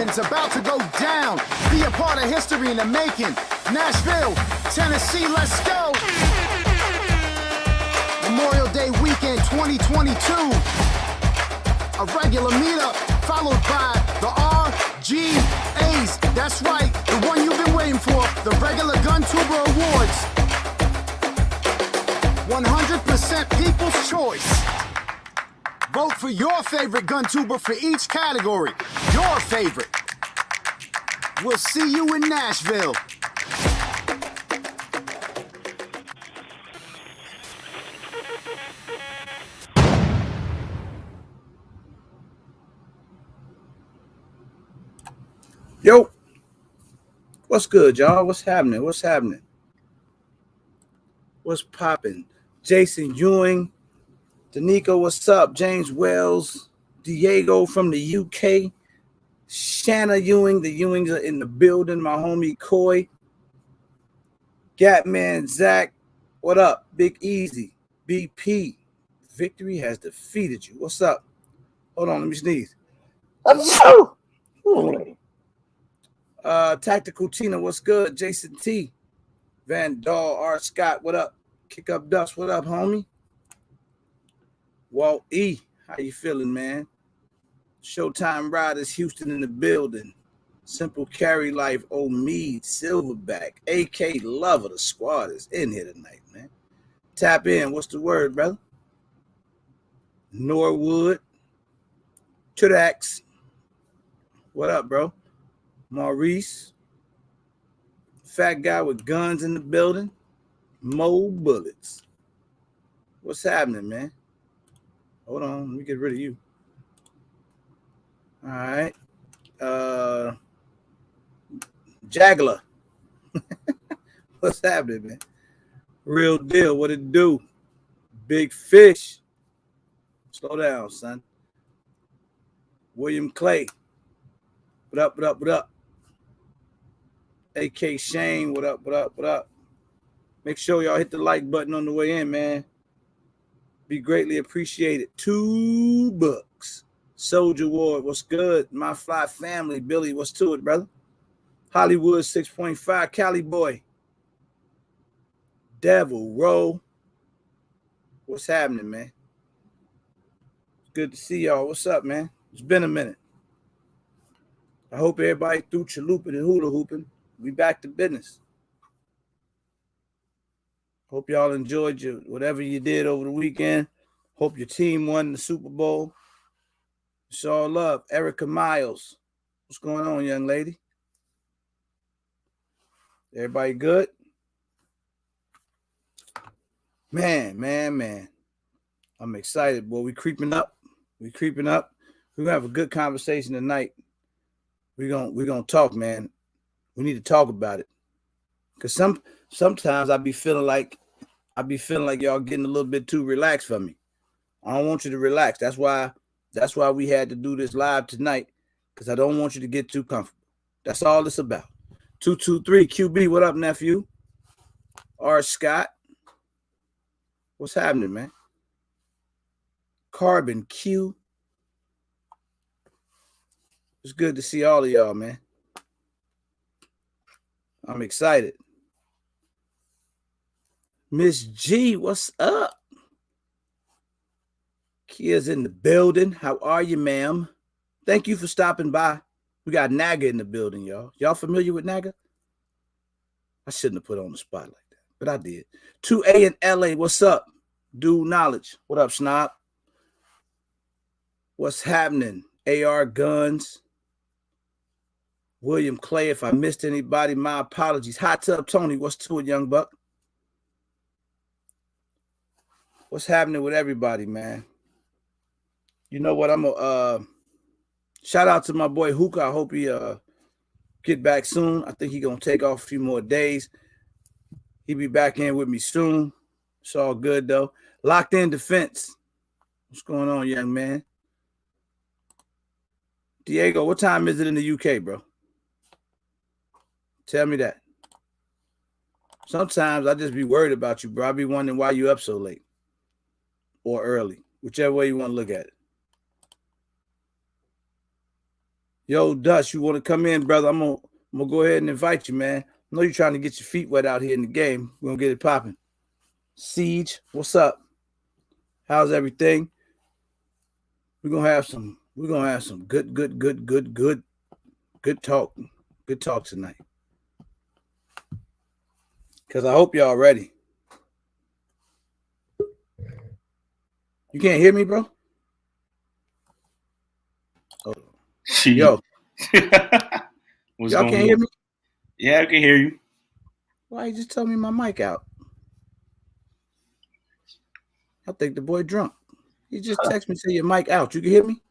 and it's about to go down. Be a part of history in the making. Nashville, Tennessee, let's go. Memorial Day weekend 2022. A regular meetup followed by the RGAs. That's right, the one you've been waiting for, the regular Gun Tuber Awards. 100% people's choice. Vote for your favorite gun tuber for each category. Your favorite. We'll see you in Nashville. Yo, what's good, y'all? What's happening? What's popping? Jason Ewing, Danico, what's up? James Wells, Diego from the UK, Shanna Ewing, the Ewings are in the building, my homie Coy, Gatman, Zach, what up? Big Easy, BP, victory has defeated you. What's up? Hold on, let me sneeze. Tactical Tina, what's good? Jason T, Van Dahl, R. Scott, what up? Kick Up Dust, what up, homie? Walt E, how you feeling, man? Showtime Riders, Houston in the building. Simple Carry Life, Mead, Silverback, AK Lover, the squad is in here tonight, man. Tap in, what's the word, brother? Norwood, Chudax, what up, bro? Maurice, fat guy with guns in the building. Mo Bullets. What's happening, man? Hold on, let me get rid of you. All right. Jagler. What's happening, man? Real deal, what it do? Big Fish. Slow down, son. William Clay. What up? AK Shane, what up? Make sure y'all hit the like button on the way in, man. Be greatly appreciated. $2. Soldier Ward, what's good? My Fly family, Billy, what's to it, brother? Hollywood 6.5, Cali Boy. Devil Row. What's happening, man? Good to see y'all. What's up, man? It's been a minute. I hope everybody through chalupa and hula hooping. We back to business. Hope y'all enjoyed whatever you did over the weekend. Hope your team won the Super Bowl. It's all love. Erica Miles. What's going on, young lady? Everybody good? Man. I'm excited, boy. We creeping up. We're gonna have a good conversation tonight. We're gonna talk, man. We need to talk about it. Cause sometimes I be feeling like y'all getting a little bit too relaxed for me. I don't want you to relax. That's why we had to do this live tonight, because I don't want you to get too comfortable. That's all it's about. 223 QB, what up, nephew? R. Scott. What's happening, man? Carbon Q. It's good to see all of y'all, man. I'm excited. Miss G, what's up? Kia's in the building. How are you, ma'am? Thank you for stopping by. We got Naga in the building, y'all. Y'all familiar with Naga? I shouldn't have put on the spot like that, but I did. 2A in LA, what's up? Dude Knowledge. What up, Snob? What's happening? AR Guns. William Clay, if I missed anybody, my apologies. Hot Tub Tony, what's to it, young buck? What's happening with everybody, man? You know what? I'm gonna shout out to my boy Hookah. I hope he get back soon. I think he's gonna take off a few more days. He'll be back in with me soon. It's all good though. Locked In Defense. What's going on, young man? Diego, what time is it in the UK, bro? Tell me that. Sometimes I just be worried about you, bro. I be wondering why you up so late or early, whichever way you want to look at it. Yo, Dust, you want to come in, brother? I'm gonna go ahead and invite you, man. I know you're trying to get your feet wet out here in the game. We're gonna get it popping. Siege, what's up? How's everything? We're gonna have some good talk. Good talk tonight. Cause I hope y'all ready. You can't hear me, bro? Oh. Yo. Y'all can't hear me? Yeah, I can hear you. Why you just tell me my mic out? I think the boy drunk. He just text me, say your mic out. You can hear me?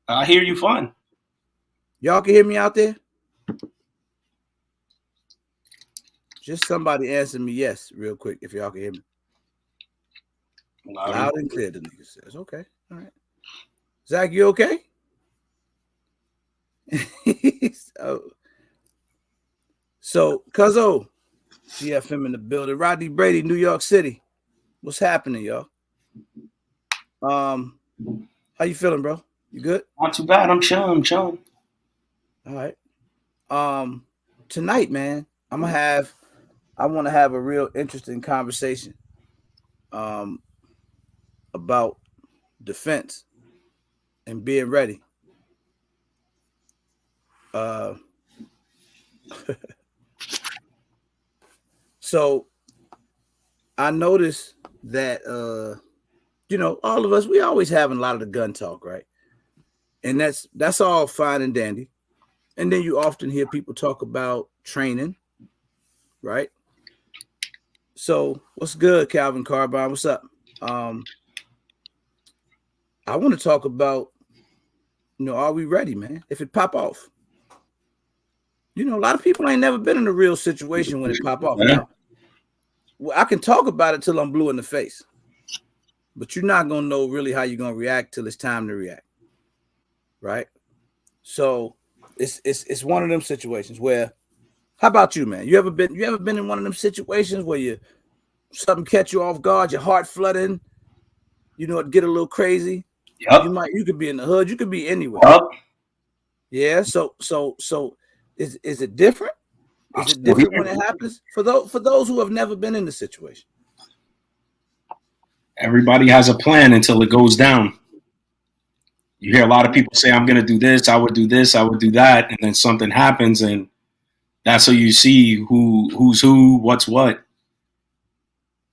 I hear you fine. Y'all can hear me out there? Just somebody answer me yes real quick if y'all can hear me. Loud and clear, the nigga says. Okay. All right. Zach, you okay? So, Cuzzo, GFM in the building. Rodney Brady, New York City. What's happening, y'all? How you feeling, bro? You good? Not too bad. I'm chilling. All right. Tonight, man, I want to have a real interesting conversation about defense and being ready. So I noticed that all of us, we always having a lot of the gun talk, right? And that's all fine and dandy. And then you often hear people talk about training, right? So what's good, Calvin Carbine? What's up? I want to talk about, are we ready, man? If it pop off. A lot of people ain't never been in a real situation when it pop off. Now, well, I can talk about it till I'm blue in the face, but you're not going to know really how you're going to react till it's time to react, right? So it's one of them situations where, how about you, man? You ever been in one of them situations where something catch you off guard, your heart flooding, it get a little crazy. Yep. You could be in the hood, you could be anywhere. Yep. Yeah. So is it different? Is it different when it happens for those who have never been in the situation? Everybody has a plan until it goes down. You hear a lot of people say, I'm going to do this, I would do this, I would do that. And then something happens and that's how you see who's who, what's what.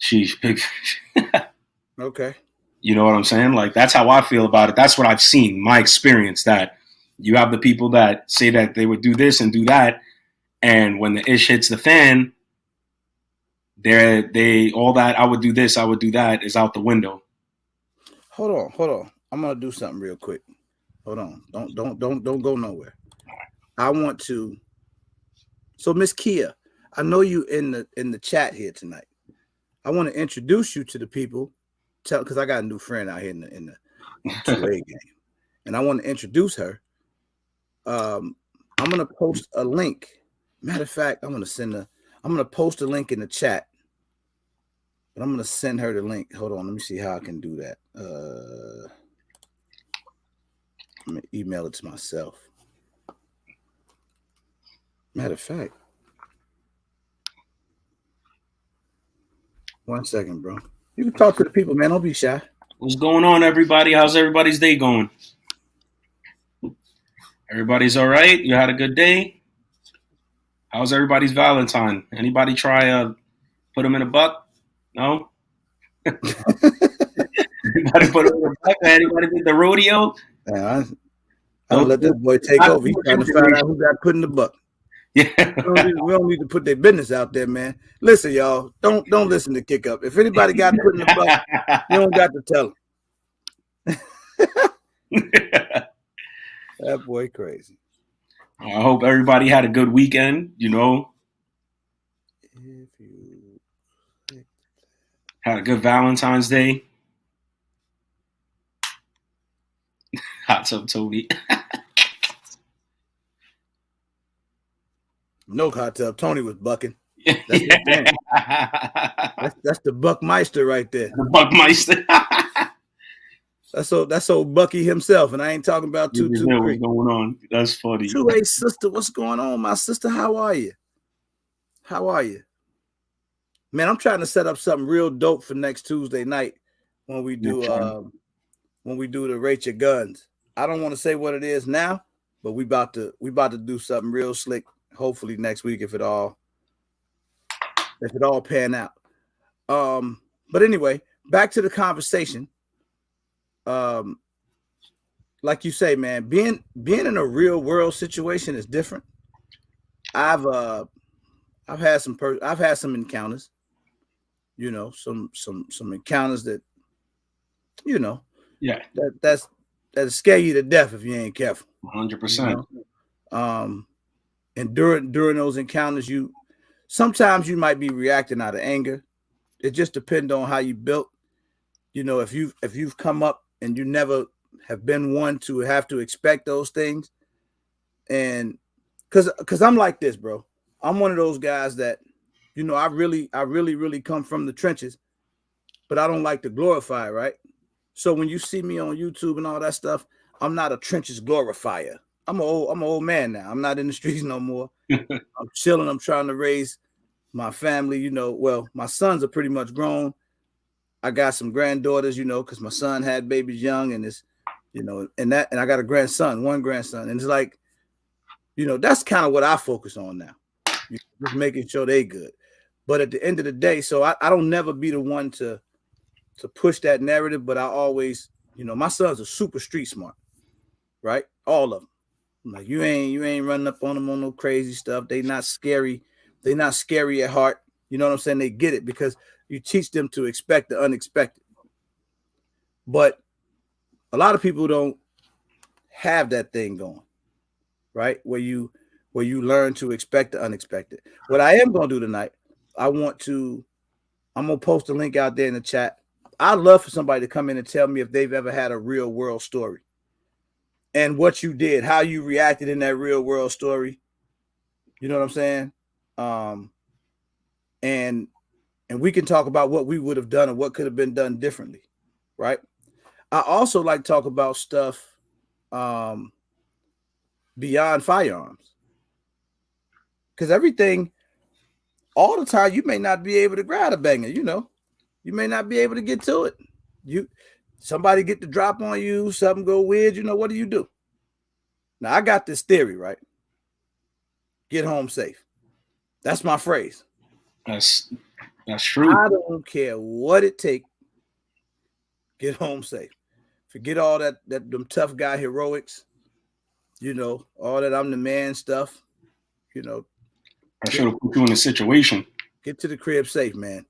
Sheesh. Okay. You know what I'm saying? Like, that's how I feel about it. That's what I've seen, my experience, that you have the people that say that they would do this and do that. And when the ish hits the fan, they all that I would do this, I would do that is out the window. Hold on. I'm gonna do something real quick. Hold on. Don't go nowhere. I want to. So Miss Kia, I know you in the chat here tonight. I want to introduce you to the people. Because I got a new friend out here in the 2A game, and I want to introduce her. I'm gonna post a link. Matter of fact, I'm gonna post a link in the chat, but I'm gonna send her the link. Hold on, let me see how I can do that. I'm gonna email it to myself. Matter of fact, 1 second, bro. You can talk to the people, man. Don't be shy. What's going on, everybody? How's everybody's day going? Everybody's all right? You had a good day? How's everybody's Valentine? Anybody try put them in a buck? No? Anybody put them in a buck? Anybody did the rodeo? I don't let this boy take over. He's trying to find out who got put in the buck. Yeah. we don't need to put their business out there, man. Listen, y'all, don't listen to Kick Up. If anybody got put in the buck, you don't got to tell them. That boy crazy. I hope everybody had a good weekend, If you had a good Valentine's Day. Hot tub Tony. No hot tub. Tony was bucking. That's the Buckmeister right there. The Buckmeister. That's old Bucky himself, and I ain't talking about You just know 223. what's going on. That's funny. 2A sister, what's going on, my sister? How are you? How are you? Man, I'm trying to set up something real dope for next Tuesday night when we do the Rate Your Guns. I don't want to say what it is now, but we about to do something real slick. Hopefully next week if it all pan out. But anyway, back to the conversation. Like you say, man, being in a real world situation is different. I've had some encounters, you know, some encounters that, you know, Yeah, that'll scare you to death if you ain't careful. 100%. You know? And during those encounters, sometimes you might be reacting out of anger. It just depends on how you built. You know, if you've come up and you never have been one to have to expect those things, and because I'm like this, bro. I'm one of those guys that, you know, I really come from the trenches, but I don't like to glorify, right? So when you see me on YouTube and all that stuff, I'm not a trenches glorifier. I'm an old man now. I'm not in the streets no more. I'm chilling. I'm trying to raise my family, you know. Well, my sons are pretty much grown. I got some granddaughters, you know, because my son had babies young, and it's, you know, and I got one grandson, and it's like, you know, that's kind of what I focus on now, just making sure they good. But at the end of the day, so I don't never be the one to push that narrative, but I always, you know, my sons are super street smart, right? All of them. Like you ain't running up on them on no crazy stuff. They not scary. They not scary at heart. You know what I'm saying? They get it because you teach them to expect the unexpected. But a lot of people don't have that thing going, right? Where you learn to expect the unexpected. What I am going to do tonight, I'm going to post a link out there in the chat. I'd love for somebody to come in and tell me if they've ever had a real world story and what you did, how you reacted in that real world story. You know what I'm saying? And we can talk about what we would have done or what could have been done differently, right? I also like to talk about stuff beyond firearms, because everything, all the time, you may not be able to grab a banger. You know, you may not be able to get to it. Somebody get the drop on you, something go weird. You know, what do you do? Now I got this theory, right? Get home safe. That's my phrase. That's true. I don't care what it takes. Get home safe. Forget all that them tough guy heroics. You know, all that I'm the man stuff. You know, I should have put you in a situation. Get to the crib safe, man.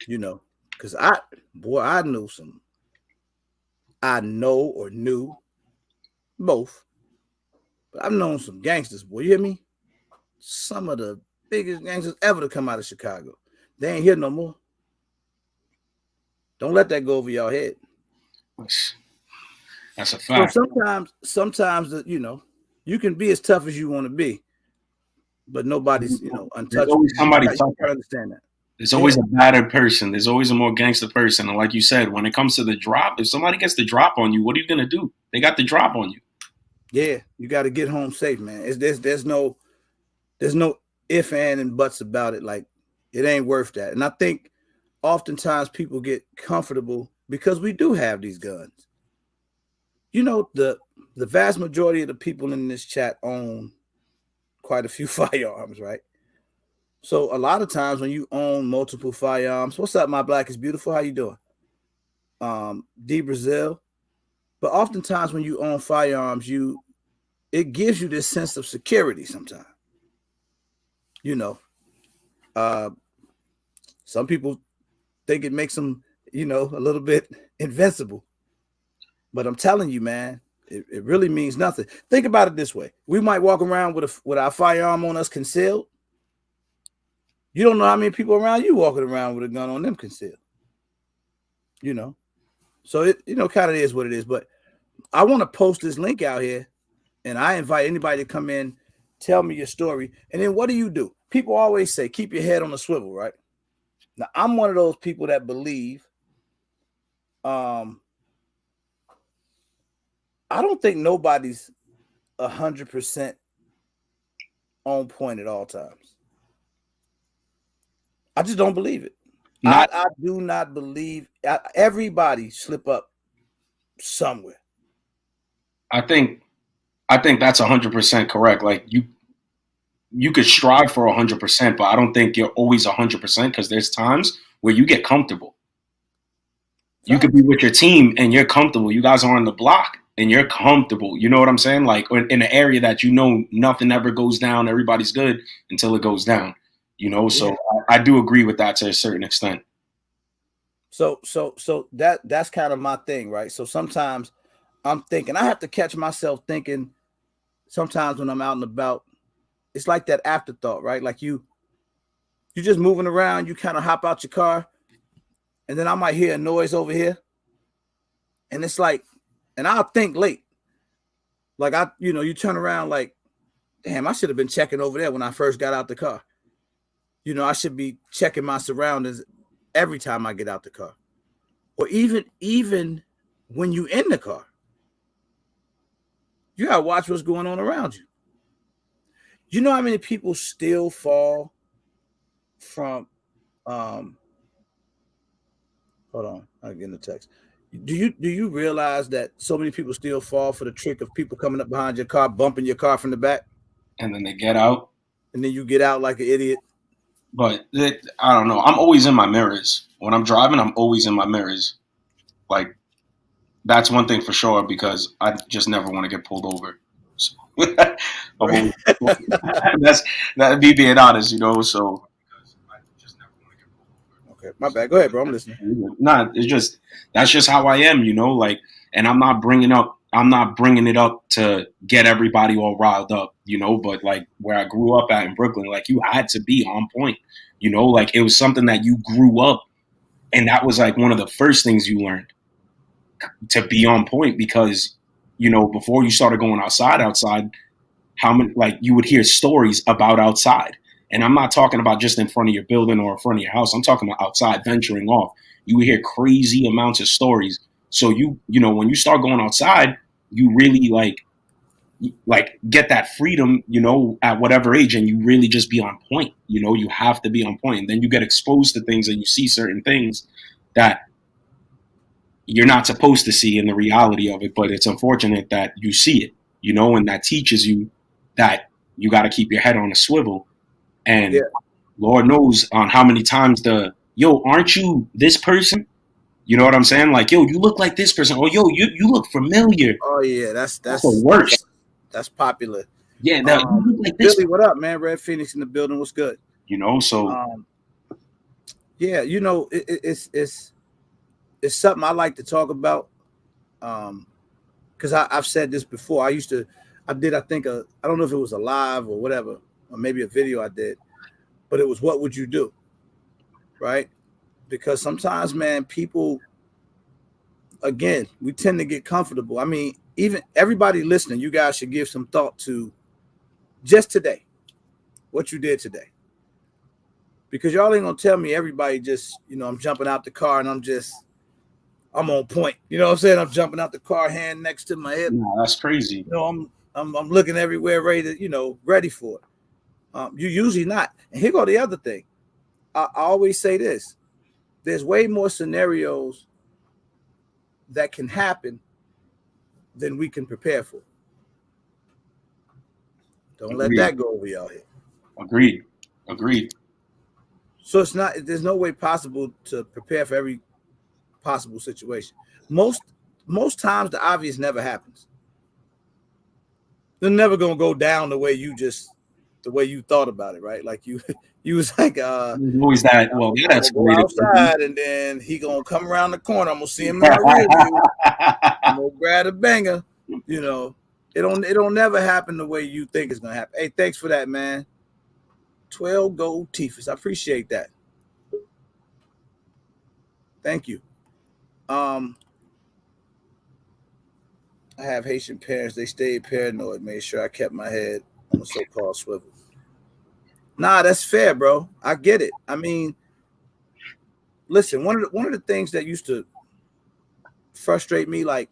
You know, because I knew both, but I've known some gangsters, boy. You hear me? Some of the biggest gangsters ever to come out of Chicago. They ain't here no more. Don't let that go over your head. That's a fact. So sometimes, you know, you can be as tough as you want to be, but nobody's, you know, untouchable. There's always somebody tougher. I understand that. There's always a badder person. There's always a more gangster person. And like you said, when it comes to the drop, if somebody gets the drop on you, what are you going to do? They got the drop on you. Yeah, you got to get home safe, man. There's no if, and buts about it. Like, it ain't worth that. And I think oftentimes people get comfortable because we do have these guns. You know, the vast majority of the people in this chat own quite a few firearms, right? So a lot of times when you own multiple firearms, what's up, my black is beautiful? How you doing? D Brazil. But oftentimes when you own firearms, it gives you this sense of security sometimes. You know, some people think it makes them, you know, a little bit invincible. But I'm telling you, man, it really means nothing. Think about it this way. We might walk around with our firearm on us concealed. You don't know how many people around you walking around with a gun on them concealed. You know, so it, you know, kind of is what it is. But I want to post this link out here, and I invite anybody to come in, tell me your story, and then what do? People always say, keep your head on the swivel, right? Now, I'm one of those people that believe I don't think nobody's 100% on point at all times. I just don't believe it. I do not believe everybody slip up somewhere. I think that's 100% correct. Like you could strive for 100%, but I don't think you're always 100% because there's times where you get comfortable. You could be with your team and you're comfortable. You guys are on the block and you're comfortable. You know what I'm saying? Like in an area that you know nothing ever goes down, everybody's good until it goes down. You know, so I do agree with that to a certain extent. So that's kind of my thing, right? So sometimes I'm thinking, I have to catch myself thinking sometimes when I'm out and about, it's like that afterthought, right? Like you're just moving around, you kind of hop out your car, and then I might hear a noise over here. And it's like, and I'll think late. Like you turn around like, damn, I should have been checking over there when I first got out the car. You know, I should be checking my surroundings every time I get out the car. Or even when you in the car. You gotta watch what's going on around you. You know how many people still fall from hold on, I'm getting the text. Do you realize that so many people still fall for the trick of people coming up behind your car, bumping your car from the back? And then they get out. And then you get out like an idiot. But I don't know. I'm always in my mirrors. When I'm driving, I'm always in my mirrors. Like, that's one thing for sure because I just never want to get pulled over. So, that's me being honest, you know. So, okay, my bad. Go ahead, bro. I'm listening. Nah, that's just how I am, you know. Like, and I'm not bringing it up to get everybody all riled up, you know. But like where I grew up at in Brooklyn, like you had to be on point, you know. Like it was something that you grew up, and that was like one of the first things you learned. To be on point because, you know, before you started going outside, how many, like you would hear stories about outside. And I'm not talking about just in front of your building or in front of your house. I'm talking about outside venturing off. You would hear crazy amounts of stories. So you know, when you start going outside, you really like get that freedom, you know, at whatever age, and you really just be on point. You know, you have to be on point. And then you get exposed to things and you see certain things that you're not supposed to see in the reality of it, but it's unfortunate that you see it, you know, and that teaches you that you got to keep your head on a swivel. And Lord knows on how many times aren't you this person? You know what I'm saying? Like, yo, you look like this person. Oh, yo, you look familiar. Oh yeah, that's the worst. That's popular. Yeah, you look like this. Billy, what up, man? Red Phoenix in the building. What's good? You know, so yeah, you know, it's something I like to talk about because I've said this before. I think I don't know if it was a live or whatever, or maybe a video I did, but it was what would you do, right? Because sometimes, man, people, again, we tend to get comfortable. I mean, even everybody listening, you guys should give some thought to just today, what you did today. Because y'all ain't gonna tell me everybody just, you know, I'm jumping out the car and I'm on point. You know what I'm saying? I'm jumping out the car, hand next to my hip. No, that's crazy. You know, I'm looking everywhere, ready for it. You usually not. And here go the other thing. I always say this. There's way more scenarios that can happen than we can prepare for. Don't let that go over y'all head. Agreed. So there's no way possible to prepare for every possible situation. Most times the obvious never happens. They're never gonna go down the way you thought about it, right? Like you was like always that. Well, yeah, that's go outside, and then he gonna come around the corner. I'm gonna see him in my rear view. I'm gonna grab a banger. You know, it don't never happen the way you think it's gonna happen. Hey, thanks for that, man. 12 gold Tifus. I appreciate that. Thank you. I have Haitian parents. They stayed paranoid, made sure I kept my head on the so-called swivel. Nah, that's fair, bro. I get it. I mean, listen, one of the things that used to frustrate me, like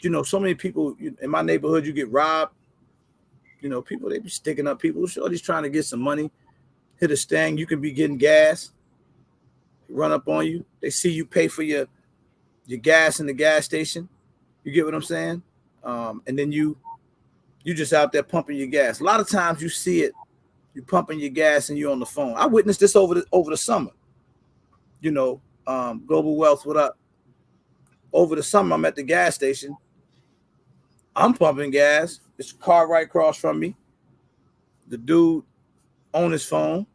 you know, so many people in my neighborhood, you get robbed. You know, people, they be sticking up people. Shorty's trying to get some money, hit a stang. You can be getting gas, run up on you. They see you pay for your gas in the gas station. You get what I'm saying? And then you just out there pumping your gas. A lot of times you see it, you pumping your gas and you're on the phone. I witnessed this over the summer. You know, Global Wealth, what up? Over the summer, I'm at the gas station. I'm pumping gas. It's a car right across from me. The dude on his phone,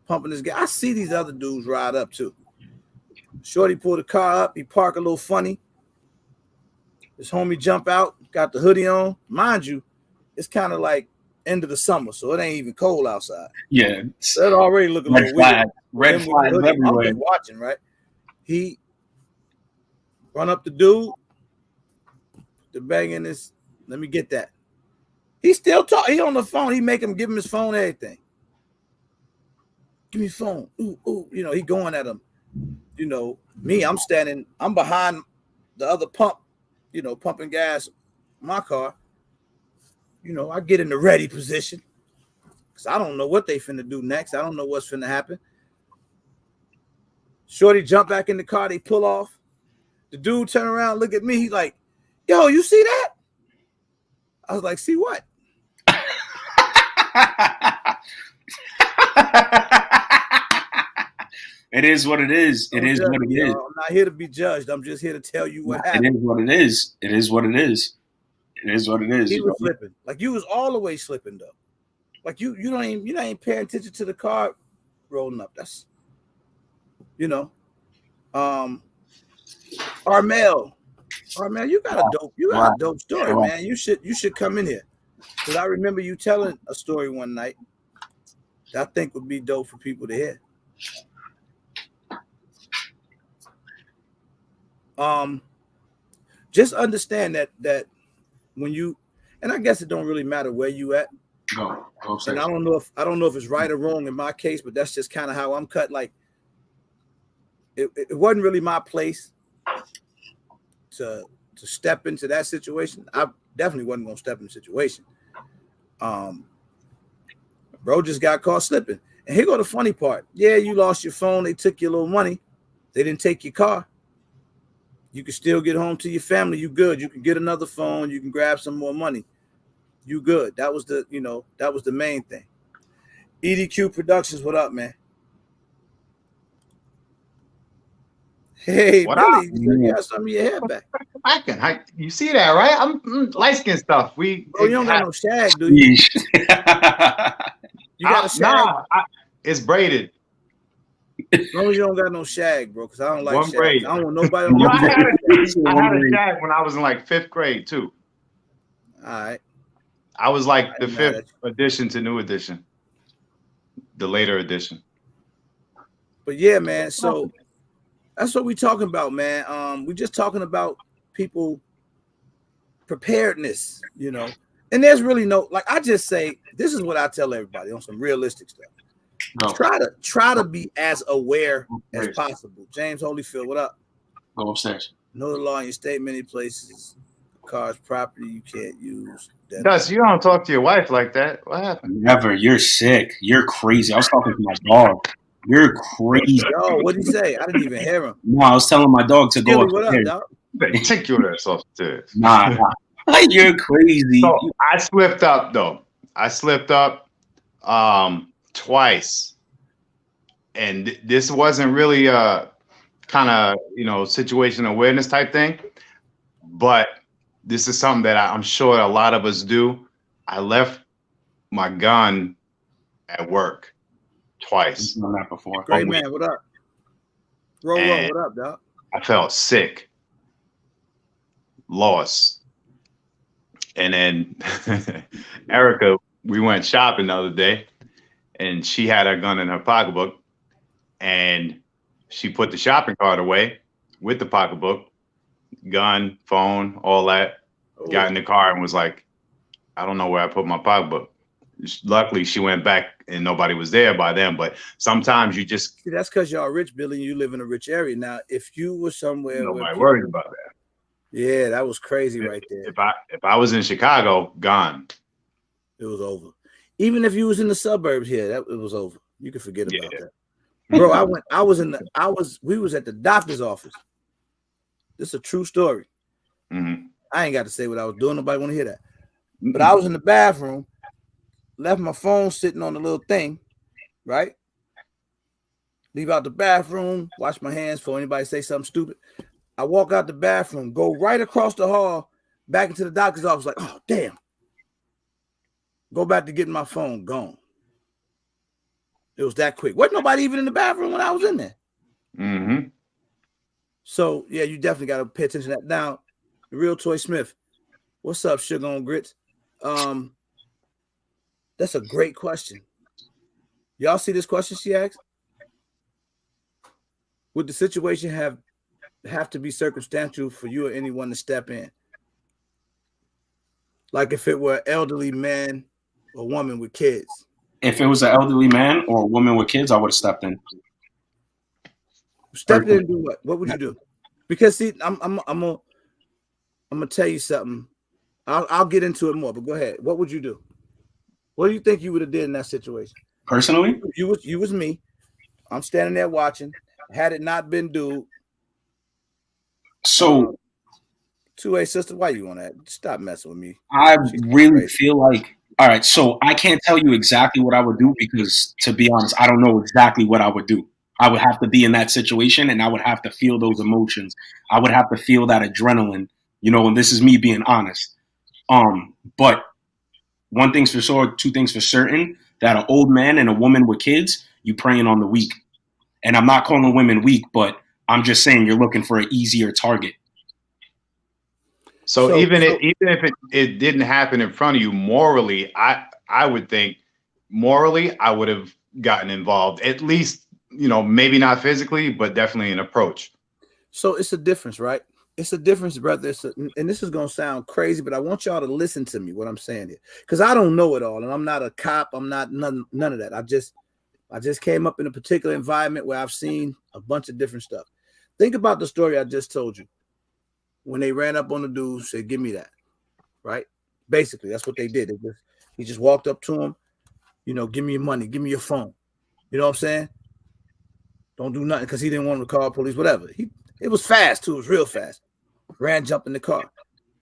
pumping his gas. I see these other dudes ride up too. Shorty pulled the car up. He parked a little funny. His homie jump out, got the hoodie on. Mind you, it's kind of like end of the summer, so it ain't even cold outside. Yeah. So it already look a little weird. Red flags everywhere. I'm watching, right? He run up the dude, the bag in this. Let me get that. He still talk. He on the phone. He make him give him his phone, everything. Give me his phone. Ooh, ooh. You know, he going at him. You know, me, I'm behind the other pump, you know, pumping gas in my car. You know, I get in the ready position because I don't know what they finna do next. I don't know what's finna happen. Shorty jump back in the car. They pull off. The dude turn around, look at me. He's like, yo, you see that? I was like, see what? It is what it is. It is what it is. I'm not here to be judged. I'm just here to tell you what happened. It is what it is. It is what it is. It is what it is. He was slipping. Like you was all the way slipping though. Like you're not even paying attention to the car rolling up. That's, you know. Armel, you got a dope story, man. You should come in here. Because I remember you telling a story one night that I think would be dope for people to hear. Just understand that when you, and I guess it don't really matter where you at. Go and I don't know if it's right or wrong in my case, but that's just kind of how I'm cut. Like it wasn't really my place to step into that situation. I definitely wasn't gonna step in the situation. Bro just got caught slipping. And here go the funny part. Yeah, you lost your phone, they took your little money, they didn't take your car. You can still get home to your family. You good. You can get another phone. You can grab some more money. You good. That was the main thing. EDQ Productions, what up, man? Hey, what Billy, up? you got some of your hair back. You see that, right? I'm light skin stuff. Bro, you don't got no shag, do you? You got a shag? Nah, it's braided. As long as you don't got no shag, bro, because I don't like One shag. braid. I don't want nobody. I had a shag when I was in like 5th grade too. All right. I was like the 5th edition to new edition, the later edition. But yeah, man. So that's what we talking about, man. We just talking about people preparedness, you know. And there's really no, like I just say, this is what I tell everybody on some realistic stuff. Go. Try to be as aware as possible. James Holyfield, what up? Go upstairs. Know the law in your state. Many places, cars, property you can't use. Gus, you don't talk to your wife like that. What happened? Never. You're sick. You're crazy. I was talking to my dog. You're crazy. Yo, what did he say? I didn't even hear him. No, I was telling my dog to go What upstairs. up, dog? Take your ass upstairs. Nah. You're crazy. So I slipped up though. I slipped up twice. And this wasn't really a kind of, situation awareness type thing. But this is something that I'm sure a lot of us do. I left my gun at work twice. I've done that before. Great man, what up? Roll, what up, dog? I felt sick. Lost. And then Erica, we went shopping the other day and she had her gun in her pocketbook and she put the shopping cart away with the pocketbook, gun, phone, all that. Oh. Got in the car and was like, I don't know where I put my pocketbook. Luckily, she went back and nobody was there by then. But sometimes you just... See, that's because y'all rich, Billy, and you live in a rich area. Now, if you were somewhere... Nobody worried about that. Yeah, that was crazy right there. If I was in Chicago, gone. It was over. Even if you was in the suburbs here, it was over. You can forget about Yeah. that. Bro, we was at the doctor's office. This is a true story. Mhm. I ain't got to say what I was doing. Nobody want to hear that. But I was in the bathroom, left my phone sitting on the little thing, right? Leave out the bathroom, wash my hands before anybody say something stupid. I walk out the bathroom, go right across the hall, back into the doctor's office, like, oh, damn. Go back to getting my phone, gone. It was that quick. Wasn't nobody even in the bathroom when I was in there. Mm-hmm. So, yeah, you definitely got to pay attention to that. Now, the real Toy Smith, what's up, Sugar on Grits? That's a great question. Y'all see this question she asked? Would the situation have to be circumstantial for you or anyone to step in? Like if it were an elderly man or woman with kids. If it was an elderly man or a woman with kids, I would have stepped in. Stepped in and do what? What would you do? Because see, I'm gonna tell you something. I'll get into it more, but go ahead. What would you do? What do you think you would have did in that situation? Personally, You was me. I'm standing there watching. Had it not been dude. so 2A sister, why you on that? Stop messing with me. I She's really crazy. feel like, all right, so I can't tell you exactly what I would do because, to be honest, I don't know exactly what I would do. I would have to be in that situation and I would have to feel those emotions. I would have to feel that adrenaline, and this is me being honest. But one thing's for sure, two things for certain, that an old man and a woman with kids, you preying on the weak. And I'm not calling women weak, but I'm just saying you're looking for an easier target. So even if it didn't happen in front of you, morally, I would think morally I would have gotten involved. At least, maybe not physically, but definitely an approach. So it's a difference, right? It's a difference, brother. And this is gonna sound crazy, but I want y'all to listen to me what I'm saying here, because I don't know it all, and I'm not a cop. I'm not none of that. I just came up in a particular environment where I've seen a bunch of different stuff. Think about the story I just told you. When they ran up on the dude, said, "Give me that," right? Basically, that's what they did. He just walked up to him, give me your money, give me your phone. You know what I'm saying? Don't do nothing because he didn't want to call police, whatever. It was fast too. It was real fast. Ran, jumped in the car.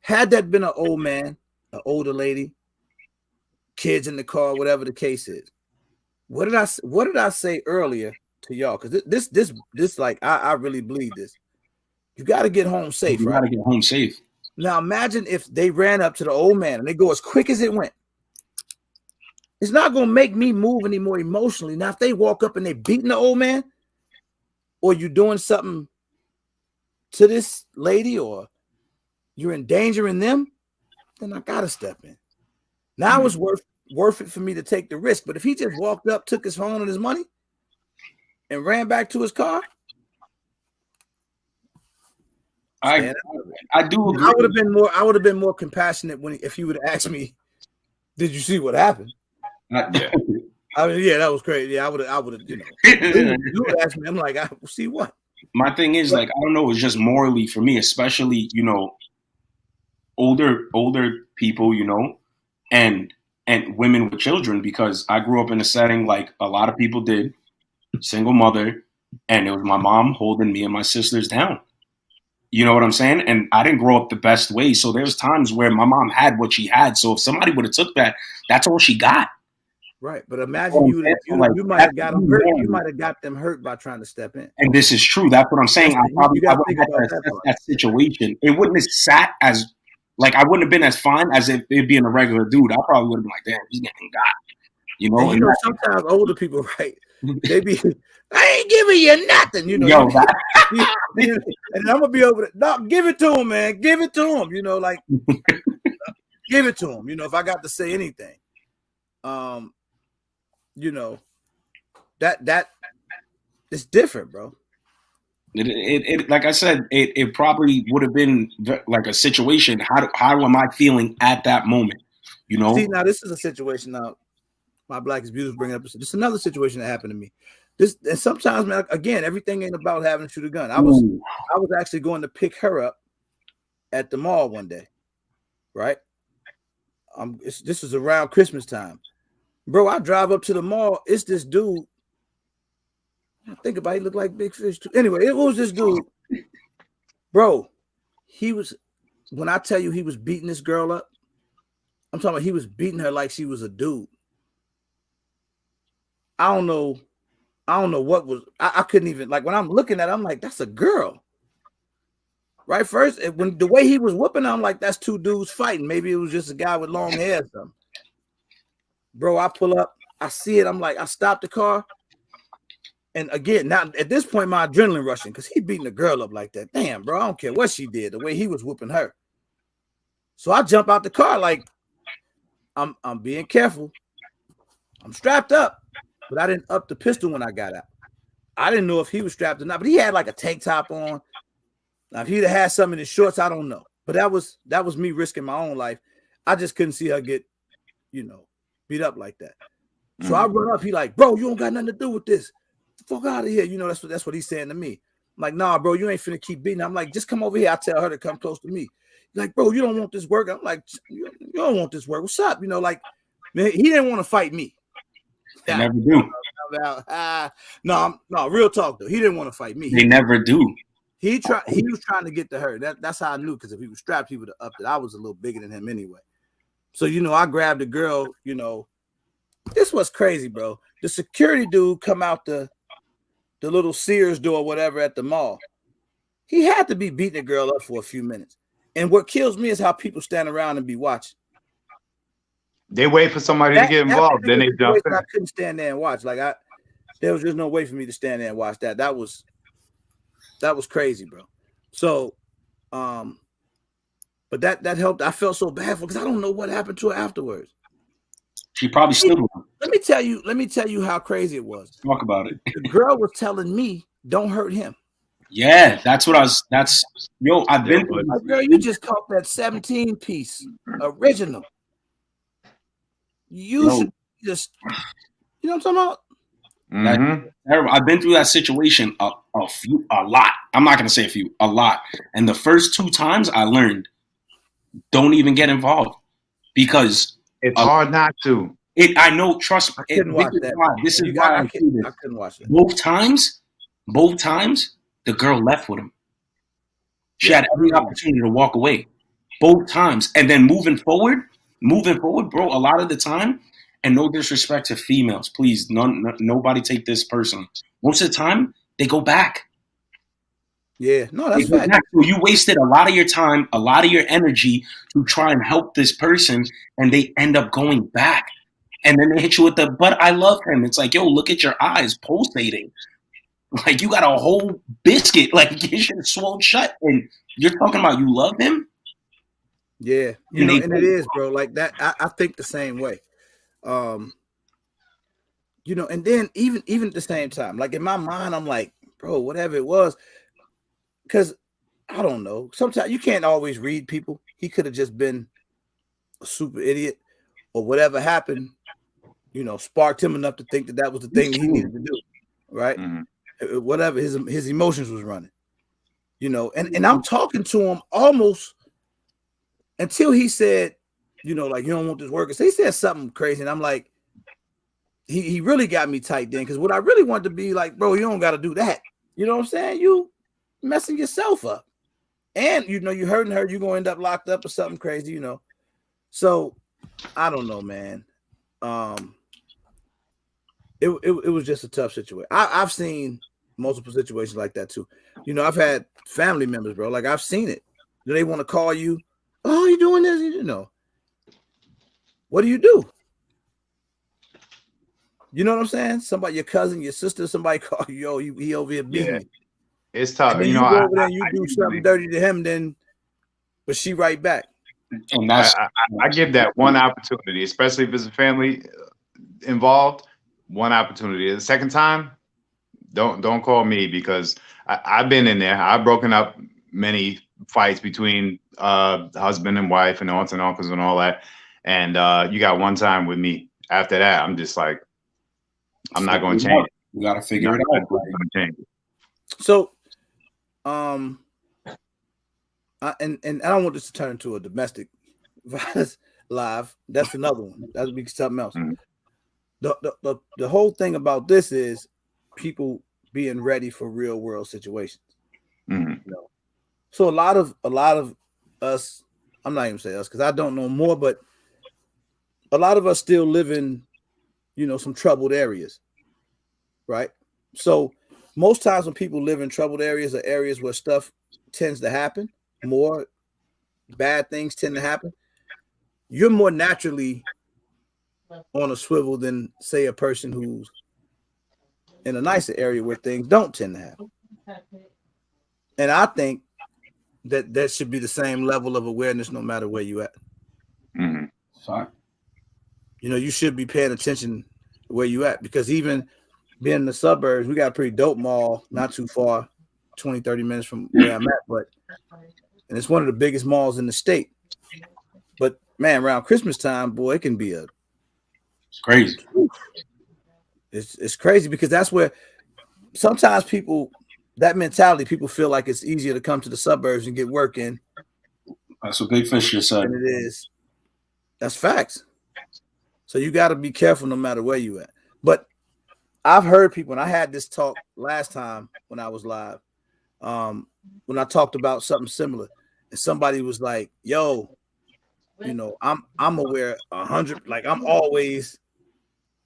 Had that been an old man, an older lady, kids in the car, whatever the case is, what did I say earlier to y'all? Because this like I really believe this. You got to get home safe, You right? got to get home safe. Now imagine if they ran up to the old man and they go as quick as it went. It's not going to make me move any more emotionally. Now, if they walk up and they beating the old man, or you doing something to this lady, or you're endangering them, then I gotta step in. Now it's worth it for me to take the risk. But if he just walked up, took his phone and his money, and ran back to his car, I do agree. I would have been more compassionate if he would have asked me, "Did you see what happened?" Yeah. I mean, yeah, that was crazy. Yeah, I would have, you would ask me. I'm like, I see what. My thing is, like, I don't know, it's just morally for me, especially, older people, and women with children, because I grew up in a setting like a lot of people did, single mother, and it was my mom holding me and my sisters down. You know what I'm saying? And I didn't grow up the best way. So there's times where my mom had what she had. So if somebody would have took that, that's all she got. Right, but imagine you might have got them hurt. You might have got them hurt by trying to step in. And this is true. That's what I'm saying. I would have that situation. It wouldn't have sat as like I wouldn't have been as fine as if it being a regular dude. I probably would have been like, damn, he's getting got. And sometimes older people, right? They be, I ain't giving you nothing, and I'm gonna be over there. No, give it to him, man. Give it to him. Like give it to him. If I got to say anything. That it's different, bro. It like I said, it probably would have been like a situation. How am I feeling at that moment? See, now this is a situation. Now, my Black is Beautiful bringing up this is another situation that happened to me. And sometimes, man, again, everything ain't about having to shoot a gun. I was actually going to pick her up at the mall one day, right? This is around Christmas time. Bro, I drive up to the mall. It's this dude. Think about it, he looked like Big Fish too. Anyway, it was this dude. Bro, when I tell you he was beating this girl up, I'm talking about he was beating her like she was a dude. I don't know what was, I couldn't even, like when I'm looking at it, I'm like, that's a girl. Right? First, when the way he was whooping her, I'm like, that's two dudes fighting. Maybe it was just a guy with long hair or something. Bro, I pull up, I see it, I'm like, I stop the car. And again, now at this point, my adrenaline rushing because he beating the girl up like that. Damn, bro, I don't care what she did, the way he was whooping her. So I jump out the car like I'm being careful. I'm strapped up, but I didn't up the pistol when I got out. I didn't know if he was strapped or not, but he had like a tank top on. Now, if he'd have had some in his shorts, I don't know. But that was me risking my own life. I just couldn't see her get, beat up like that. So I run up. He like, bro, you don't got nothing to do with this. Fuck out of here. That's what he's saying to me. I'm like, nah, bro, you ain't finna keep beating. I'm like, just come over here. I tell her to come close to me. He's like, bro, you don't want this work. I'm like, you don't want this work. What's up? Like, man, he didn't want to fight me. They never do. No, real talk though. He didn't want to fight me. They never do. He was trying to get to her. That's how I knew, because if he was strapped, he would have upped it. I was a little bigger than him anyway. So, I grabbed the girl, This was crazy, bro. The security dude come out the little Sears door or whatever at the mall. He had to be beating the girl up for a few minutes. And what kills me is how people stand around and be watching. They wait for somebody to get involved, then they jump in. I couldn't stand there and watch. Like there was just no way for me to stand there and watch that. That was crazy, bro. So, but that helped. I felt so bad for, because I don't know what happened to her afterwards. She probably still. Let me tell you how crazy it was. Talk about it. The girl was telling me, "Don't hurt him." Yeah, that's what I was. I've been. Girl, you just caught that 17 piece original. You should just, what I'm talking about? Mm-hmm. I've been through that situation a lot. I'm not gonna say a lot. And the first 2 times I learned, don't even get involved, because it's hard not to. I know. Trust me. This is why I couldn't watch it. Both times, the girl left with him. She had every opportunity to walk away. Both times, and then moving forward, bro. A lot of the time, and no disrespect to females, please, nobody take this personally. Most of the time, they go back. Yeah, no, that's right. So you wasted a lot of your time, a lot of your energy to try and help this person, and they end up going back. And then they hit you with but I love him. It's like, yo, look at your eyes pulsating. Like, you got a whole biscuit. Like, your shit swelled shut. And you're talking about you love him? Yeah. And it is, bro. Like that, I think the same way. And then even at the same time, like in my mind, I'm like, bro, whatever it was. Because I don't know. Sometimes you can't always read people. He could have just been a super idiot, or whatever happened, sparked him enough to think that was the thing he needed to do. Right? Mm-hmm. Whatever his emotions was running. And I'm talking to him almost until he said, like, you don't want this worker. So he said something crazy. And I'm like, he really got me tight then. Because what I really wanted to be like, bro, you don't got to do that. You know what I'm saying? You messing yourself up. And, you're hurting her. You're going to end up locked up or something crazy, So, I don't know, man. It was just a tough situation. I've seen multiple situations like that, too. I've had family members, bro. Like, I've seen it. They want to call you. Oh, you doing this? What do you do? You know what I'm saying? Somebody, your cousin, your sister, somebody call you, yo, he over here beating me. It's tough. And then you go over there and you do something dirty to him, but she right back. And that's I give that one opportunity, especially if it's a family involved. One opportunity. The second time, don't call me, because I've been in there. I've broken up many fights between husband and wife and aunts and uncles and all that. And you got one time with me. After that, I'm just like, I'm not going to change it. You got to figure it out. So, I and I don't want this to turn into a domestic violence live. That's another one. That would be something else. Mhm. The whole thing about this is people being ready for real world situations. Mhm. You know? So a lot of us, I'm not even saying us because I don't know more, but a lot of us still live in, some troubled areas, right? So most times when people live in troubled areas are areas where stuff tends to happen, more bad things tend to happen. You're more naturally on a swivel than, say, a person who's in a nicer area where things don't tend to happen. And I think that should be the same level of awareness no matter where you at. Mhm. Sorry. You should be paying attention where you at, because even being in the suburbs, we got a pretty dope mall not too far, 20, 30 minutes from where I'm at, and it's one of the biggest malls in the state. But man, around Christmas time, boy, it can be It's crazy. It's crazy, because that's where sometimes that mentality, people feel like it's easier to come to the suburbs and get work in That's what Big Fish just said. than it is. That's facts. So you got to be careful no matter where you at. But I've heard people, and I had this talk last time when I was live, when I talked about something similar, and somebody was like, "Yo, I'm aware 100, like I'm always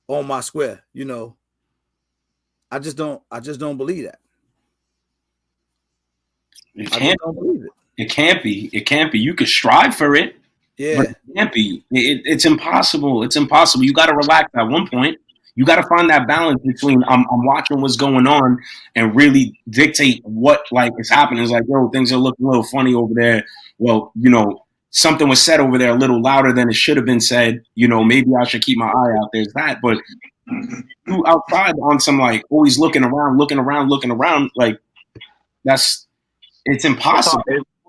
on my square." I just don't believe that. It I can't. just don't believe it. It can't be. It can't be. You could strive for it. Yeah. But it can't be. It's impossible. It's impossible. You got to relax at one point. You got to find that balance between I'm watching what's going on and really dictate what is happening. It's like, yo, things are looking a little funny over there. Well, something was said over there a little louder than it should have been said. Maybe I should keep my eye out. There's that. But you outside on some always looking around, like it's impossible.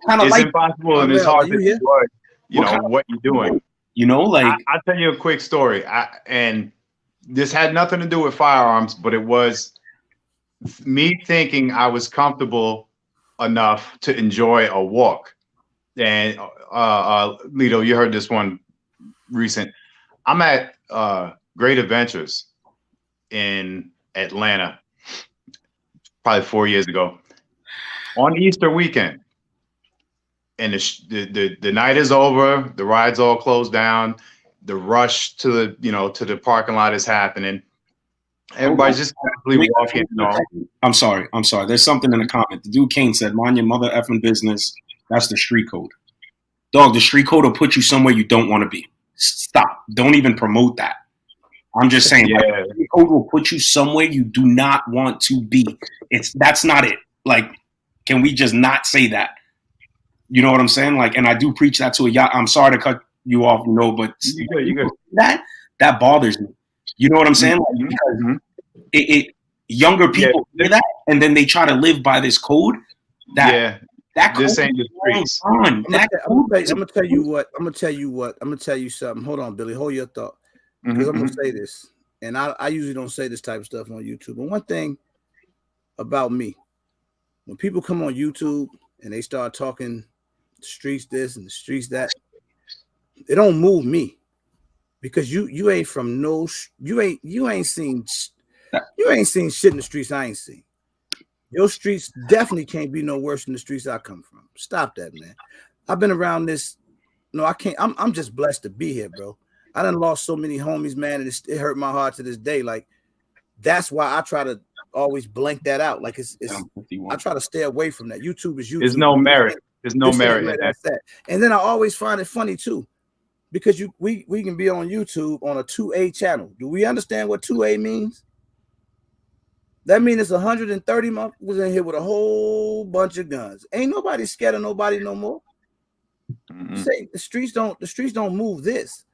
It's impossible, and it's hard to enjoy, what you're doing. I'll tell you a quick story. And this had nothing to do with firearms, but it was me thinking I was comfortable enough to enjoy a walk. And Lito, you heard this one recent. I'm at Great Adventures in Atlanta, probably 4 years ago, on Easter weekend. And the night is over, the ride's all closed down, the rush to the parking lot is happening. Everybody's just casually walking. I'm sorry. There's something in the comment. The dude Kane said, "Mind your mother effing business." That's the street code. Dog, the street code will put you somewhere you don't want to be. Stop. Don't even promote that. I'm just saying, the street code will put you somewhere you do not want to be. That's not it. Can we just not say that? You know what I'm saying? And I do preach that to a yacht. I'm sorry to cut you off, but you good. That bothers me. You know what I'm saying? Because younger people hear that, and then they try to live by this code. That this ain't the streets. I'm gonna tell you what. I'm gonna tell you something. Hold on, Billy. Hold your thought. Because I'm gonna say this, and I usually don't say this type of stuff on YouTube. But one thing about me, when people come on YouTube and they start talking the streets this and the streets that, it don't move me, because you ain't from you ain't seen shit in the streets I ain't seen. Your streets definitely can't be no worse than the streets I come from. Stop that, man. I've been around this. No, I can't. I'm just blessed to be here, bro. I done lost so many homies, man, and it hurt my heart to this day. That's why I try to always blank that out. I try to stay away from that. YouTube is YouTube. There's no merit. There's no merit in that. And then I always find it funny too, because we can be on YouTube on a 2A channel. Do we understand what 2A means? That means it's 130 motherfuckers in here with a whole bunch of guns. Ain't nobody scared of nobody no more. Say the streets don't move this.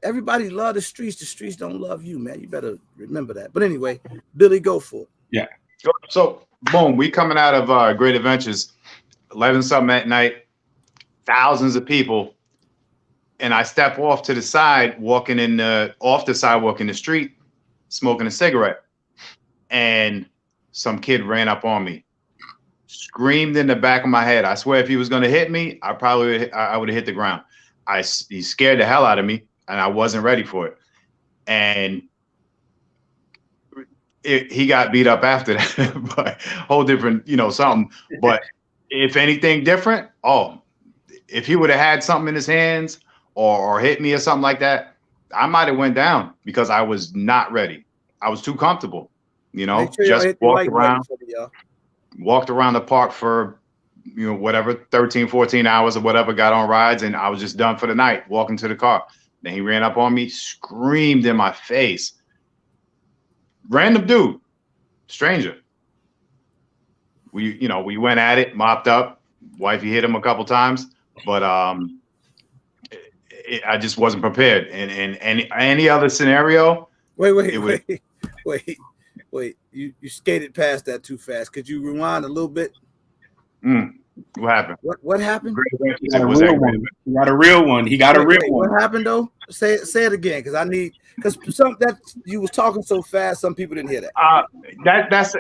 Everybody love the streets don't love you, man. You better remember that. But anyway, Billy, go for it. Yeah. So boom, we coming out of Great Adventures, 11 something at night, thousands of people, and I step off to the side, off the sidewalk in the street, smoking a cigarette, and some kid ran up on me, screamed in the back of my head. I swear, if he was going to hit me, I would have hit the ground. He scared the hell out of me, and I wasn't ready for it. And he got beat up after that, but whole different, something. But if anything different, if he would have had something in his hands or hit me or something like that, I might have went down because I was not ready. I was too comfortable, Sure just walked around the park for, whatever, 13, 14 hours or whatever, got on rides, and I was just done for the night, walking to the car. Then he ran up on me, screamed in my face. Random dude, stranger. We went at it, mopped up. Wifey hit him a couple times, but I just wasn't prepared. And any other scenario. Wait. You skated past that too fast. Could you rewind a little bit? What happened? What happened? He got a real one. He got a real one. What happened though? Say it again, because some that you was talking so fast, some people didn't hear that.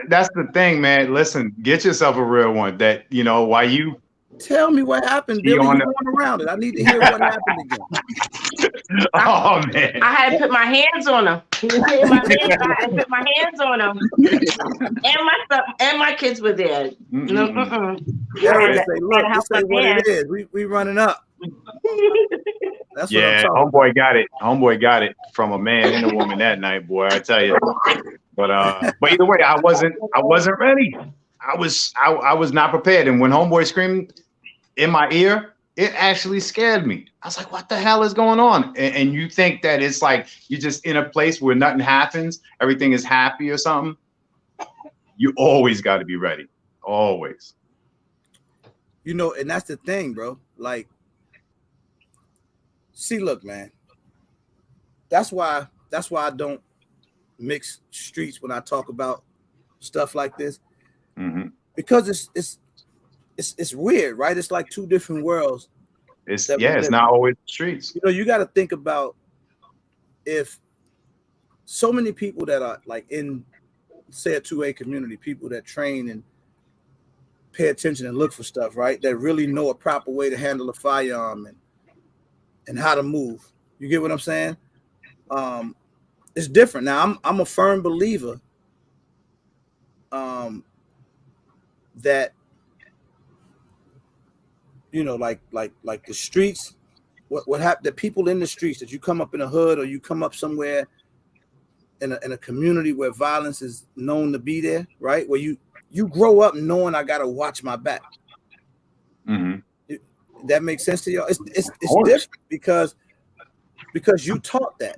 That's the thing, man. Listen, get yourself a real one. That why you tell me what happened, Billy. You going around it. I need to hear what happened again. Oh man! I had to put my hands on him. I had to put my hands on him, and my kids were there. Say, look, this ain't what it is. We running up. That's what I'm talking homeboy got it. Homeboy got it from a man and a woman that night, boy. I tell you. But either way, I wasn't ready. I was not prepared. And when homeboy screamed in my ear, it actually scared me. I was like, what the hell is going on? And you think that it's like you're just in a place where nothing happens, everything is happy or something. You always got to be ready. Always. And that's the thing, bro. Like, see, look, man. That's why I don't mix streets when I talk about stuff like this. Mm-hmm. Because it's weird, right? It's like two different worlds. It's not always the streets. You got to think about if so many people that are like in, say, a 2A community, people that train and pay attention and look for stuff, right? That really know a proper way to handle a firearm and how to move. You get what I'm saying? It's different. Now, I'm a firm believer that like the streets, what happened, the people in the streets, that you come up in a hood or you come up somewhere in a community where violence is known to be there, right? Where you grow up knowing I gotta watch my back. Mm-hmm. That makes sense to y'all? It's different because you taught that.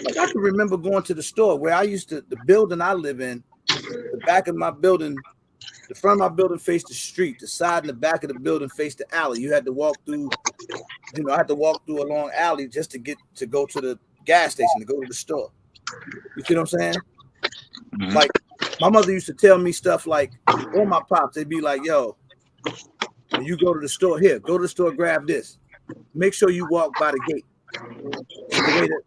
Like, I can remember going to the store where I used to, the building I live in, the back of my building, the front of my building faced the street, the side and the back of the building faced the alley. You had to walk through, I had to walk through a long alley just to go to the gas station, to go to the store. You see what I'm saying? Mm-hmm. Like, my mother used to tell me stuff like, or my pops, they'd be like, yo, when you go to the store, go to the store, grab this. Make sure you walk by the gate.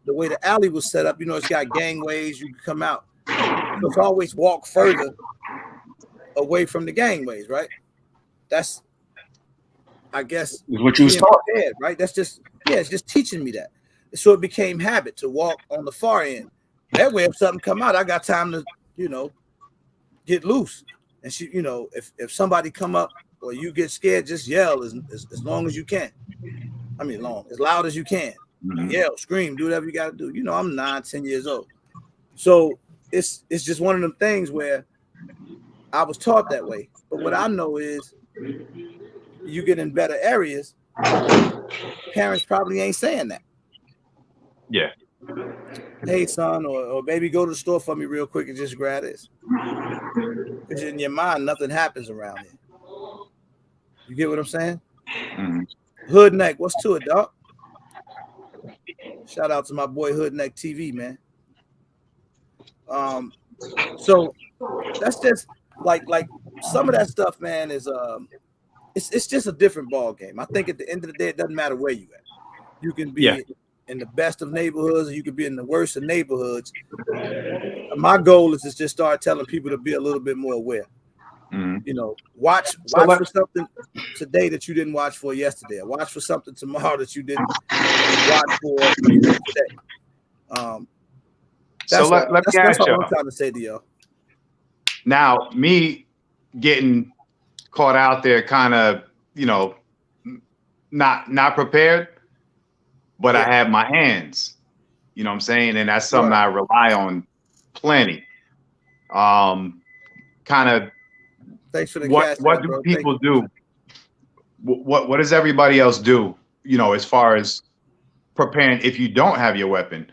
The way the alley was set up, it's got gangways, you can come out. So it's always walk further away from the gangways, right? That's, I guess, what you was taught, right? That's just, it's just teaching me that. So it became habit to walk on the far end. That way, if something come out, I got time to, get loose. And she, if somebody come up or you get scared, just yell as long as you can. I mean, as loud as you can. Mm-hmm. Yell, scream, do whatever you got to do. I'm 9, 10 years old. So it's just one of them things where I was taught that way. But what I know is you get in better areas, parents probably ain't saying that. Yeah. Hey, son, or baby, go to the store for me real quick and just grab this. Because in your mind, nothing happens around here. You get what I'm saying? Mm-hmm. Hood Neck, what's to it, dog? Shout out to my boy Hood Neck TV, man. So that's just like some of that stuff, man, is it's just a different ball game. I think at the end of the day, it doesn't matter where you at. You can be in the best of neighborhoods, or you could be in the worst of neighborhoods. My goal is to just start telling people to be a little bit more aware. You know, watch for something today that you didn't watch for yesterday. Watch for something tomorrow that you didn't watch for today. So let me ask all y'all. I'm trying to say to y'all. Now, me getting caught out there, kind of, you know, not prepared, but I have my hands. You know what I'm saying? And that's something I rely on plenty. Kind of. Thanks for the what do people do? What does everybody else do? You know, as far as preparing, if you don't have your weapon,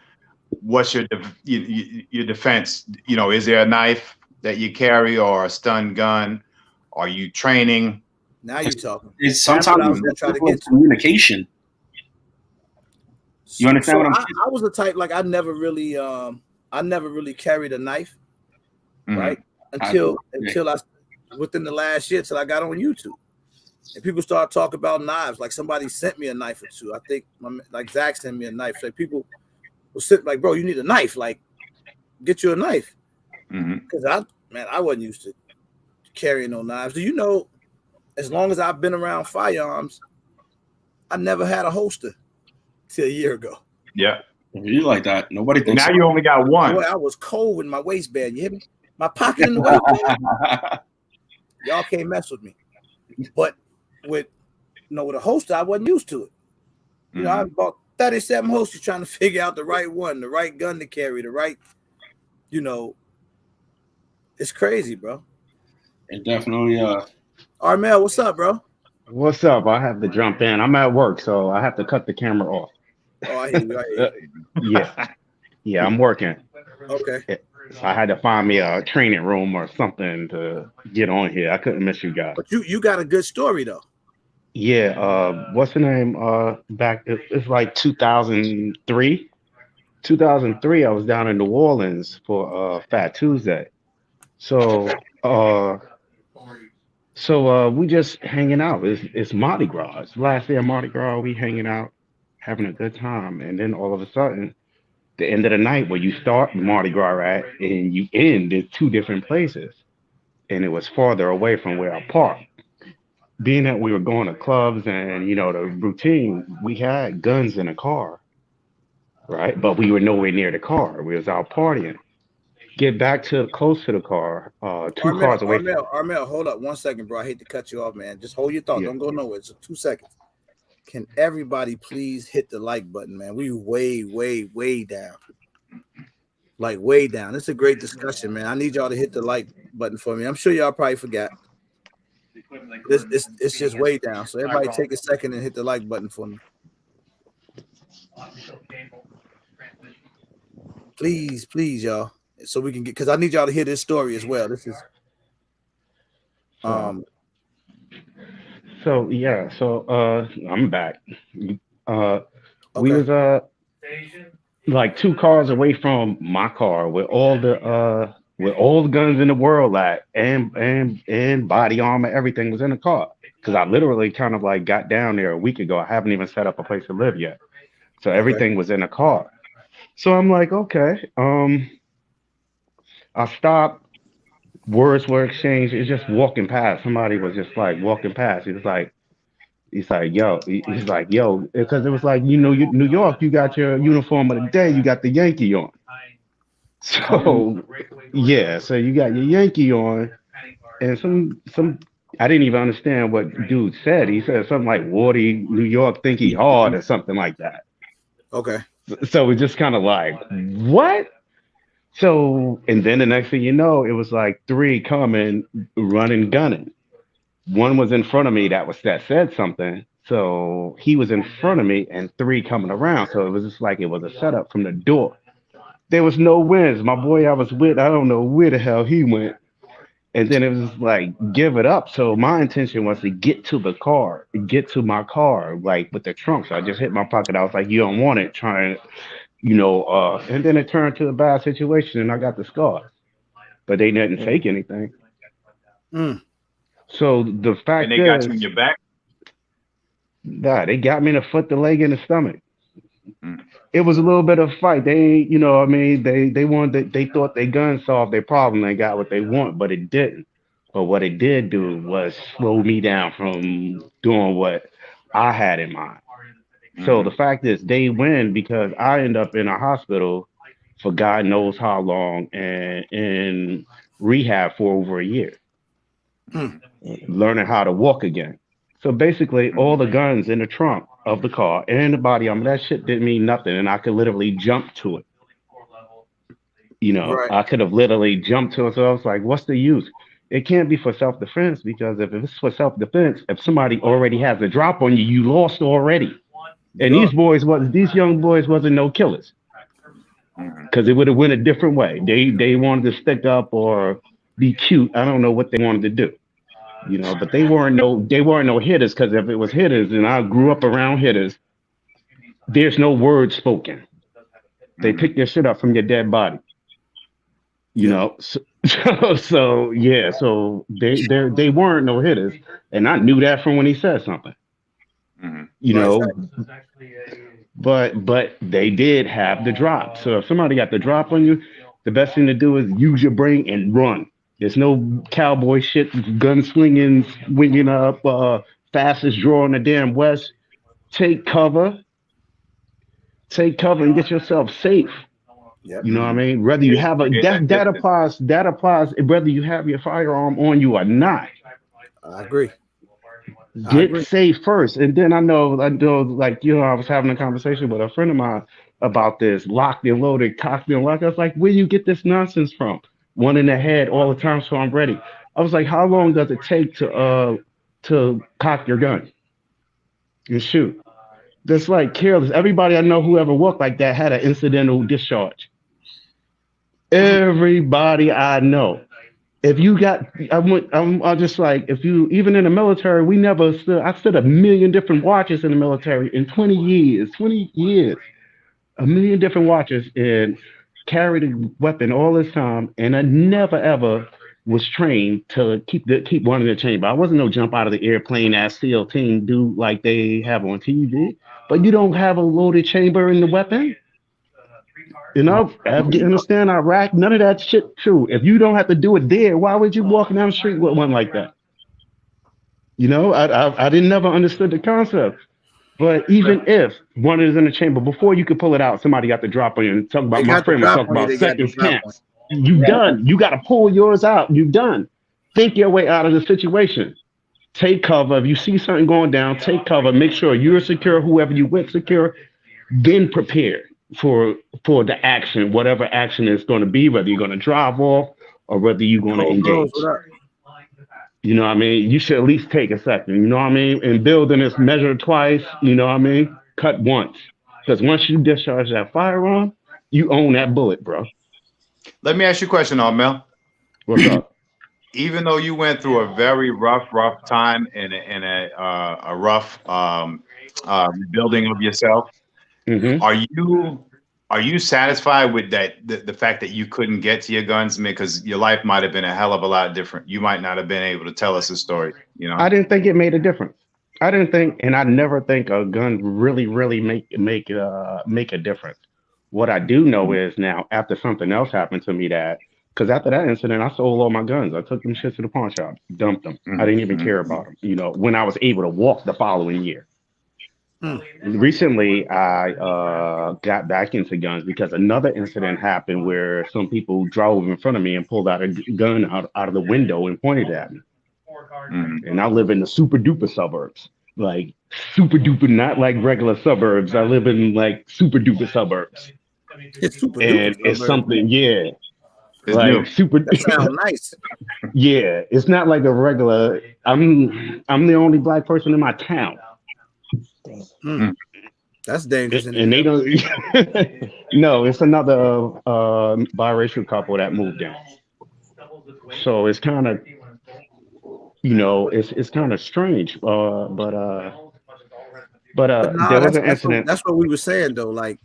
what's your defense? You know, is there a knife that you carry or a stun gun? Are you training? Now you're talking. It's sometimes communication. You understand what I'm saying? I was the type, like, I never really carried a knife, right? Until I within the last year, till I got on YouTube. And people start talking about knives. Like, somebody sent me a knife or two. I think like Zach sent me a knife. So people will sit like, bro, you need a knife. Like, get you a knife. Because I wasn't used to carrying no knives. Do you know, as long as I've been around firearms, I never had a holster till a year ago. Yeah. You like that. Nobody thinks now you only got one. Boy, I was cold in my waistband. You hear me? My pocket in the waistband. Y'all can't mess with me. But with a holster, I wasn't used to it. You know, I bought 37 holsters trying to figure out the right one, the right gun to carry, the right, you know. It's crazy, bro. It definitely Armel, what's up, bro? What's up? I have to jump in. I'm at work, so I have to cut the camera off. Oh, I hear you. Yeah, I'm working. Okay. So I had to find me a training room or something to get on here. I couldn't miss you guys. But you got a good story though. Yeah. What's the name? Back it's like 2003. 2003. I was down in New Orleans for Fat Tuesday. So we just hanging out. It's Mardi Gras. It's last day of Mardi Gras. We hanging out, having a good time, and then all of a sudden, the end of the night where you start Mardi Gras at and you end is two different places, and it was farther away from where I parked. Being that we were going to clubs and the routine, we had guns in the car, right? But we were nowhere near the car. We was out partying. Get back to close to the car, two cars away. Armel, hold up 1 second, bro. I hate to cut you off, man. Just hold your thought. Yeah. Don't go nowhere. It's 2 seconds. Can everybody please hit the like button, man? We way down. Like way down. It's a great discussion, man. I need y'all to hit the like button for me. I'm sure y'all probably forgot. It's just way down. So everybody take a second and hit the like button for me. Please, y'all. So we can get, because I need y'all to hear this story as well. This is So I'm back. We was like two cars away from my car with all the guns in the world at, and body armor, everything was in the car. Because I literally kind of like got down there a week ago. I haven't even set up a place to live yet. So everything was in the car. So I'm like, okay. I stopped. Words were exchanged. It's just walking past. Somebody was just like walking past. He's like, yo, because it was like, New York, you got your uniform of the day. You got the Yankee on. So yeah, so you got your Yankee on, and some. I didn't even understand what dude said. He said something like, "Wardy, New York, think he hard," or something like that. okay. So we just kind of like, what? So, and then the next thing you know, it was like three coming, running, gunning. One was in front of me that said something. So he was in front of me and three coming around. So it was just like it was a setup from the door. There was no wins. My boy I was with, I don't know where the hell he went. And then it was just like, give it up. So my intention was to get to my car, like with the trunk. So I just hit my pocket. I was like, you don't want it, trying, and then it turned to a bad situation and I got the scars. But they didn't take anything. So the fact and they got you in your back? Nah, they got me in the foot, the leg, and the stomach. It was a little bit of a fight. They, they wanted, they thought their gun solved their problem. They got what they want, but it didn't. But what it did do was slow me down from doing what I had in mind. So the fact is, they win because I end up in a hospital for God knows how long and in rehab for over a year, Mm. learning how to walk again. So basically, all the guns in the trunk of the car and in the body armor, that shit didn't mean nothing. And I could literally jump to it. Right. I could have literally jumped to it. So I was like, what's the use? It can't be for self defense because if it's for self defense, if somebody already has a drop on you, you lost already. And these young boys wasn't no killers because it would have went a different way. They wanted to stick up or be cute. I don't know what they wanted to do, but they weren't no hitters because if it was hitters and I grew up around hitters, there's no words spoken. They pick their shit up from your dead body. So yeah, so they weren't no hitters, and I knew that from when he said something. You Right. know, but they did have the drop. So if somebody got the drop on you, the best thing to do is use your brain and run. There's no cowboy shit, gun swinging, swinging up, fastest draw in the damn West. Take cover, and get yourself safe. Yep. You know what I mean? Whether you have that applies whether you have your firearm on you or not. I agree. I Get agree. safe first. And then I know, like, I was having a conversation with a friend of mine about this locked and loaded, cocked and locked. I was like, where you get this nonsense from? One in the head all the time, so I'm ready. I was like, how long does it take to cock your gun and shoot? That's like careless. Everybody I know who ever worked like that had an incidental discharge. Everybody I know. If you got, I'm just like, if you, even in the military, I stood a million different watches in the military in 20 years, a million different watches and carried a weapon all this time. And I never ever was trained to keep one in the chamber. I wasn't no jump out of the airplane as SEAL team do like they have on TV, but you don't have a loaded chamber in the weapon. Afghanistan, Iraq, none of that shit true. If you don't have to do it there, why would you walk down the street with one like that? I didn't never understood the concept. But even if one is in the chamber, before you could pull it out, somebody got the drop on you and talk about They my got the friend was drop talking on you, about they got the second drop on chance. You done. You got to pull yours out. You done. Think your way out of the situation. Take cover. If you see something going down, take cover. Make sure you're secure, whoever you with secure, then prepare for the action, whatever action is going to be, whether you're going to drive off or whether you're going to engage. You know what I mean? You should at least take a second, you know what I mean? And building is measure twice, you know what I mean? Cut once. Because once you discharge that firearm, you own that bullet, bro. Let me ask you a question, Mel. What's up? Even though you went through a very rough time and a rough rebuilding of yourself, are you satisfied with that? The fact that you couldn't get to your guns, because your life might have been a hell of a lot different. You might not have been able to tell us a story. I didn't think it made a difference. I didn't think, and I never think a gun really make a difference. What I do know is now, after something else happened to me, because after that incident, I sold all my guns. I took them shit to the pawn shop, dumped them. I didn't even care about them. When I was able to walk the following year. Recently, I got back into guns because another incident happened where some people drove in front of me and pulled out a gun out of the window and pointed at me. And I live in the super duper suburbs, like super duper, not like regular suburbs. I live in like super duper suburbs. It's super And duper it's suburb. something, yeah. It's Like new. super. That sounds nice. Yeah, it's not like a regular. I'm the only black person in my town. That's dangerous. And they don't. No, it's another biracial couple that moved in. So it's kind of, it's kind of strange. But Nah, there was an incident. That's what we were saying though. Like,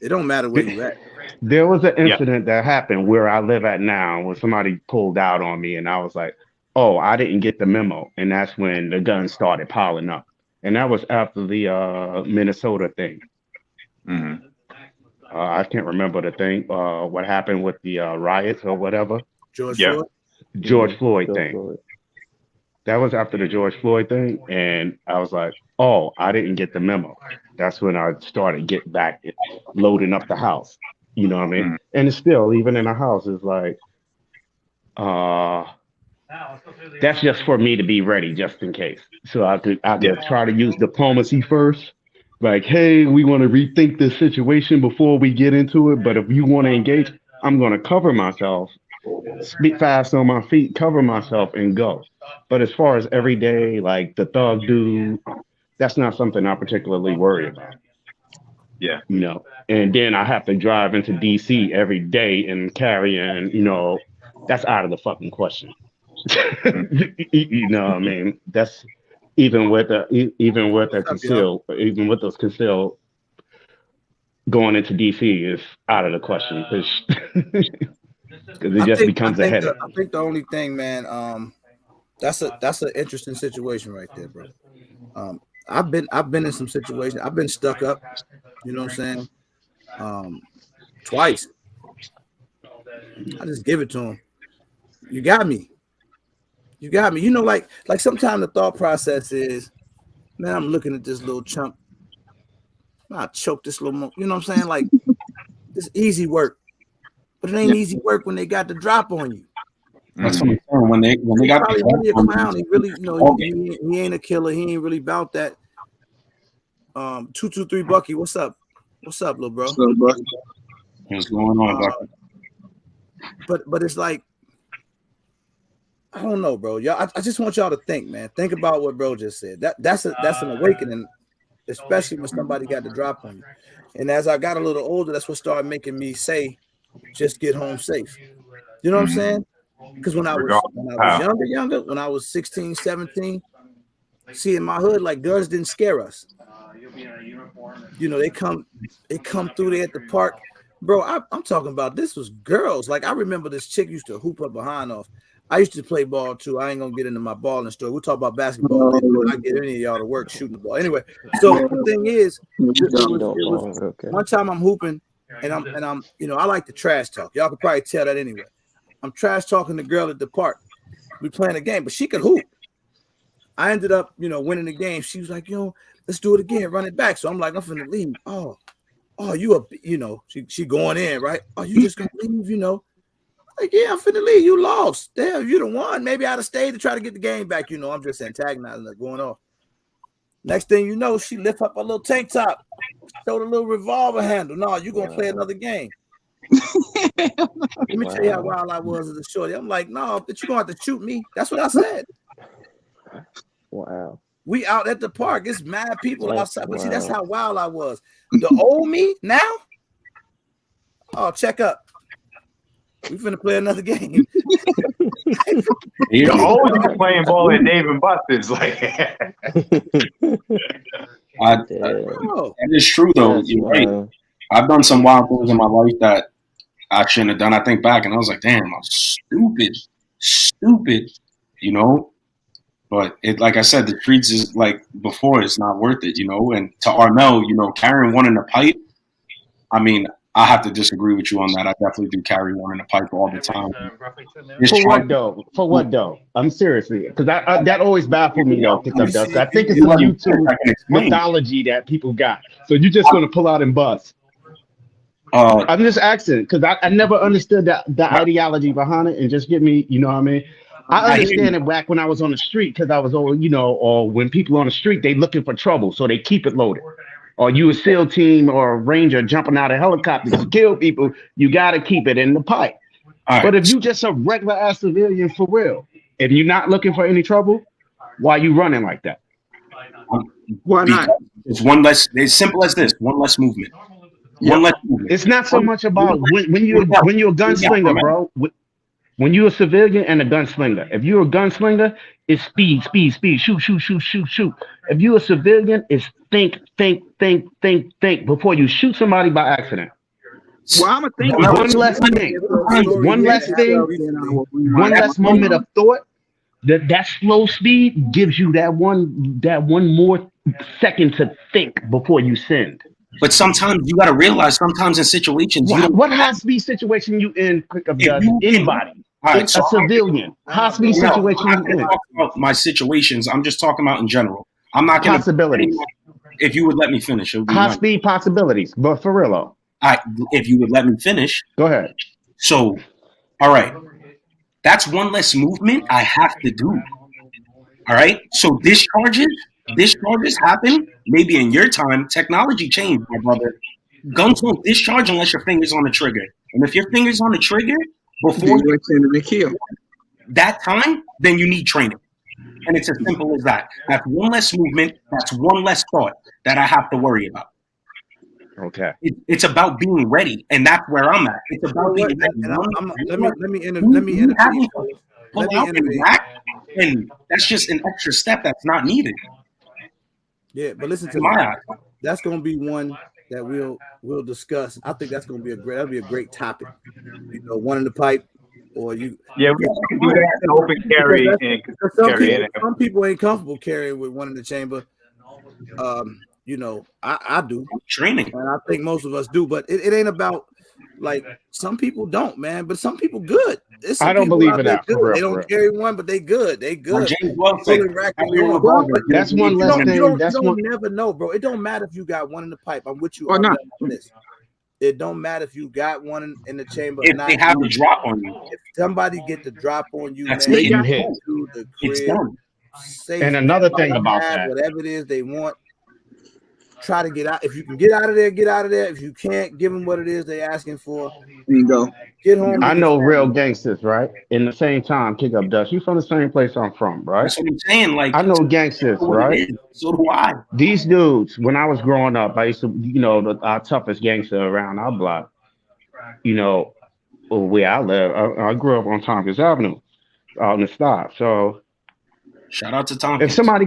it don't matter where you at. There was an incident that happened where I live at now, where somebody pulled out on me, and I was like, "Oh, I didn't get the memo," and that's when the guns started piling up. And that was after the Minnesota thing. I can't remember the thing, what happened with the riots or whatever. George Yeah. Floyd. George Floyd thing. That was after the George Floyd thing, and I was like, "Oh, I didn't get the memo." That's when I started getting back, loading up the house. You know what I mean? And it's still, even in the house, it's like, that's just for me to be ready, just in case. So I could try to use diplomacy first. Like, hey, we want to rethink this situation before we get into it. But if you want to engage, I'm going to cover myself, speak fast on my feet, cover myself, and go. But as far as every day, like the thug dude, that's not something I particularly worry about. Yeah. You know, and then I have to drive into DC every day and carry, and you know, that's out of the fucking question. You know what I mean? That's even with those concealed going into DC is out of the question because it just becomes a headache. I think the only thing, man, that's an interesting situation right there, bro. I've been in some situations. I've been stuck up. You know what I'm saying? Twice. I just give it to him. You got me. You got me. You know, like sometimes the thought process is, man, I'm looking at this little chunk. I'll choke this little more. You know what I'm saying? Like, it's easy work. But it ain't easy work when they got the drop on you. That's what I'm saying. When they got probably really a clown. He really, you know, he ain't a killer. He ain't really about that. 223 Bucky, what's up? What's up, little bro? What's up, Bucky? What's going on, Bucky? But it's like, I don't know, bro. Y'all, I just want y'all to think, man. Think about what bro just said. That's an awakening, especially when somebody got the drop on you. And as I got a little older, that's what started making me say, just get home safe. You know what I'm saying? Because when I was younger, when I was 16, 17, see, in my hood, like, girls didn't scare us. You know, they come through there at the park. Bro, I'm talking about, this was girls. Like, I remember this chick used to hoop up behind off. I used to play ball too. I ain't gonna get into my balling story. We'll talk about basketball. I get any of y'all to work shooting the ball. Anyway, so the thing is, one time I'm hooping and I'm you know, I like to trash talk. Y'all could probably tell that anyway. I'm trash talking the girl at the park. We playing a game, but she could hoop. I ended up, you know, winning the game. She was like, yo, let's do it again, run it back. So I'm like, I'm finna leave. Oh, you know, she going in, right? Oh, you just gonna leave, you know? Like, yeah, I'm finna leave. You lost. Damn, you the one. Maybe I'd have stayed to try to get the game back. You know, I'm just antagonizing her, going off. Next thing you know, she lift up a little tank top, showed a little revolver handle. No, you gonna play another game. Let me tell you how wild I was as a shorty. I'm like, no, but you gonna have to shoot me. That's what I said. Wow. We out at the park. It's mad people outside. But see, that's how wild I was. The old me now? Oh, check up. We finna play another game. You're always playing ball at Dave and Buster's. Like, that is true, though. You're right. I've done some wild things in my life that I shouldn't have done. I think back and I was like, damn, I'm stupid, you know? But it, like I said, the streets is like before, it's not worth it, you know? And to Armel, you know, carrying one in the pipe, I mean, I have to disagree with you on that. I definitely do carry one in the pipe all the time. For what though? I'm seriously, because that always baffled me though. I think it's a YouTube mythology that people got. So you're just going to pull out and bust. I'm just asking because I never understood the ideology behind it, and just get me, you know what I mean? I understand it back when I was on the street because I was you know, or when people on the street, they looking for trouble, so they keep it loaded. Or you a SEAL team or a ranger jumping out of helicopters to kill people, you got to keep it in the pipe. Right. But if you just a regular ass civilian for real, if you're not looking for any trouble, why you running like that? Why not? It's one less. It's simple as this. One less movement. One less movement. It's not so much about when you're a gunslinger, bro. When you're a civilian and a gunslinger, if you're a gunslinger, it's speed, shoot. If you're a civilian, it's think before you shoot somebody by accident. Well, I'm a think. One less moment of thought. That slow speed gives you that one more second to think before you send. But sometimes you got to realize, sometimes in situations, what has to be situation you in quick of anybody? All right, It's so a civilian. Hospital no, I'm situation. not going to talk about my situations. I'm just talking about in general. I'm not going to. Possibilities. If you would let me finish, it would be High nice. speed possibilities. But for real, though. If you would let me finish. Go ahead. So, all right, that's one less movement I have to do. All right, so discharges happen maybe in your time. Technology changed, my brother. Guns don't discharge unless your finger's on the trigger, and if your finger's on the trigger before that time, then you need training, and it's as simple as that. That's one less movement. That's one less thought that I have to worry about. Okay. It's about being ready, and that's where I'm at. It's about being ready. Let me intervene. Pull out and whack, and that's just an extra step that's not needed. Yeah, but listen to In me. my eyes. That's going to be one that we'll discuss. I think that's going to be that'll be a great topic. You know, one in the pipe, or you. Yeah, we can do that in open carry and Some people ain't comfortable carrying with one in the chamber. You know, I do, Training. and I think most of us do. But it ain't about like some people don't, man. But some people good. There's some I don't people believe out in there that, for good. real, They for don't real. carry one, but they good. They Like good. James Wells said, Pulling rack and everyone going. above But it. That's one you less don't, thing. you don't, That's you one. don't never know, bro. It don't matter if you got one in the pipe. I'm with you Or on not. this. It don't matter if you got one in the chamber or If not. they have a drop on you, If somebody get the drop on you, that's man, it. You hit. to the It's crib, done. safe, And another thing about have that. whatever it is they want. Try to get out. If you can get out of there, get out of there. If you can't, give them what it is they're asking for. There you go. Get home. I to your know real family. gangsters, right? In the same time, kick up dust. You from the same place I'm from, right? That's what I'm saying. Like, I know gangsters, what right? it is. So do I. These dudes, when I was growing up, I used to, our toughest gangster around our block, where I live. I grew up on Tompkins Avenue, out in the stop. So Shout out to if Tompkins. somebody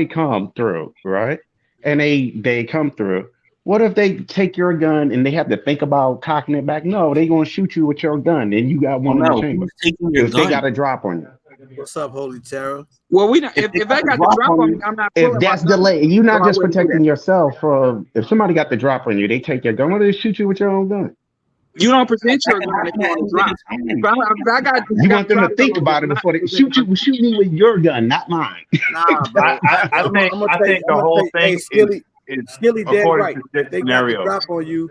come through, right, and they come through, what if they take your gun and they have to think about cocking it back? No, they gonna shoot you with your gun, and you got one in the No, chamber. who's taking your If they gun? got a drop on you. What's up, Holy Terror? Well, we not, If if they I got got the the drop drop on on you- me, I'm not If pulling that's my gun. delayed, you're not So I just wouldn't do protecting that. yourself from. If somebody got the drop on you, they take your gun. What do they shoot you with your own gun? You don't present your That can gun if happen you're at on the any drop. given If time. I got You want them to drop think on about me, it I'm before they not shoot me with your gun, not mine. Nah, bro. I think the whole thing is Skilly dead according right. to If they got the scenarios. drop on you,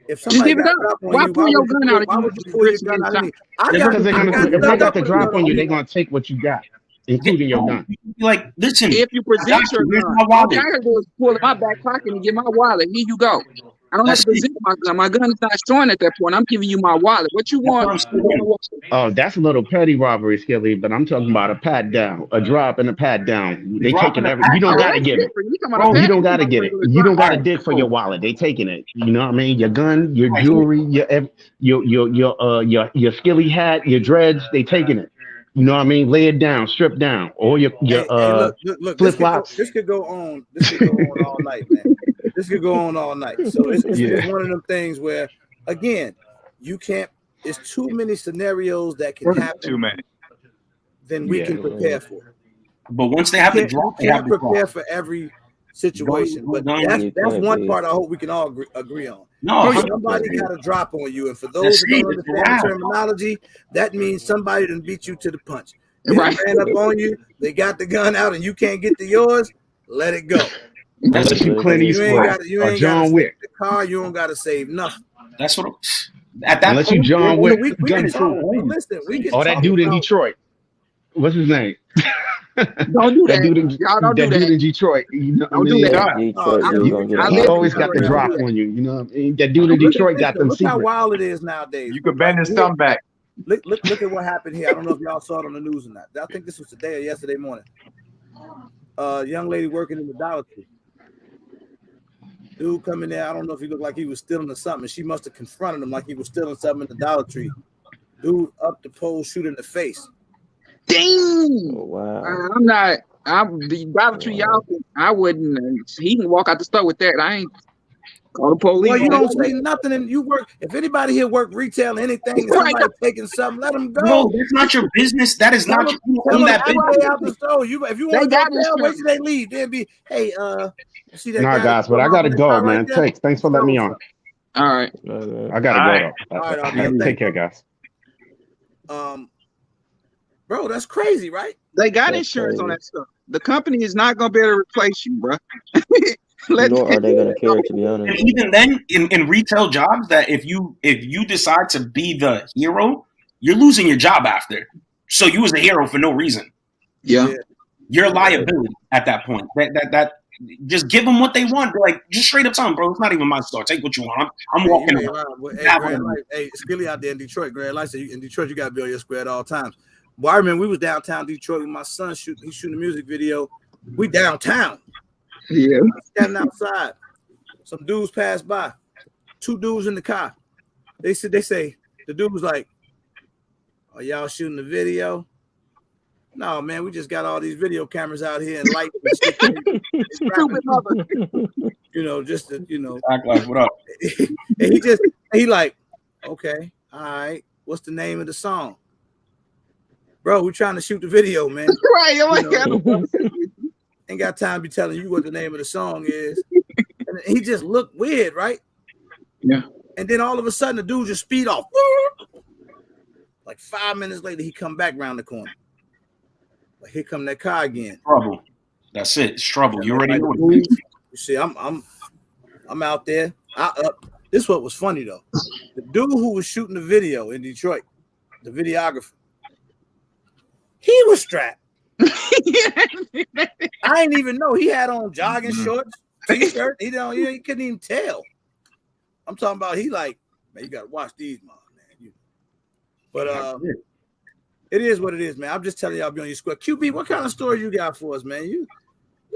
if Just somebody give it got up. a drop on Why you, pull your would you gun out if why you would you pull your gun out of me? I Because got they're gonna, if they nothing got the drop on you, me. they're gonna take what you got, including your gun. Like, listen, if you present your Where's gun, my all wallet? I gotta do is pull in my back pocket and get my wallet. Here you go. I don't have That's to present my gun. My gun is not showing at that point. I'm giving you my wallet. What you That's what want? I'm saying. Oh, that's a little petty robbery, Skilly, but I'm talking about a pat down, a drop and a pat down. They Drop taking and a every. pat You don't Oh, gotta that's get it. different. You talking about a You pack, don't gotta about get it. regular You don't drop. gotta dig for your wallet. They taking it. You know what I mean? Your gun, your jewelry, your Skilly hat, your dreads. They taking it. You know what I mean? Lay it down, strip down, or your Hey, look. flip flops. This could go on. This could go on all night, man. This could go on all night. So it's Yeah. one of them things where, again, you can't. It's too many scenarios that can happen. Too many. Than we Yeah. can prepare for. But once they have You the drop, they can't have the prepare drop. for every situation, but Don't- that's one part I hope we can all agree on. No, If somebody got a drop on you, and for those That's that don't it, it's understand the wild. terminology, that means somebody done beat you to the punch. They Right. ran up on you, they got the gun out, and you can't get to yours. Let it go. That's Unless you it. Clint You Eastwood ain't got or John to Wick. save the car. You don't got to save nothing. That's what. At that Unless you point, John Wick, We gun can talk. proof. Listen, we can Oh, that talk dude in about- Detroit. What's his name? Don't do that. dude in, Y'all don't do dude that. in Detroit. You know what I Don't do mean? that. Detroit, I dude, live- gonna get I a He live- always got the Detroit. drop on you. You know what I mean? That dude in Look at Detroit this, got them look how secrets. wild it is nowadays. You could bend his Like, thumb back. Look at what happened here. I don't know if y'all saw it on the news or not. I think this was today or yesterday morning. Young lady working in the Dollar Tree. Dude come in there. I don't know if he looked like he was stealing or something. She must have confronted him like he was stealing something in the Dollar Tree. Dude up the pole, shoot in the face. Dang. Oh, wow. I'm the Dollar Tree. Y'all, I wouldn't. He can walk out the store with that. I ain't call the police. Well, you don't see nothing, and you work. If anybody here work retail, anything, and Right. somebody taking something, let them go. bro, that's not your business. That is not your. You Tell own them that how business. they out the store. If you They want to got go tell, wait insurance. till they leave. Then be, hey, you see that Nah, guy guys, but I gotta go, right man. there? Thanks for letting me on. All right. I gotta All go. right, Though. I'll be Take care, guys. Bro, that's crazy, right? They got That's insurance on crazy. that stuff. The company is not gonna be able to replace you, bro. Nor are they gonna care, to be And honest. even then, in retail jobs, that if you decide to be the hero, you're losing your job after. So you was a hero for no reason. Yeah. You're a liability at that point. That just give them what they want. Like, just straight up tell them, bro, it's not even my store. Take what you want. I'm Hey, walking. you ain't lying. Well, hey, Grand Life, hey, Skilly out there in Detroit. Grand Life said, in Detroit, you got to be on your square at all times. Well, I remember we was downtown Detroit with my son shooting. He's shooting a music video. We downtown. Yeah. Standing outside. Some dudes passed by. 2 dudes in the car. They say the dude was like, "Are y'all shooting the video?" No, man, we just got all these video cameras out here and lights and shit. Stupid mother. You know, just to, you know. Act like, what up? And he like, okay, all right. What's the name of the song? Bro, we're trying to shoot the video, man. Right. Oh my God. Ain't got time to be telling you what the name of the song is. And he just looked weird, right? Yeah. And then all of a sudden, the dude just speed off. Like 5 minutes later, he come back around the corner. Like, here come that car again. Trouble. That's it. It's trouble. You already know what it is. You see, I'm out there. This is what was funny though. The dude who was shooting the video in Detroit, the videographer, he was strapped. I didn't even know he had on jogging shorts, t-shirt. He couldn't even tell. I'm talking about he like, man, you gotta watch these, man. But it is what it is, man. I'm just telling y'all, be on your square. QB, what kind of story you got for us, man? You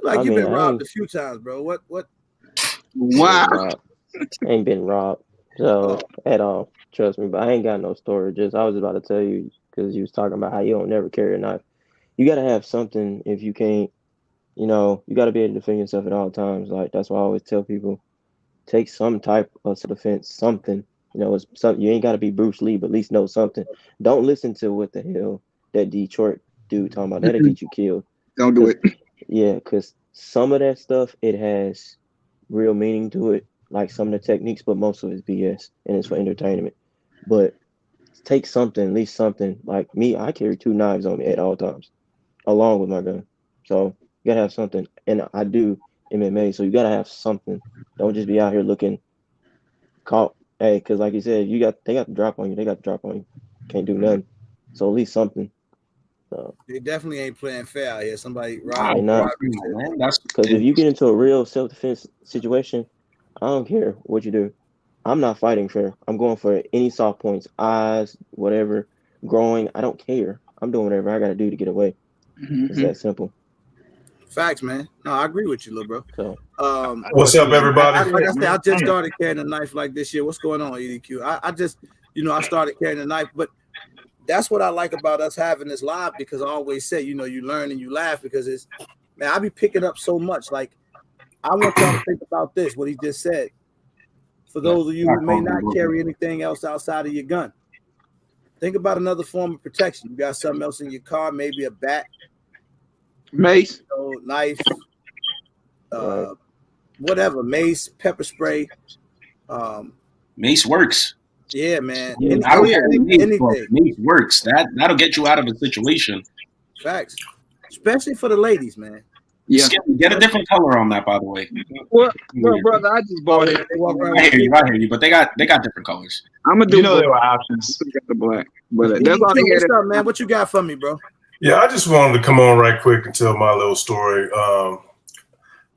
like you've been robbed a few times, bro. What? Wow. Ain't been robbed, so at all. Trust me, but I ain't got no story. I was about to tell you because you was talking about how you don't never carry a knife. You gotta have something if you can't. You know, you gotta be able to defend yourself at all times. Like that's why I always tell people, take some type of defense, something. You know, it's something. You ain't gotta be Bruce Lee, but at least know something. Don't listen to what the hell that Detroit dude talking about. That'll get you killed. Don't do it. Yeah, because some of that stuff, it has real meaning to it, like some of the techniques, but most of it's BS and it's for entertainment. But take something, at least something. Like me, I carry 2 knives on me at all times, along with my gun. So you gotta have something. And I do MMA, so you gotta have something. Don't just be out here looking caught. Hey, because like you said, they got the drop on you. They got the drop on you. Can't do nothing. So at least something. So They definitely ain't playing fair out here. Somebody I know. Man, that's because if you get into a real self-defense situation, I don't care what you do. I'm not fighting fair. I'm going for any soft points, eyes, whatever, growing. I don't care. I'm doing whatever I got to do to get away. It's that simple. Facts, man. No, I agree with you, little bro. So, what's up, everybody? Like I said, I just started carrying a knife like this year. What's going on, EDQ? I just, I started carrying a knife, but that's what I like about us having this live because I always say, you learn and you laugh because it's, man, I be picking up so much. Like, I want y'all to think about this, what he just said. For those of you who may not carry anything else outside of your gun, think about another form of protection. You got something else in your car, maybe a bat, mace, knife, whatever, mace, pepper spray. Mace works. Yeah, man. I don't care. Anything. Mace works. That'll get you out of a situation. Facts, especially for the ladies, man. Yeah. Get a different color on that, by the way. Well, brother, I just bought it. I hear you, but they got different colors. I'm gonna do. there were options. The black, but that's all they What's got. up, man? What you got for me, bro? Yeah, I just wanted to come on right quick and tell my little story.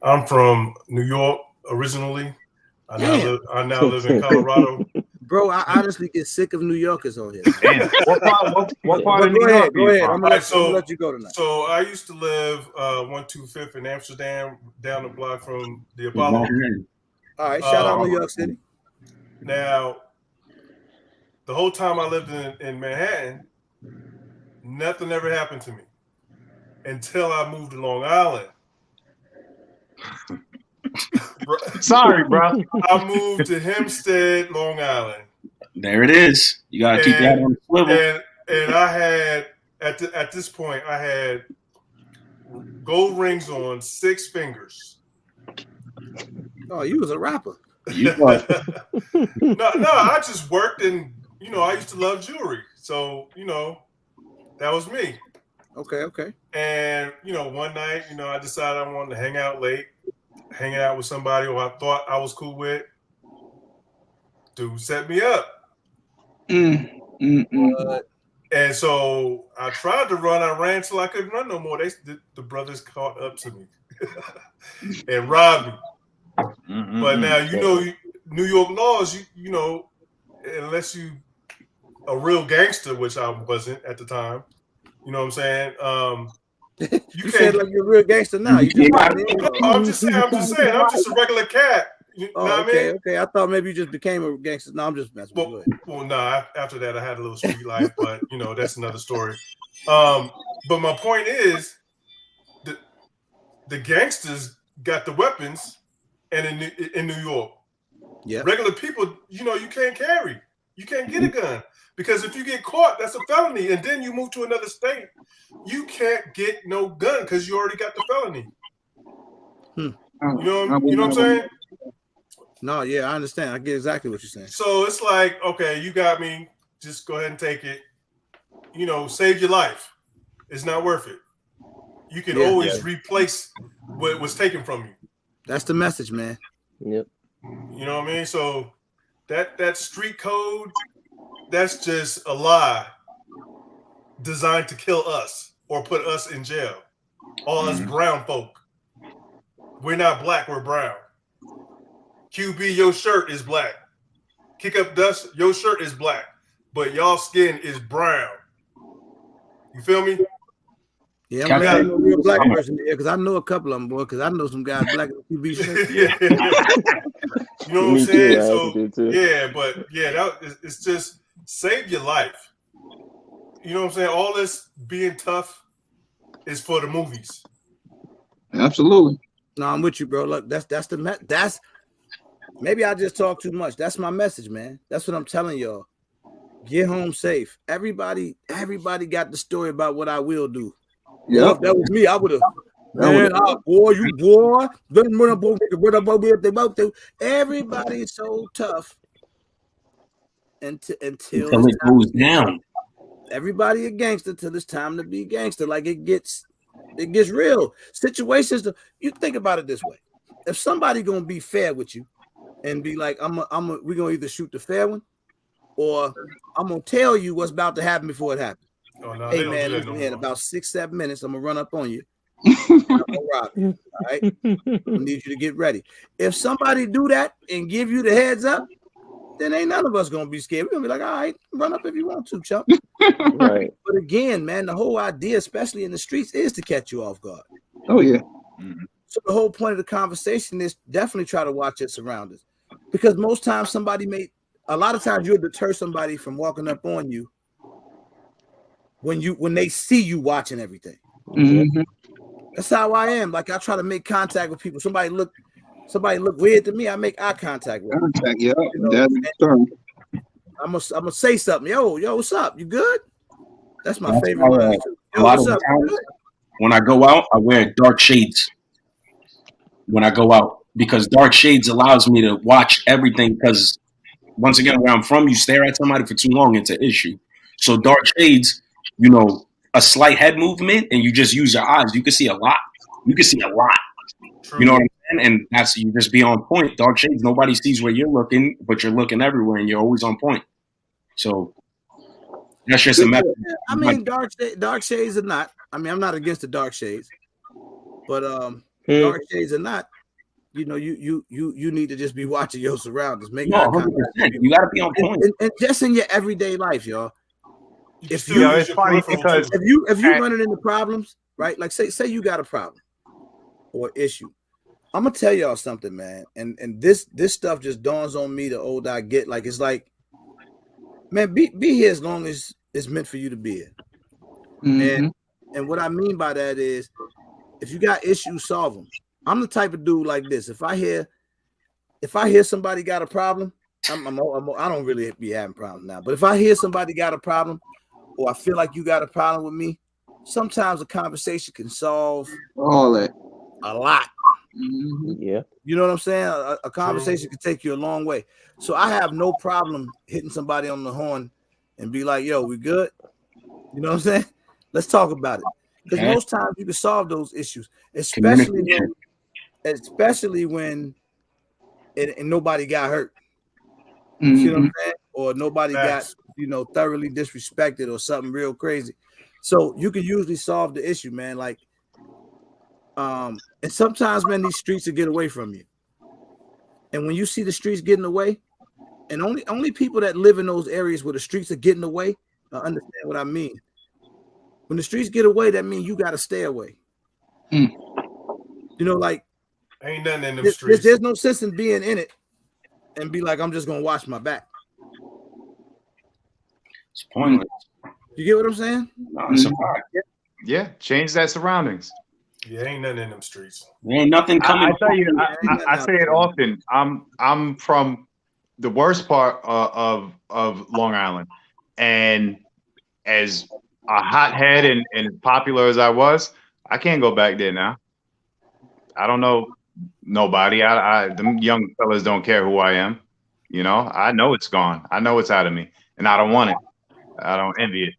I'm from New York originally. I now live in Colorado. Bro, I honestly get sick of New Yorkers on here. What part of New Go York? ahead. I'm gonna So let you go tonight. So I used to live 125th in Amsterdam, down the block from the Apollo. All right, shout out New York City. Now, the whole time I lived in Manhattan, nothing ever happened to me until I moved to Long Island. Sorry, bro. I moved to Hempstead, Long Island. There it is. You gotta keep that on the swivel. And I had at this point I had gold rings on 6 fingers. Oh, you was a rapper. You thought No, I just worked and I used to love jewelry. So, that was me. Okay. And, one night, I decided I wanted to hang out late, hanging out with somebody who I thought I was cool with. Dude set me up. And so I tried to run. I ran till I couldn't run no more. The brothers caught up to me and robbed me. But now, New York laws, unless you a real gangster, which I wasn't at the time, you know what I'm saying? You said like you're a real gangster now. I'm just saying, I'm just a regular cat. You know what I mean? Okay. I thought maybe you just became a gangster. No, I'm just messing with you. Well, no, after that, I had a little street life, but, that's another story. But my point is, the gangsters got the weapons, and in New York, regular people, you can't carry. You can't get a gun. Because if you get caught, that's a felony. And then you move to another state, you can't get no gun because you already got the felony. You know what I'm saying? No, yeah, I understand. I get exactly what you're saying. So it's like, okay, you got me. Just go ahead and take it. Save your life. It's not worth it. You can always replace what was taken from you. That's the message, man. Yep. You know what I mean? So that street code, that's just a lie designed to kill us or put us in jail. All us brown folk. We're not black, we're brown. QB, your shirt is black. Kick Up Dust, your shirt is black, but y'all skin is brown. You feel me? Yeah, I'm glad I'm a real black person here because I know a couple of them, boy. Because I know some guys black in QB shirts. You know what I'm saying? It's just save your life. You know what I'm saying? All this being tough is for the movies. Absolutely. No, I'm with you, bro. Look, that's maybe I just talk too much. That's my message, man. That's what I'm telling y'all. Get home safe. Everybody got the story about what I will do. Yeah, if that was me, I would have. Man, boy. Everybody's so tough until it goes down. Everybody a gangster till it's time to be gangster. Like it gets real. Situations. You think about it this way: if somebody gonna be fair with you and be like, we're gonna either shoot the fair one, or I'm gonna tell you what's about to happen before it happens. Oh, no, hey man, listen, in about 6-7 minutes, I'm gonna run up on you. I'm gonna rob you. All right, I need you to get ready. If somebody do that and give you the heads up, then ain't none of us gonna be scared. We're gonna be like, all right, run up if you want to, chump. Right. But again, man, the whole idea, especially in the streets, is to catch you off guard. Oh yeah. So the whole point of the conversation is definitely try to watch your surroundings, because most times a lot of times you'll deter somebody from walking up on you when they see you watching everything. That's how I am. Like I try to make contact with people. Somebody look weird to me, I make eye contact with them. Yeah, I'm gonna say something. Yo, what's up? You good? That's my favorite line. A lot of times when I go out, I wear dark shades. When I go out, because dark shades allows me to watch everything. Because once again, where I'm from, you stare at somebody for too long, it's an issue. So dark shades, a slight head movement, and you just use your eyes. You can see a lot. True. You know what I'm saying? And that's, you just be on point. Dark shades, nobody sees where you're looking, but you're looking everywhere, and you're always on point. So that's just a method. I mean, dark shades or not. I mean, I'm not against the dark shades, but dark shades or not, you need to just be watching your surroundings. Make 100%. You got to be on point, and just in your everyday life, y'all. It's funny because if you running into problems, right? Like say you got a problem or issue, I'm gonna tell y'all something, man. And this stuff just dawns on me the older I get. Like it's like, man, be here as long as it's meant for you to be here. And what I mean by that is, if you got issues, solve them. I'm the type of dude like this. If I hear somebody got a problem, I don't really be having problems now. But if I hear somebody got a problem, or I feel like you got a problem with me, sometimes a conversation can solve all that. A lot. Yeah. You know what I'm saying? A conversation can take you a long way. So I have no problem hitting somebody on the horn and be like, yo, we good? You know what I'm saying? Let's talk about it. Because most times you can solve those issues, especially when and nobody got hurt. You see what I'm saying? Or nobody got, thoroughly disrespected or something real crazy. So you can usually solve the issue, man. Like, and sometimes, man, these streets will get away from you. And when you see the streets getting away, and only people that live in those areas where the streets are getting away understand what I mean. When the streets get away, that means you got to stay away. Like, ain't nothing in them streets. There's no sense in being in it and be like, I'm just gonna watch my back. It's pointless. You get what I'm saying? No, it's a fact. Yeah, change that surroundings. Yeah, ain't nothing in them streets. There ain't nothing coming. I tell you, I say it often. I'm from the worst part of Long Island, and as a hothead and popular as I was, I can't go back there now. I don't know nobody. Them young fellas don't care who I am. I know it's gone. I know it's out of me, and I don't want it. I don't envy it.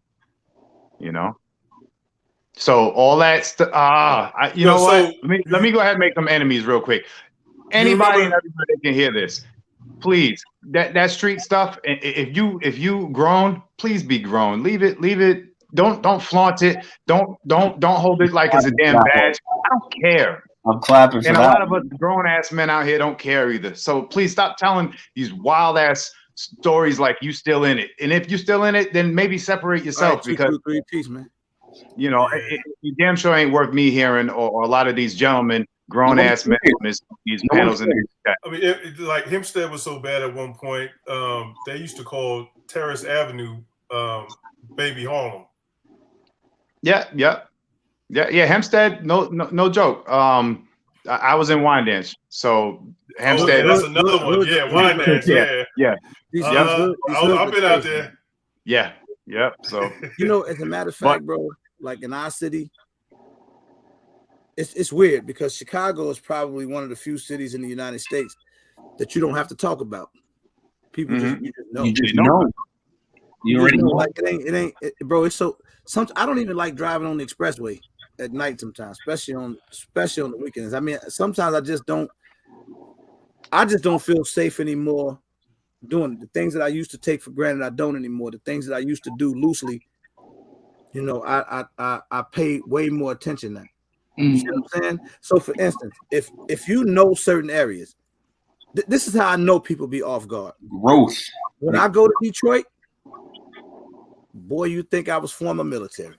So all that stuff. Know what? Let me go ahead and make some enemies real quick. Anybody and everybody can hear this. Please, that street stuff. If you grown, please be grown. Leave it. Don't flaunt it. Don't hold it like it's a damn badge. I don't care. I'm clapping for and that. A lot of us grown ass men out here don't care either. So please stop telling these wild ass stories like you still in it. And if you still in it, then maybe separate yourself because peace, man. You damn sure ain't worth me hearing or a lot of these gentlemen, grown ass men, these panels in there. I mean, like Hempstead was so bad at one point. They used to call Terrace Avenue Baby Harlem. Yeah. Hempstead, no joke. I was in Wyandanch, so Hempstead. That's another one. Yeah, Wyandanch. Yeah. I've been out there. Yeah. So as a matter of fact, bro, like in our city, it's weird because Chicago is probably one of the few cities in the United States that you don't have to talk about. People just know. You just know. You already know. Like it ain't, bro. It's so. I don't even like driving on the expressway at night sometimes, especially on the weekends. I mean, sometimes I just don't feel safe anymore doing the things that I used to take for granted. I don't anymore. The things that I used to do loosely, I pay way more attention now. You see what I'm saying? So for instance, if you know certain areas, this is how I know people be off guard. Growth. When I go to Detroit, boy, you think I was former military.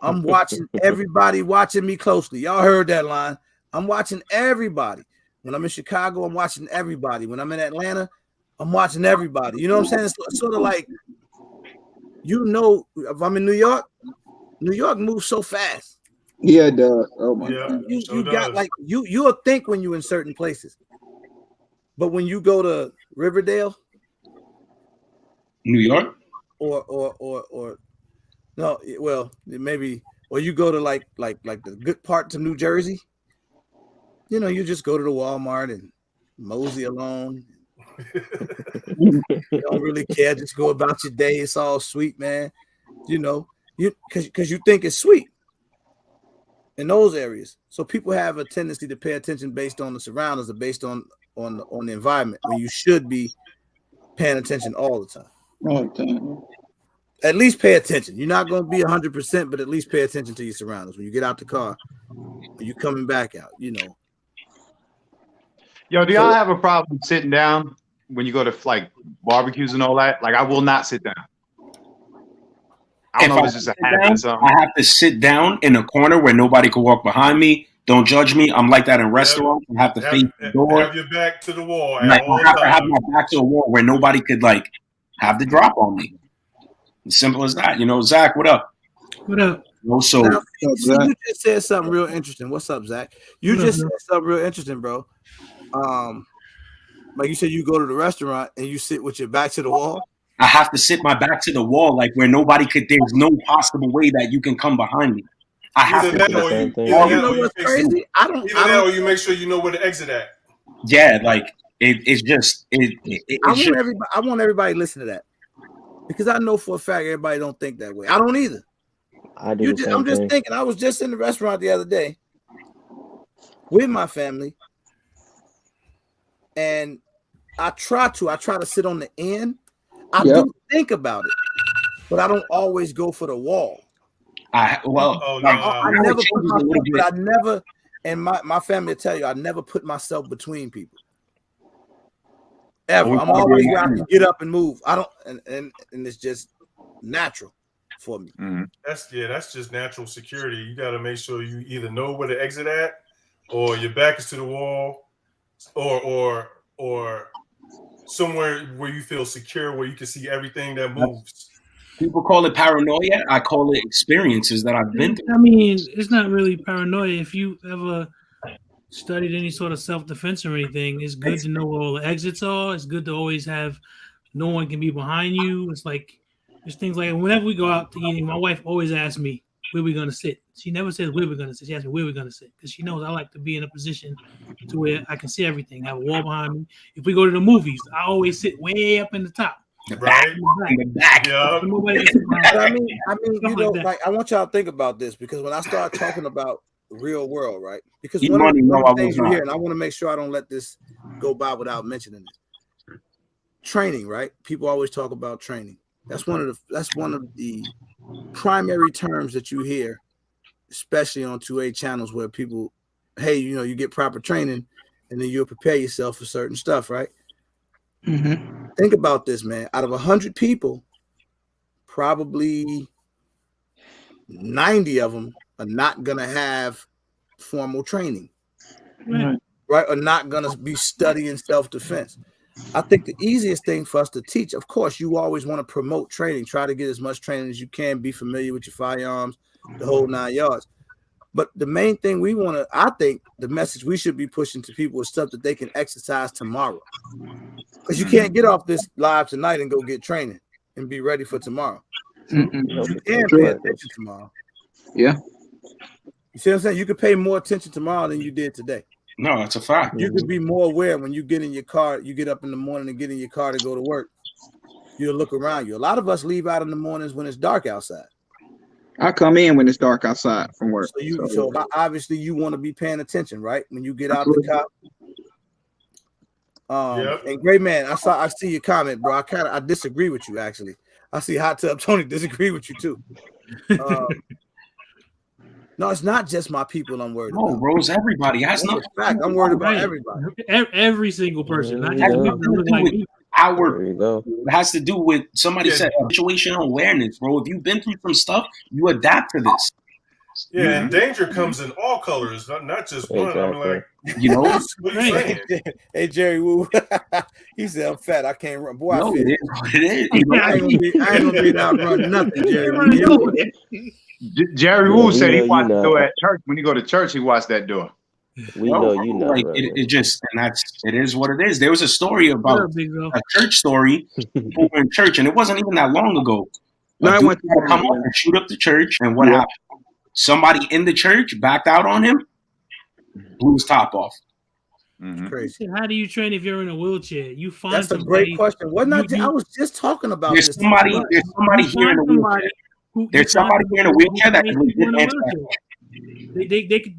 I'm watching everybody watching me closely. Y'all heard that line. I'm watching everybody. When I'm in Chicago, I'm watching everybody. When I'm in Atlanta, I'm watching everybody. You know what I'm saying? It's sort of like, if I'm in New York moves so fast. Yeah, it does. Oh my God. You got like you'll think when you're in certain places. But when you go to Riverdale, New York, or no, well, maybe, or you go to like the good parts of New Jersey, you just go to the Walmart and mosey along. You don't really care, just go about your day. It's all sweet, man. Because you think it's sweet in those areas. So people have a tendency to pay attention based on the surroundings or based on the environment, when you should be paying attention all the time. At least pay attention. You're not going to be 100%, but at least pay attention to your surroundings. When you get out the car, when you're coming back out, Yo, do y'all have a problem sitting down when you go to like barbecues and all that? Like, I will not sit down. I don't know if it's just a habit or something. I have to sit down in a corner where nobody can walk behind me. Don't judge me. I'm like that in restaurants. I have to face the door. Have your back to the wall. I have to have my back to the wall where nobody could like have the drop on me. As simple as that. Zach, what up? What up? You just said something real interesting. What's up, Zach? You just said something real interesting, bro. Like you said, you go to the restaurant and you sit with your back to the wall. I have to sit my back to the wall, like where nobody could. There's no possible way that you can come behind me. I have to. You know what's crazy? I don't. Or you make sure you know where to exit at. Yeah, like it's just. I want everybody to listen to that. Because I know for a fact everybody don't think that way. I don't either. I do the same I'm just thing. thinking. I was just in the restaurant the other day with my family, and I try to sit on the end. I do think about it, but I don't always go for the wall. Oh, no. I never put myself, but I never, and my family will tell you, I never put myself between people. Ever. I'm always got to get up and move. I don't, and it's just natural for me. That's just natural security. You got to make sure you either know where to exit at, or your back is to the wall, or somewhere where you feel secure, where you can see everything that moves. People call it paranoia. I call it experiences that I've been through. I mean, it's not really paranoia. If you ever studied any sort of self-defense or anything, it's good to know where all the exits are. It's good to always have no one can be behind you. It's like there's things like whenever we go out to eating, my wife always asks me where we're gonna sit. She never says where we're gonna sit. She asks me where we're gonna sit because she knows I like to be in a position to where I can see everything. I have a wall behind me. If we go to the movies, I always sit way up in the top. Right in the back. Yeah. I mean, you know, like I want y'all to think about this because when I start talking about real world, right? Because one of the things you hear, and I want to make sure I don't let this go by without mentioning it. Training, right? People always talk about training. That's one of the primary terms that you hear, especially on 2A channels where people, hey, you know, you get proper training and then you'll prepare yourself for certain stuff, right? Mm-hmm. Think about this, man. Out of 100 people, probably 90 of them are not going to have formal training, right? Are not going to be studying self-defense. I think the easiest thing for us to teach, of course, you always want to promote training, try to get as much training as you can, be familiar with your firearms, the whole 9 yards. But the main thing I think the message we should be pushing to people is stuff that they can exercise tomorrow. Because you can't get off this live tonight and go get training and be ready for tomorrow. You can pay attention tomorrow. Yeah. You see what I'm saying? You could pay more attention tomorrow than you did today. No, that's a fact. You could be more aware when you get in your car, you get up in the morning and get in your car to go to work. You'll look around you. A lot of us leave out in the mornings when it's dark outside. I come in when it's dark outside from work. So obviously you want to be paying attention, right? When you get out the car. And great man, I see your comment, bro. I disagree with you actually. I see Hot Tub Tony disagree with you too. No, it's not just my people I'm worried about. No, bro, it's everybody. That's not a fact. I'm worried about everybody. Every single person. Not just people that look like me. It has to do with somebody said situational awareness, bro. If you've been through some stuff, you adapt to this. Yeah, and danger comes in all colors, not just one. Exactly. I'm like, you know, what are you saying? Hey Jerry Woo, he said I'm fat. I can't run. Boy, no, I feel it is what it is. I ain't gonna be out run nothing, Jerry. Jerry Woo said he watched the door at church. When you go to church, he watched that door. We know you know. Like it just, and it is what it is. There was a story about a church story over in church, and it wasn't even that long ago. I went to come up and shoot up the church, and what happened? Somebody in the church backed out on him, blew his top off. Crazy. How do you train if you're in a wheelchair? You find that's a great question. I was just talking about there's this. Somebody here in a wheelchair. There's somebody here in a wheelchair that can answer that.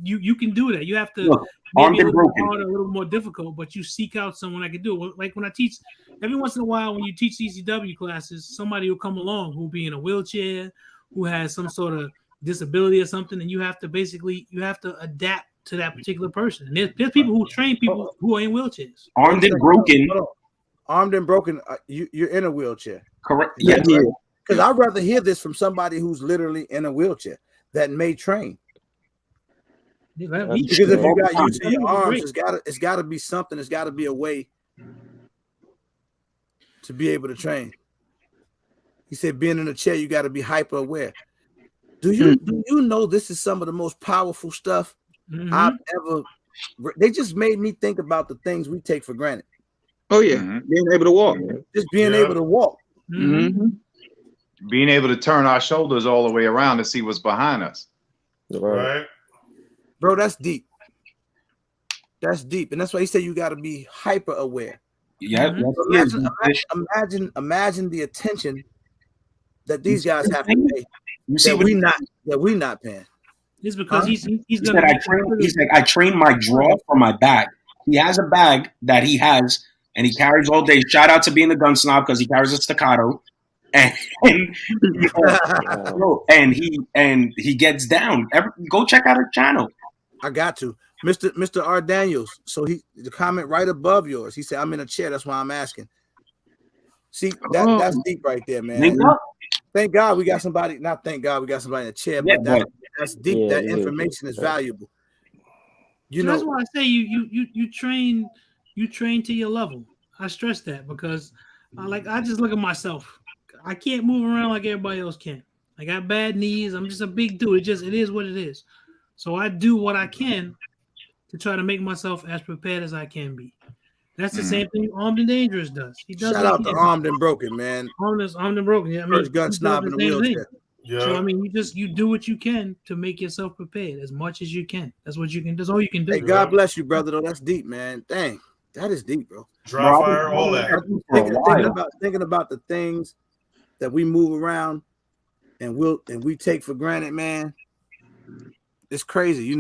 You can do that. You have to armed maybe and broken. Harder, a little more difficult, but you seek out someone that can do it. Like when I teach, every once in a while, when you teach CCW classes, somebody will come along who'll be in a wheelchair, who has some sort of disability or something, and you have to adapt to that particular person. And there's people who train people who are in wheelchairs. Armed and broken. Armed and broken. You're in a wheelchair. Correct. Yeah. Because I'd rather hear this from somebody who's literally in a wheelchair that may train. Because if you got use of your arms, it's got to be something. It's got to be a way to be able to train. He said, being in a chair, you got to be hyper aware. Do you know this is some of the most powerful stuff I've ever? They just made me think about the things we take for granted. Oh yeah, being able to walk. Just being able to walk. Being able to turn our shoulders all the way around to see what's behind us. Right. Bro, that's deep. That's deep. And that's why he said you got to be hyper aware. Yeah. Imagine the attention that these guys have to pay. You see that we not paying. It's because he's He gonna. said, I train my draw for my bag. He has a bag that he has and he carries all day. Shout out to being a gun snob because he carries a staccato. And he gets down. Go check out his channel. I got to. Mr. R. Daniels. So the comment right above yours. He said, I'm in a chair, that's why I'm asking. See, that's deep right there, man. Thank God we got somebody, not thank God we got somebody in a chair, but that's deep. Yeah, that information is valuable. That's why I say you train to your level. I stress that because I just look at myself. I can't move around like everybody else can. I got bad knees. I'm just a big dude. It is what it is. So I do what I can to try to make myself as prepared as I can be. That's the same thing Armed and Dangerous does. He does. Shout out to Armed and Broken, man. Armed and Broken. Yeah, I mean, first gun snob in the wheelchair. Yeah. So I mean, you do what you can to make yourself prepared as much as you can. That's what you can. That's all you can do. Hey, God bless you, brother. Though that's deep, man. Dang, that is deep, bro. Dry fire, all that. Thinking about the things that we move around and we take for granted, man. It's crazy,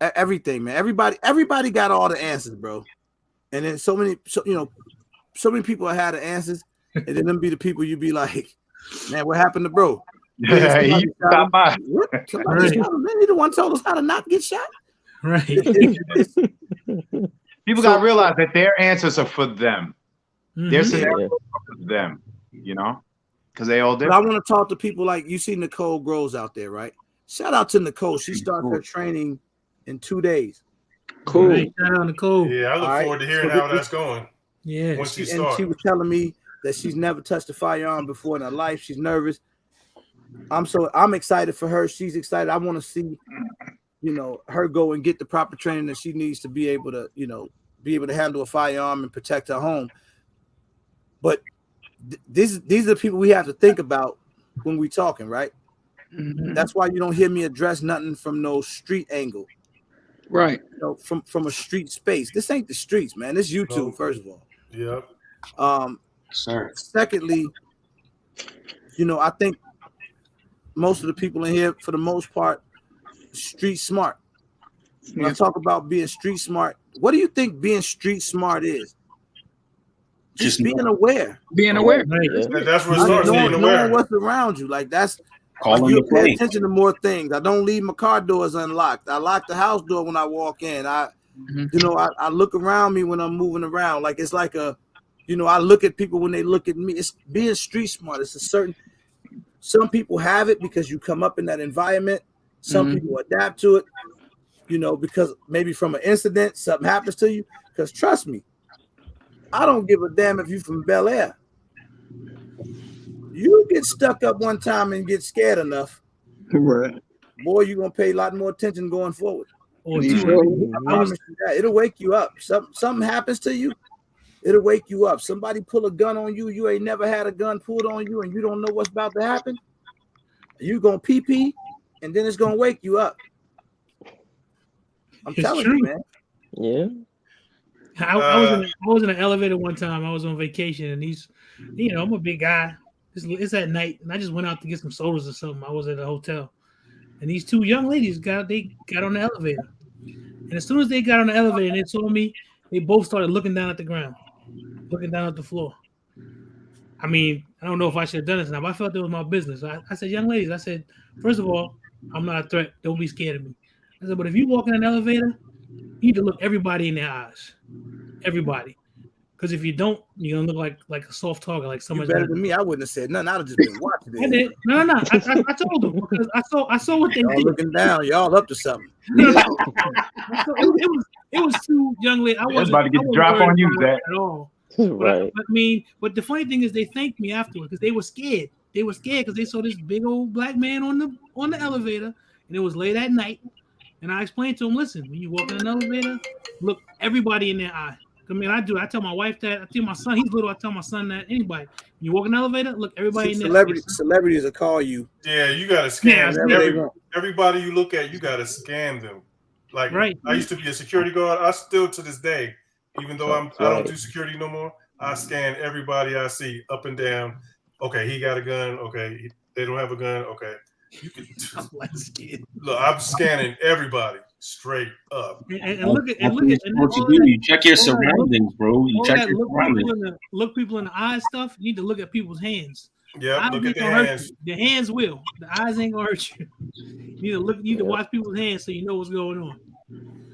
everything, man. Everybody got all the answers, bro. And then so many people had the answers, and then them be the people you be like, man, what happened to bro? Yeah, you stop by. Somebody shot him. Man, he the one told us how to not get shot. Right. People got to realize that their answers are for them. Their scenarios are for them, because they all different. But I want to talk to people like you see Nicole Groves out there, right? Shout out to Nicole. She started her training in 2 days. Cool. Right, shout out Nicole. Yeah, I look forward to hearing how that's going. Yeah. Once she starts. And she was telling me that she's never touched a firearm before in her life. She's nervous. I'm excited for her. She's excited. I want to see, her go and get the proper training that she needs to be able to, handle a firearm and protect her home. But these are the people we have to think about when we're talking, right? Mm-hmm. That's why you don't hear me address nothing from no street angle. Right. From a street space. This ain't the streets, man. This YouTube, first of all. Yep. Sir. Secondly, I think most of the people in here, for the most part, street smart. When I talk about being street smart, what do you think being street smart is? Just being aware. Being aware. That's what it starts, being aware. Knowing what's around you. Like that's you pay attention to more things. I don't leave my car doors unlocked. I lock the house door when I walk in. I look around me when I'm moving around. Like it's like I look at people when they look at me. It's being street smart. It's some people have it because you come up in that environment. Some people adapt to it, because maybe from an incident, something happens to you. Because trust me, I don't give a damn if you're from Bel Air. You get stuck up one time and get scared enough, right? Boy, you're gonna pay a lot more attention going forward. I promise you that. It'll wake you up. Something happens to you, it'll wake you up. Somebody pull a gun on you, you ain't never had a gun pulled on you, and you don't know what's about to happen. You're gonna pee, and then it's gonna wake you up. I'm telling you, man. Yeah. I was in an elevator one time. I was on vacation, and these, I'm a big guy. It's at night, and I just went out to get some sodas or something. I was at a hotel, and these two young ladies got on the elevator, and as soon as they got on the elevator and they saw me, they both started looking down at the ground, looking down at the floor. I mean, I don't know if I should have done this now, but I felt it was my business. I said, young ladies, I said, first of all, I'm not a threat. Don't be scared of me. I said, but if you walk in an elevator, you need to look everybody in their eyes. Everybody. Because if you don't, you're gonna look like a soft target, like somebody better than me. I wouldn't have said nothing. I'd have just been watching it. I did. No. I told them because I saw what they y'all did. Looking down, y'all up to something. It was two young ladies. I wasn't about to get the drop on you, Zach. At all. Right. But the funny thing is, they thanked me afterwards because they were scared. They were scared because they saw this big old black man on the elevator, and it was late at night. And I explained to them, listen, when you walk in an elevator, look everybody in their eye. I mean, I do. I tell my wife that. I tell my son, he's little. I tell my son that. Anybody, when you walk in an elevator, look everybody in there. Celebrities will call you. Yeah, you gotta scan everybody you look at. You gotta scan them. Like, right. I used to be a security guard. I still to this day, even though I don't do security no more. I scan everybody I see up and down. Okay, he got a gun. Okay, they don't have a gun. Okay, you can look. I'm scanning everybody straight up. And look at what you do. You check your surroundings, bro. You check your surroundings. Look people in the eye stuff. You need to look at people's hands. Yeah, look at their hands. The hands will. The eyes ain't gonna hurt you. You need to watch people's hands so you know what's going on.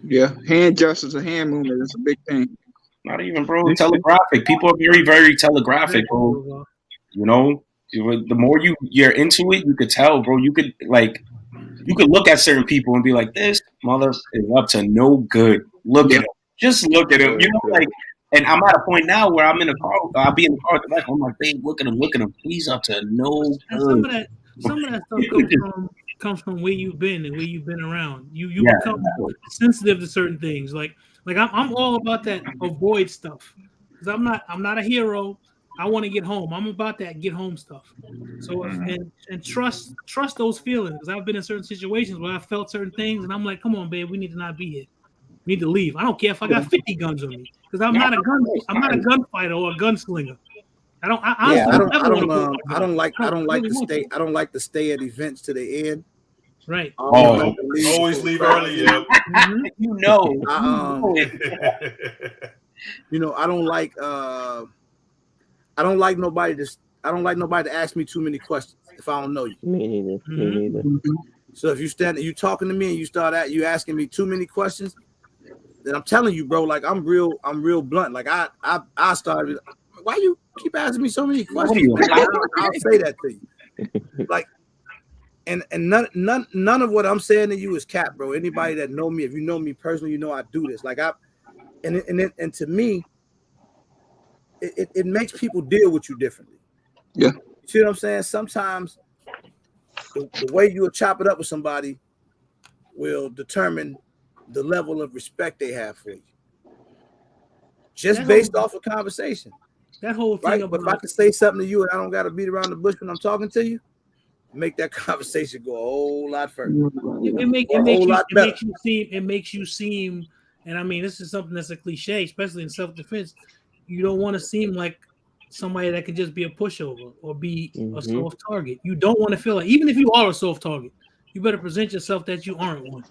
Yeah, hand gestures and hand movement is a big thing. Not even, bro. Telegraphic. People are very, very telegraphic, bro. You know, the more you're into it, you could tell, bro. You could look at certain people and be like, this mother is up to no good. Look at him. Just look at him. You know, like, and I'm at a point now where I'm in a car. I'll be in the car at the back. I'm like, babe, look at him. He's up to no good. Some of that stuff comes from where you've been and where you've been around. You become sensitive to certain things. Like I'm all about that avoid stuff because I'm not a hero. I want to get home. I'm about that get home stuff. So and trust those feelings because I've been in certain situations where I felt certain things and I'm like, come on, babe, we need to not be here. We need to leave. I don't care if I got 50 guns on me because I'm not a gunfighter or a gunslinger. I don't like to stay at events to the end. Right. Always leave early. Yeah. You know. You know, I don't like nobody to ask me too many questions if I don't know you. Me neither. So if you talking to me and you asking me too many questions, then I'm telling you, bro, like I'm real blunt. Like I started. Why you keep asking me so many questions? I'll say that to you. Like, and none of what I'm saying to you is cap, bro. Anybody that know me, if you know me personally, you know I do this. Like and to me, it makes people deal with you differently. Yeah. You see what I'm saying? Sometimes the way you will chop it up with somebody will determine the level of respect they have for you. Just based off of conversation. That whole thing right? But if I can say something to you and I don't got to beat around the bush when I'm talking to you, make that conversation go a whole lot further. It makes you seem, and I mean, this is something that's a cliche, especially in self-defense. You don't want to seem like somebody that could just be a pushover or be a soft target. You don't want to feel like, even if you are a soft target, you better present yourself that you aren't one.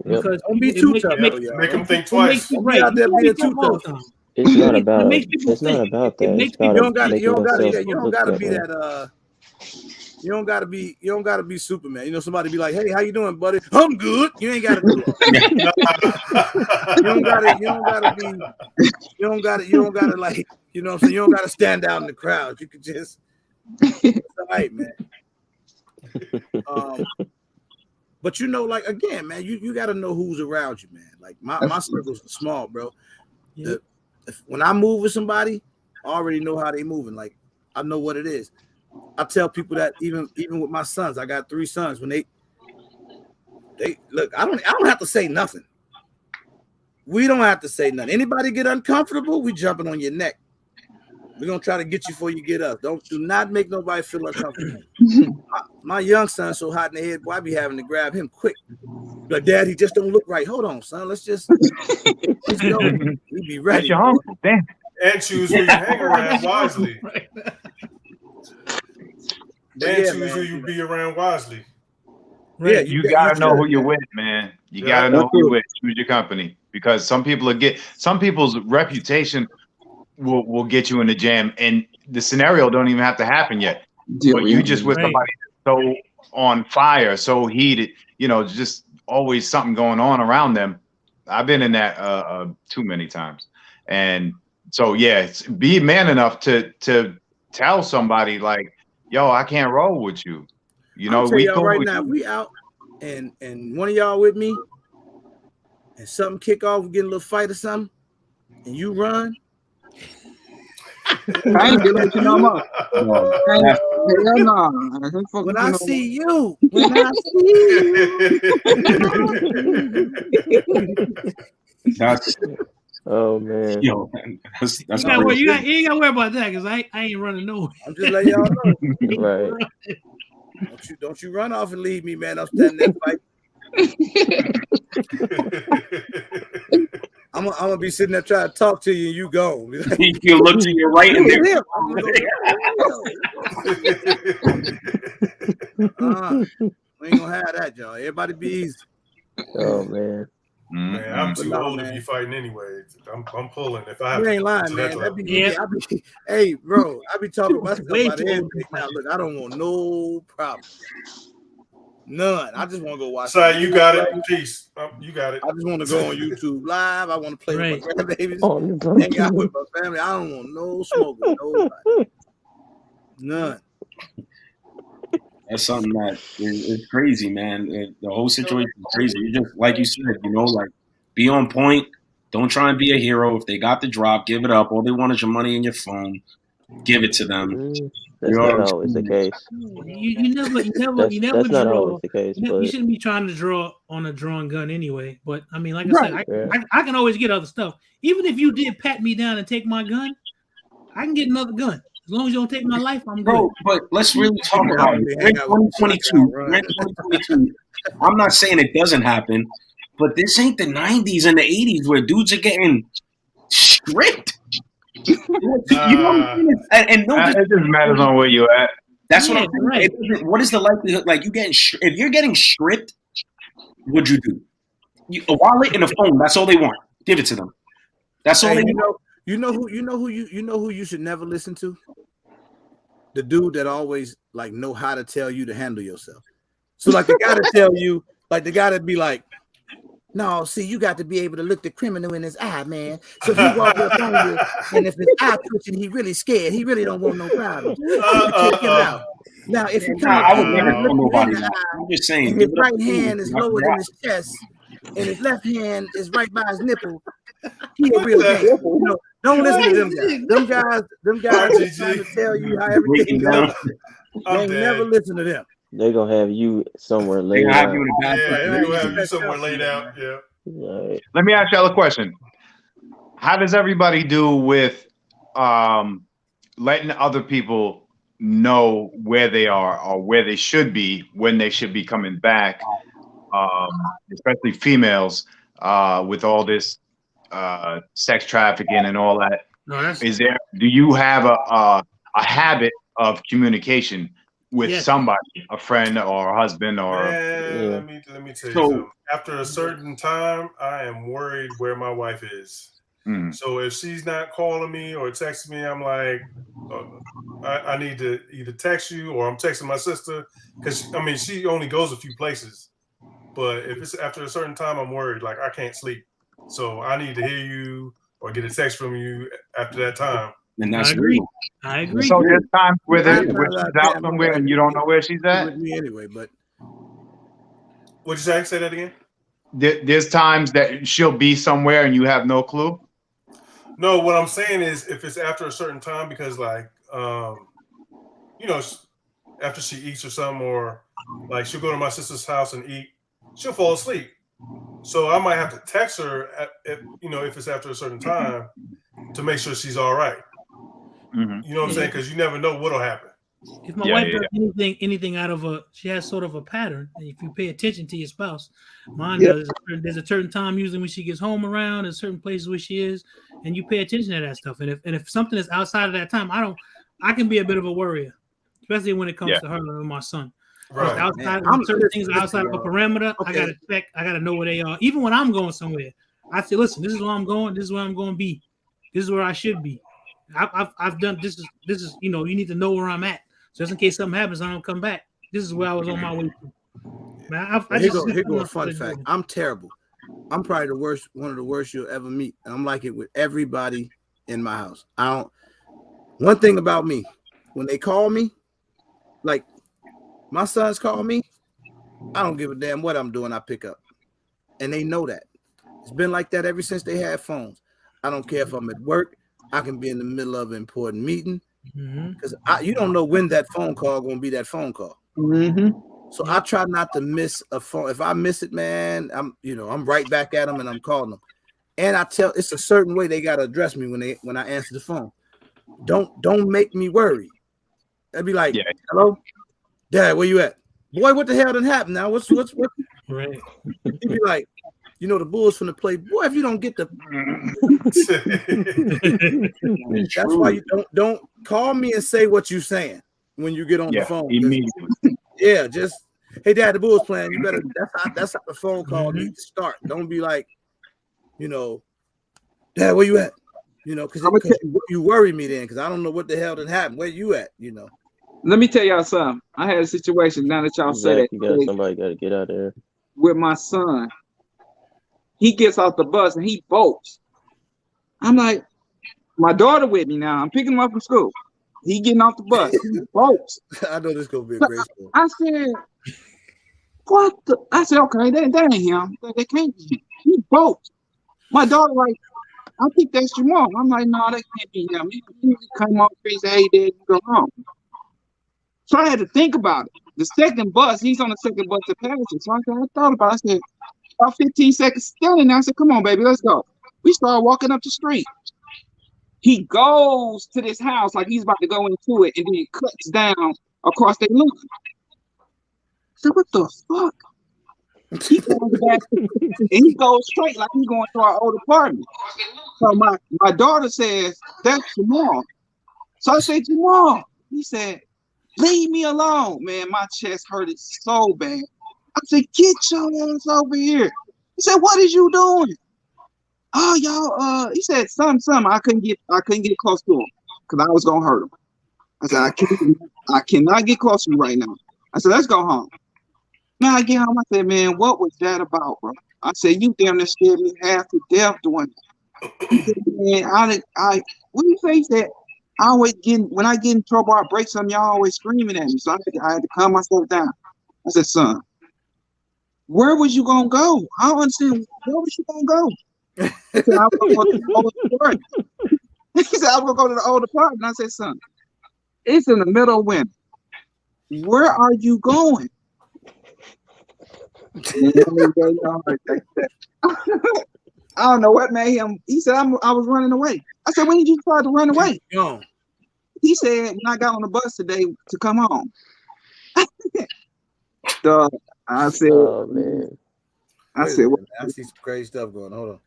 Because don't be too tough. Make them think twice. It's not about that. You don't gotta be Superman. You know, somebody be like, hey, how you doing, buddy? I'm good. You ain't gotta do it. You don't gotta like, you know what I'm saying? You don't gotta stand out in the crowd. You could just it's all right, man. But you know, like again, man, you gotta know who's around you, man. Like my circles are small, bro. Yeah. When I move with somebody, I already know how they moving. Like I know what it is. I tell people that even with my sons, I got 3 sons. When they look, I don't have to say nothing. We don't have to say nothing. Anybody get uncomfortable, we jumping on your neck. We're gonna try to get you before you get up. Do not make nobody feel uncomfortable. My young son's so hot in the head, boy, I be having to grab him quick. Like, Dad, he just don't look right. Hold on, son. Let's go. We be ready. And choose who you hang around wisely. And choose who you be around wisely. Right. Yeah, you gotta know who you're with, man. You gotta know who you're with. Choose your company because some people's reputation will get you in the jam, and the scenario don't even have to happen yet. But you just with somebody so on fire, so heated, you know, just always something going on around them. I've been in that too many times, and so yeah, be man enough to tell somebody like, yo, I can't roll with you. You know, we cool right now. We out, and one of y'all with me, and something kick off, we get a little fight or something, and you run. I ain't gonna let you no more. When I see you, that's oh man. Yo, that's you ain't gotta worry about that because I ain't running nowhere. I'm just letting y'all know. Right. Don't you run off and leave me, man. I'm standing that fight. I'm I'm gonna be sitting there trying to talk to you, and you go. You look to your right and there. We ain't gonna have that, y'all. Everybody be easy. Oh man. Man, I'm too old to be fighting anyway. I'm pulling if I have You to. ain't lying, man. Hey, bro, I be talking about stuff about everything now. Look, I don't want no problem. None. I just want to go watch. Sorry, you got it. Peace. You got it. I just want to go on YouTube live. I want to play with my grandbabies. Oh, hang out with my family. I don't want no smoke with nobody. None. That's something that is crazy, man. The whole situation is crazy. You just, like you said, like, be on point. Don't try and be a hero. If they got the drop, give it up. All they want is your money and your phone. Give it to them. That's not always the case. You never That's not draw. always the case. You shouldn't be trying to draw on a drawn gun anyway. But I mean, like Right. I said, I can always get other stuff. Even if you did pat me down and take my gun, I can get another gun. As long as you don't take my life, I'm good. Bro, but let's really talk about it. We're in 2022. I'm not saying it doesn't happen, but this ain't the 90s and the 80s where dudes are getting stripped. You know what I mean? And no, it just matters on where you're at. That's what I'm saying. What is the likelihood? Like, if you're getting stripped, what'd you do? A wallet and a phone. That's all they want. Give it to them. That's all they want. You know who you should never listen to? The dude that always like know how to tell you to handle yourself. So like the guy to tell you, like the guy that be like, no, see, you got to be able to look the criminal in his eye, man. So if you walk up on you, and if his eye twitching, he really scared. He really don't want no problem. Check him out. Now, if you I would never tell nobody. I'm just saying. his right hand is lower than his chest, and his left hand is right by his nipple, he a real gangster. Don't listen to them guys. Them guys are trying to tell you how everything goes. Don't never listen to them. They're gonna have you somewhere laid Yeah, out. they're gonna have you somewhere laid out. Yeah. Right. Let me ask y'all a question. How does everybody do with letting other people know where they are or where they should be when they should be coming back, especially females, with all this sex trafficking and all that? Do you have a habit of communication with somebody, a friend or a husband or? Let me tell you something. After a certain time, I am worried where my wife is. So if she's not calling me or texting me, I'm like, I need to either text you or I'm texting my sister, because I mean she only goes a few places. But if it's after a certain time, I'm worried. Like I can't sleep, so I need to hear you or get a text from you after that time. And that's I agree. So there's times where she's out somewhere and you don't know where she's at. With me anyway, but what'd you say? Say that again. There's times that she'll be somewhere and you have no clue. No, what I'm saying is if it's after a certain time, because like, after she eats or something, or like she'll go to my sister's house and eat, she'll fall asleep. So I might have to text her if it's after a certain time to make sure she's all right. You know what I'm saying? Because you never know what'll happen. If my wife does anything out of she has sort of a pattern. And if you pay attention to your spouse, mine does. There's a certain time usually when she gets home around. There's certain places where she is, and you pay attention to that stuff. And if something is outside of that time, I can be a bit of a worrier, especially when it comes to her and my son. Right. Outside, certain things are outside of a parameter. Okay. I gotta check. I gotta know where they are. Even when I'm going somewhere, I say, listen, this is where I'm going. This is where I'm going to be. This is where I should be. I've done this is you need to know where I'm at. Just in case something happens, I don't come back. This is where I was on my way to. Man, Here go a fun fact. I'm terrible. I'm probably one of the worst you'll ever meet. And I'm like it with everybody in my house. One thing about me, when they call me, like my sons call me, I don't give a damn what I'm doing. I pick up, and they know that. It's been like that ever since they had phones. I don't care if I'm at work. I can be in the middle of an important meeting. Because you don't know when that phone call gonna be that phone call. So I try not to miss a phone. If I miss it, man, I'm right back at them and I'm calling them. And it's a certain way they gotta address me when I answer the phone. Don't make me worry. I'd be like, hello, Dad, where you at? Boy, what the hell done happened now? What's right? He'd be like, You know the Bulls finna play. Boy, if you don't get the that's why you don't call me and say what you saying when you get on the phone. Immediately. Yeah, just hey dad, the Bulls playing. You better that's how the phone call needs to start. Don't be like, you know, Dad, where you at? You know, because you worry me then because I don't know what the hell did happen. Where you at? You know. Let me tell y'all something. I had a situation now that y'all say that. Somebody got to get out of there. With my son, he gets off the bus and he bolts. I'm like, my daughter with me now. I'm picking him up from school. He getting off the bus. He bolts. I know this gonna be a great story. I said, what the? I said, okay, that ain't him. That can't be him. He bolts. My daughter like, I think that's Jamal. I'm like, no, that can't be him. He come off and say, hey, Dad, you go home. So I had to think about it. The second bus, he's on the second bus to Patterson. So I thought about it. I said, about 15 seconds standing there. I said, come on, baby, let's go. We started walking up the street. He goes to this house like he's about to go into it, and then he cuts down across the lawn. I said, what the fuck? He goes back and he goes straight like he's going to our old apartment. So my daughter says, that's Jamal. So I said, Jamal. He said, leave me alone. Man, my chest hurted so bad. I said, get your ass over here. He said, what is you doing? Oh, y'all, he said, something. I couldn't get close to him because I was gonna hurt him. I said, I cannot get close to you right now. I said, let's go home. Man, I get home. I said, man, what was that about, bro? I said, you damn near scared me half to death doing that. He said, man, what do you say? He said, when I get in trouble, I break something, y'all always screaming at me. So I had to calm myself down. I said, son, where was you gonna go? I don't understand. Where was you gonna go? He said, I was gonna go to the old apartment. He said, I was gonna go to the old apartment. I said, son, it's in the middle of winter. Where are you going? I don't know what made him. He said, I was running away. I said, when did you start to run away? He said, when I got on the bus today to come home. I said, oh, man. I see some crazy stuff going on. Hold on.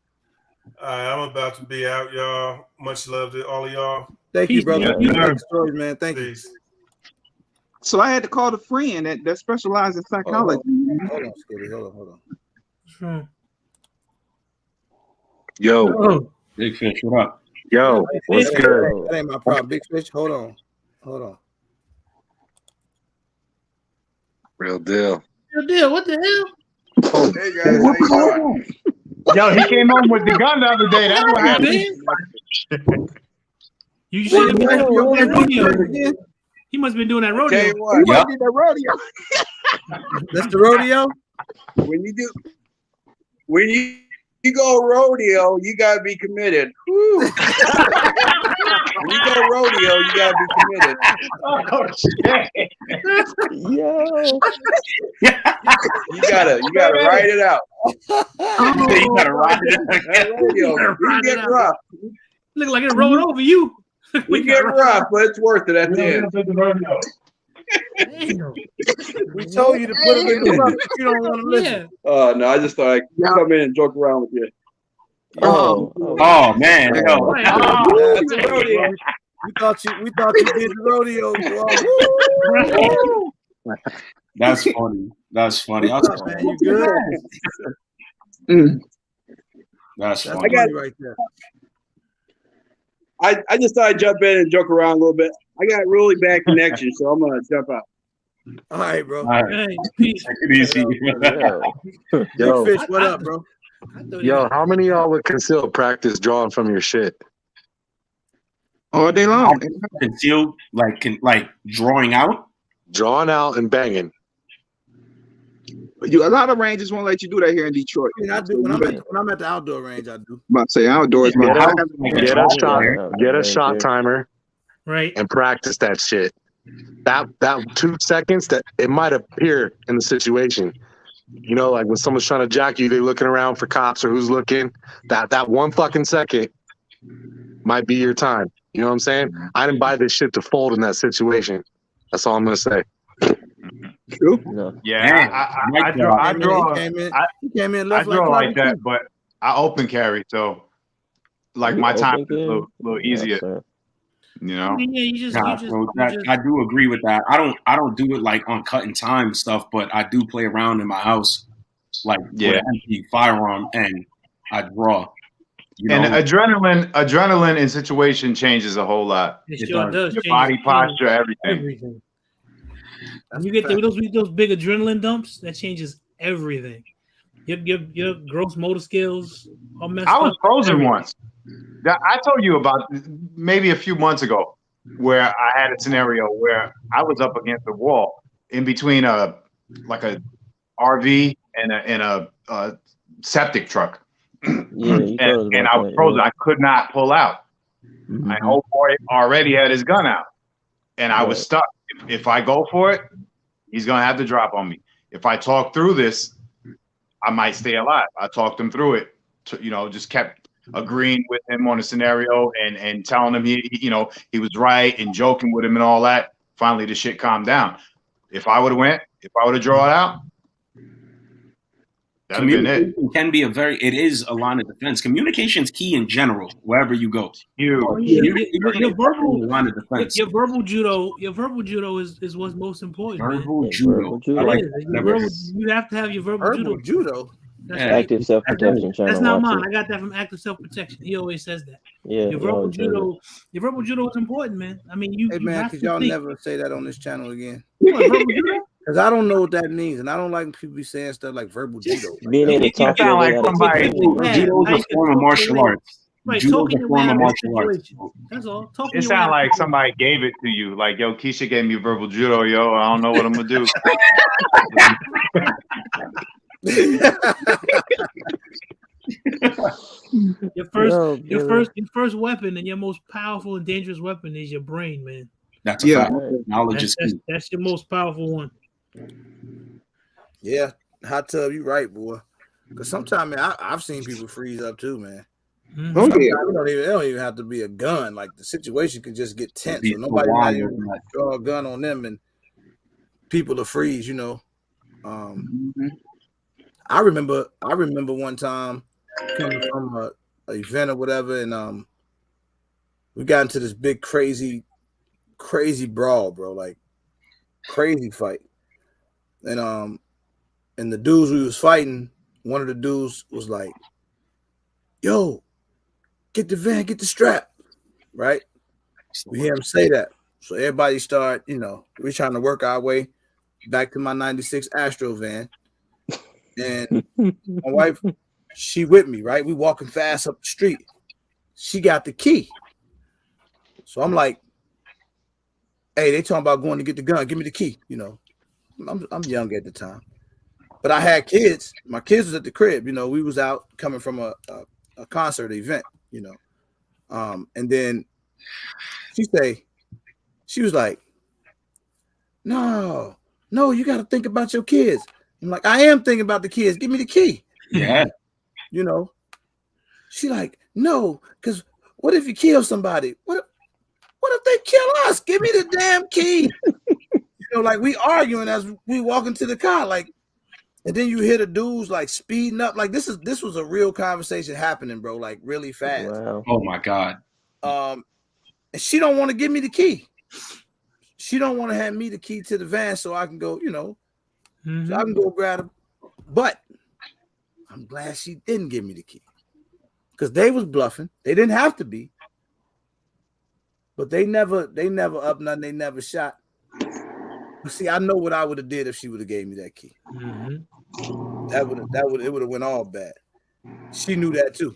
All right, I'm about to be out, y'all. Much love to all of y'all. Thank you, brother. Story, man. Thank you. So I had to call a friend that specializes in psychology. Hold on, Skitty. Hold on. Yo. Big Fish, what up? Yo, what's good? That ain't my problem. Big Fish, hold on. Real deal. What the hell? Oh, hey guys, how you doing? Yo, he came home with the gun the other day. That's what happened. You should have been doing that rodeo. He must have been doing that rodeo. Tell you what, He must be the rodeo. That's the rodeo? When you go rodeo, you gotta be committed. Woo. When you go rodeo, you gotta be committed. Oh shit. Yo. You gotta ride it out. You gotta ride it out. That rodeo, you get rough. Look like it rolled over you. We get rough, but it's worth it at the end. We told you to put him in the rough if you don't want to listen. No, I just thought I'd come in and joke around with you. Oh man. Yo. That's a rodeo. We thought you did the rodeo. That's funny. That's funny. What's up, man? You good? That's funny. Right there. I just thought I'd jump in and joke around a little bit. I got really bad connection, so I'm gonna jump out. All right, bro. All right. Take it easy. Yo. Big Fish, what up, bro? Yo, how many of y'all would conceal practice drawing from your shit? All day long. Concealed, like drawing out? Drawing out and banging. A lot of ranges won't let you do that here in Detroit. I do. When I'm at the outdoor range, I do. I'm about to say outdoors. Get a shot timer. Right. And practice that shit. That 2 seconds that it might appear in the situation. You know, like when someone's trying to jack you, they're looking around for cops or who's looking. That 1 fucking second might be your time. You know what I'm saying? I didn't buy this shit to fold in that situation. That's all I'm gonna say. True. No. Yeah, I draw. He came in I left draw like Clark that, Kent. but I open carry, so like You my time open is a carry? little Yes, easier. sir. You know. Yeah, you Nah, just bro, I do agree with that. I don't do it like on cut and time stuff, but I do play around in my house like with Yeah. an empty firearm and I draw. You And know, adrenaline in situation changes a whole lot. It It sure does. does. Your Changes body posture, everything. everything. You get those big adrenaline dumps, that changes everything. Your gross motor skills are messed up. I was frozen Everything. once. I told you about maybe a few months ago where I had a scenario where I was up against the wall in between a RV and a septic truck. Yeah, you told us and about I was that, frozen. yeah. I could not pull out. My old boy already had his gun out, and I was Right. stuck. If I go for it, he's gonna have to drop on me. If I talk through this, I might stay alive. I talked him through it. Just kept agreeing with him on the scenario and telling him he was right and joking with him and all that. Finally, the shit calmed down. If I would have drawn out, that'd have been it. communication can be it is a line of defense. Communication is key in general, wherever you go. Your verbal judo is what's most important. Verbal man. judo. judo. I like It is. that. You have to have your verbal Verbal judo. That's Yeah. right. Active self-protection. That's not mine. I got that from Active Self-Protection. He always says that. Yeah. Your verbal judo is important, man. I mean, you Hey man, have could to y'all think. never say that on this channel again? What, verbal judo? Because I don't know what that means, and I don't like when people be saying stuff like verbal judo. Being able to talk your way out of Judo is a form of martial arts. Right, Judo is talking a your form way of out of a martial arts. situation. That's all. Talking It your way out sounded of like a somebody gave it to you. Like, yo, Keisha gave me verbal judo, yo. I don't know what I'm gonna do. Your first weapon and your most powerful and dangerous weapon is your brain, man. That's a fact. Knowledge is key. That's your most powerful one. Yeah, hot tub, you right, boy. Because sometimes, man, I've seen people freeze up too, man. Mm-hmm. Sometimes it don't even have to be a gun. Like the situation could just get tense, so nobody might even draw a gun on them, and people to freeze. I remember one time coming from a event or whatever, and we got into this big crazy brawl, bro, like crazy fight, and the dudes we was fighting, one of the dudes was like, "Yo, get the van, get the strap," right? We hear him say that, so everybody start, we're trying to work our way back to my '96 Astro van. And my wife, she with me, right? We walking fast up the street. She got the key. So I'm like, hey, they talking about going to get the gun. Give me the key. I'm young at the time. But I had kids. My kids was at the crib. We was out coming from a concert event, and then she was like, no, you got to think about your kids. I'm like, I am thinking about the kids. Give me the key. Yeah. She like, no, because what if you kill somebody? What if they kill us? Give me the damn key. Like we arguing as we walk into the car, like, and then you hear the dudes like speeding up. Like this was a real conversation happening, bro, like really fast. Wow. Oh my God. And she don't want to give me the key. She don't want to have me the key to the van so I can go, so I can go grab it. But I'm glad she didn't give me the key. Because they was bluffing. They didn't have to be. But they never up nothing. They never shot. But see, I know what I would have did if she would have gave me that key. It would have went all bad. She knew that too.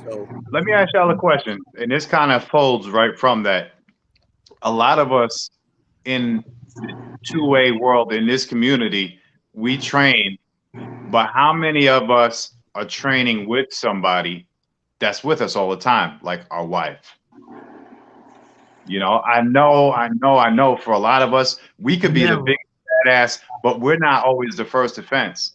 So let me ask y'all a question, and this kind of folds right from that. A lot of us in the two-way world in this community, we train, but how many of us are training with somebody that's with us all the time, like our wife? I know for a lot of us, we could be the big badass, but we're not always the first defense.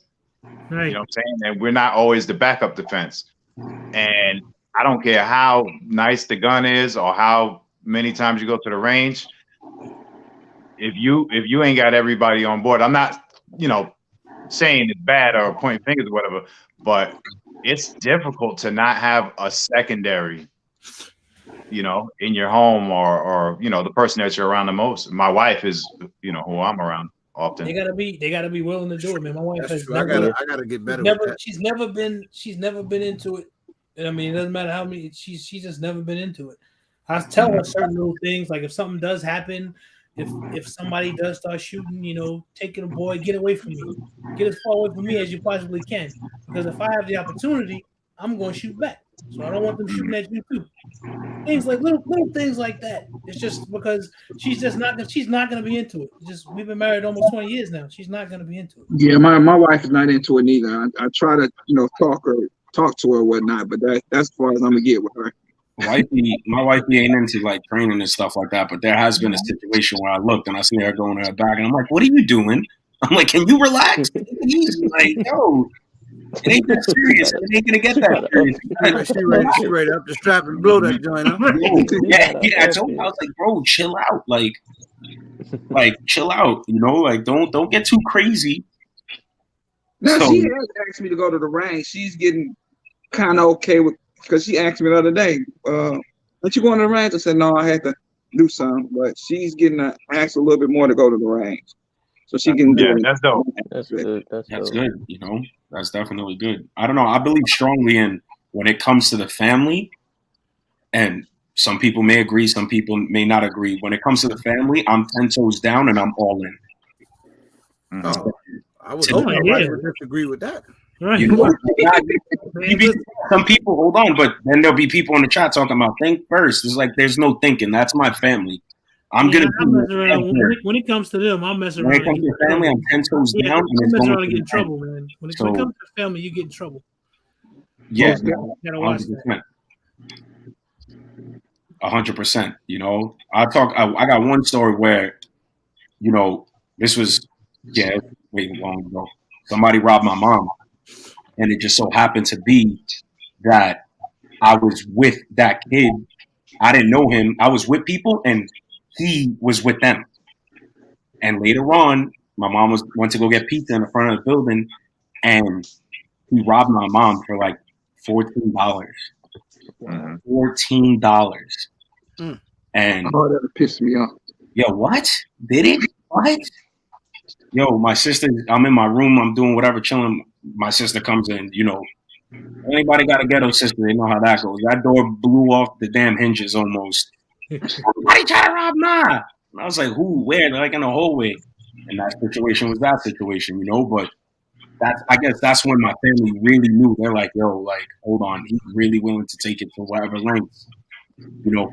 Right. You know what I'm saying? And we're not always the backup defense. And I don't care how nice the gun is or how many times you go to the range, if you ain't got everybody on board, I'm not, saying it's bad or pointing fingers or whatever, but it's difficult to not have a secondary, in your home or the person that you're around the most. My wife is, who I'm around often. They gotta be willing to do it, man. My wife has I gotta get better with that. She's never been into it. And I mean, it doesn't matter how many. She's just never been into it. I tell her certain little things, like if something does happen, if somebody does start shooting, taking a boy, get away from me, get as far away from me as you possibly can. Because if I have the opportunity, I'm going to shoot back. So I don't want them shooting at you too. Things like little things like that. It's just because she's not going to be into it. It's just we've been married almost 20 years now. She's not going to be into it. Yeah, my wife is not into it neither. I try to talk to her or whatnot, but that's as far as I'm gonna get with her. My wifey ain't into like training and stuff like that, but there has been a situation where I looked and I see her going to her back and I'm like, what are you doing? I'm like, can you relax? Like, no, it ain't that serious. It ain't gonna get that serious. She ready up the strap and blow that joint up. Yeah, I told her, I was like, bro, chill out. Like chill out, like don't get too crazy. No, she has asked me to go to the range. She's getting kind of okay with, because she asked me the other day, aren't you going to the range? I said, no, I had to do something, but she's getting asked a little bit more to go to the range. So she can do it. That's dope. That's good. That's good. That's definitely good. I don't know. I believe strongly in when it comes to the family, and some people may agree, some people may not agree. When it comes to the family, I'm 10 toes down and I'm all in. Oh, I would hope nobody would disagree with that. Right. Some people hold on, but then there'll be people in the chat talking about think first. It's like there's no thinking. That's my family. I'm gonna mess around. When it comes to them, I'm messing around. When it comes to family, I'm 10 toes down. I'm messing around and get in trouble, man. When it comes to family, you get in trouble. Yeah, gotta watch that. 100%. I got one story where, this was way long ago. Somebody robbed my mom, and it just so happened to be that I was with that kid. I didn't know him. I was with people, and he was with them. And later on, my mom went to go get pizza in the front of the building, and he robbed my mom for like $14. $14. And that pissed me off. Yo, what? Did it? What? Yo, my sister, I'm in my room, I'm doing whatever, chilling. My sister comes in, anybody got a ghetto sister, they know how that goes. That door blew off the damn hinges almost. Somebody try to rob Ma. And I was like, who, where? They're like in the hallway. And that situation was that situation, but I guess that's when my family really knew. They're like, yo, like, hold on, he's really willing to take it to whatever lengths,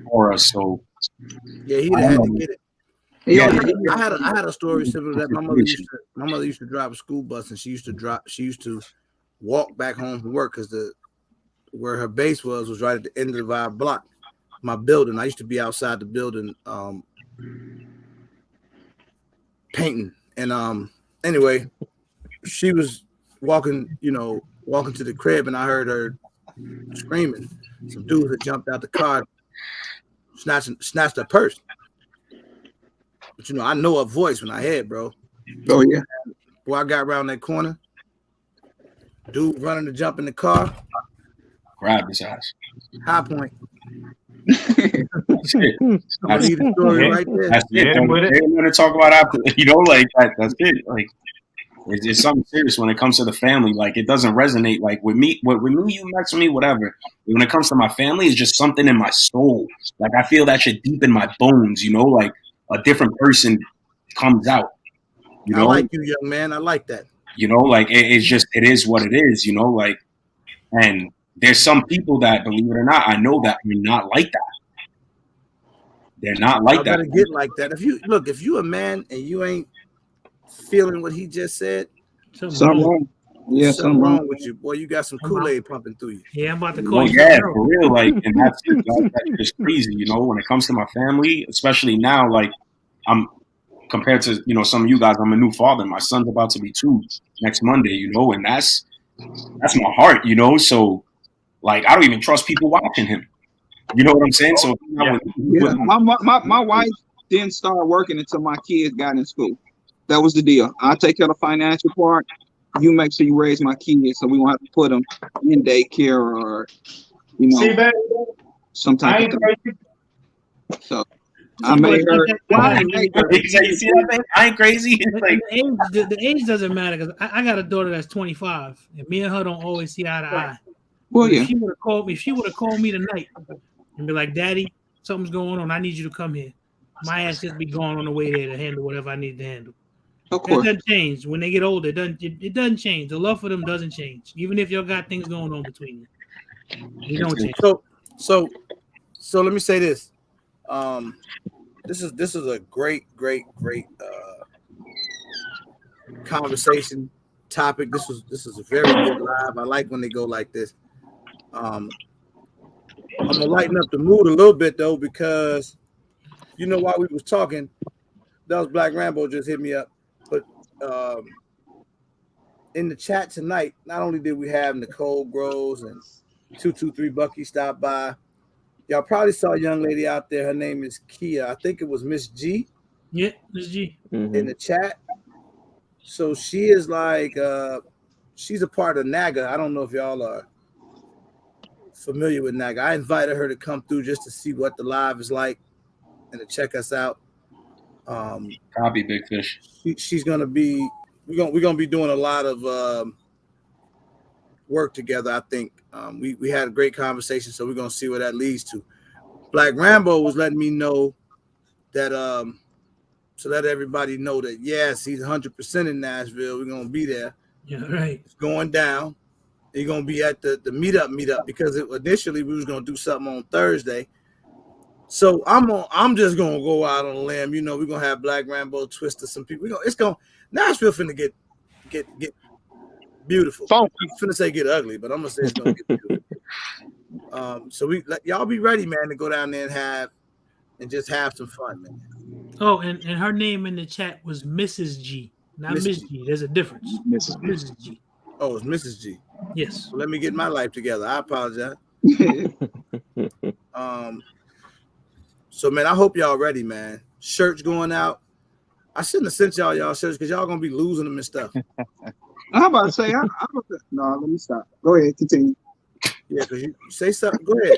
for us. So yeah, he had to get it. Yeah, I had a story similar to that. My mother used to drive a school bus, and she used to walk back home from work because where her base was right at the end of our block, my building. I used to be outside the building painting, and anyway, she was walking to the crib, and I heard her screaming. Some dudes had jumped out the car, snatched her purse. But I know her voice when I hear it, bro. Oh yeah. Boy, I got around that corner. Dude running to jump in the car. Grab his ass. High point. That's it. That's the story right there. That's it. Don't want to talk about after. Like that. That's it. Like it's something serious when it comes to the family. Like it doesn't resonate. Like with me, you mess with me, whatever. When it comes to my family, it's just something in my soul. Like I feel that shit deep in my bones. Like a different person comes out. I like you, young man. I like that. Like it's just, it is what it is, like, and there's some people that, believe it or not, I know that are not like that. They're not like that. Better get like that. If you a man and you ain't feeling what he just said, something wrong. Yeah, something wrong with you, boy. You got some Kool-Aid pumping through you. Yeah, I'm about to call you. Yeah, for real. Like, and that's just crazy. When it comes to my family, especially now, like I'm compared to some of you guys. I'm a new father. My son's about to be 2 next Monday. And that's my heart. So like I don't even trust people watching him. You know what I'm saying? So my wife, didn't start working until my kids got in school. That was the deal. I'll take care of the financial part. You make sure you raise my kids, so we won't have to put them in daycare or, you know, See, man, some I type ain't of thing. crazy. So I made her. Well, I You didn't make her. see that thing? I ain't crazy. It's like, The age doesn't matter because I got a daughter that's 25, and me and her don't always see eye to eye. Well, But yeah. if she would have called me tonight and be like, "Daddy, something's going on. I need you to come here." My ass just be going on the way there to handle whatever I need to handle. Of That course. doesn't change when they get older. It doesn't change. The love for them doesn't change, even if y'all got things going on between you. It don't change. So let me say this. This is a great conversation topic. This is a very good live. I like when they go like this. I'm gonna lighten up the mood a little bit though, because you know while we was talking, that was Black Rambo just hit me up. But in the chat tonight, not only did we have Nicole Groves and 223 Bucky stop by, y'all probably saw a young lady out there. Her name is Kia. I think it was Miss G. Yeah, Miss G. In the chat. So she is like she's a part of NAGA. I don't know if y'all are familiar with NAGA. I invited her to come through just to see what the live is like and to check us out. Copy, Big Fish. She's gonna be we're gonna be doing a lot of work together. I think we had a great conversation, so we're gonna see where that leads to. Black Rambo was letting me know that to let everybody know that yes, he's 100% in Nashville. We're gonna be there. Yeah, right. It's going down. You're gonna be at the meetup because initially we was gonna do something on Thursday. So I'm just gonna go out on a limb. You know, we're gonna have Black Rambo, Twister, some people. Nashville finna get beautiful. I'm finna say get ugly, but I'm gonna say it's gonna get beautiful. So y'all be ready, man, to go down there and just have some fun, man. Oh, and her name in the chat was Mrs. G, not Miss G. There's a difference. Mrs. G. Oh, it's Mrs. G. Yes. So let me get my life together. I apologize. So man, I hope y'all ready, man. Shirts going out. I shouldn't have sent y'all shirts because y'all gonna be losing them and stuff. I'm about to say, no, let me stop. Go ahead, continue. Yeah, because you say something. Go ahead.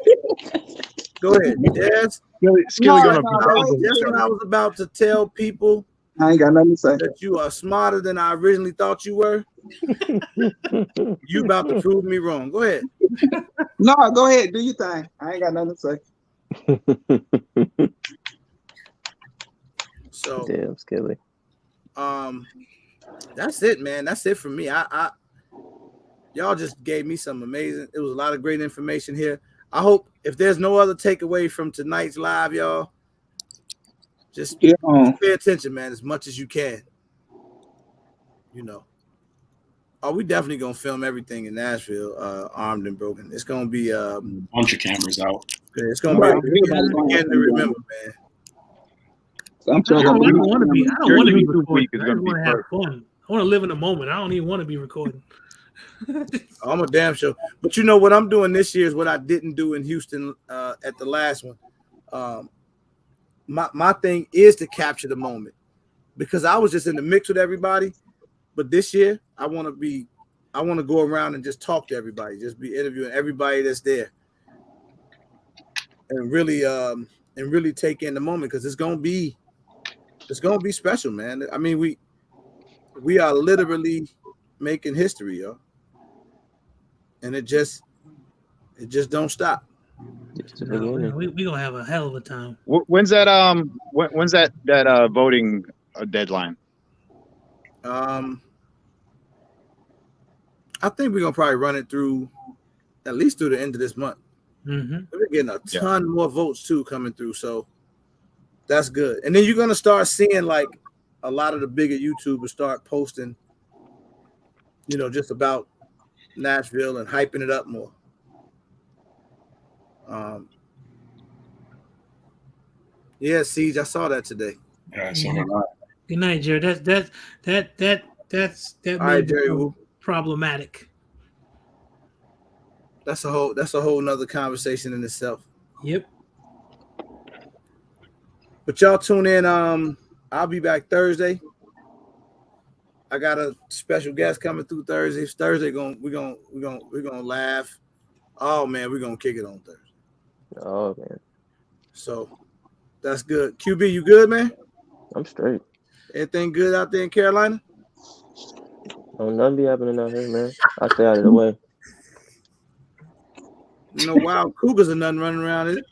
Go ahead. Yes. Skilly That's what I was about to tell people. I ain't got nothing to say. That you are smarter than I originally thought you were. You about to prove me wrong. Go ahead. No, go ahead. Do your thing. I ain't got nothing to say. So damn, Skilly. That's it, man. That's it for me. I y'all just gave me some amazing. It was a lot of great information here. I hope if there's no other takeaway from tonight's live, y'all, just pay attention, man, as much as you can. You know. Oh, we definitely gonna film everything in Nashville, armed and broken. It's gonna be a bunch of cameras out. It's gonna be a weekend to remember, man. I'm I don't want to be. I don't want to be YouTube week recording. is I gonna just be want to have fun. I want to live in the moment. I don't even want to be recording. I'm a damn sure. But you know what I'm doing this year is what I didn't do in Houston at the last one. My thing is to capture the moment because I was just in the mix with everybody. But this year I want to go around and just talk to everybody, just be interviewing everybody that's there, and really take in the moment because it's gonna be special, man. I mean, we are literally making history, yo. And it just don't stop. We gonna have a hell of a time. When's that? When's that voting deadline? I think we're gonna probably run it through at least through the end of this month. Mm-hmm. We're getting a ton more votes too coming through, so that's good. And then you're gonna start seeing like a lot of the bigger YouTubers start posting, you know, just about Nashville and hyping it up more. Yeah, Siege, I saw that today. Yeah, I saw that. Good night, Jared. That's All right, Jerry. Problematic. That's a whole nother conversation in itself. Yep. But y'all tune in. I'll be back Thursday. I got a special guest coming through Thursday. Thursday we're gonna laugh. Oh man, we're gonna kick it on Thursday. Oh man. So that's good. QB, you good, man? I'm straight. Anything good out there in Carolina? Oh, nothing be happening out here, man. I stay out of the way. You know, wild cougars and nothing running around it.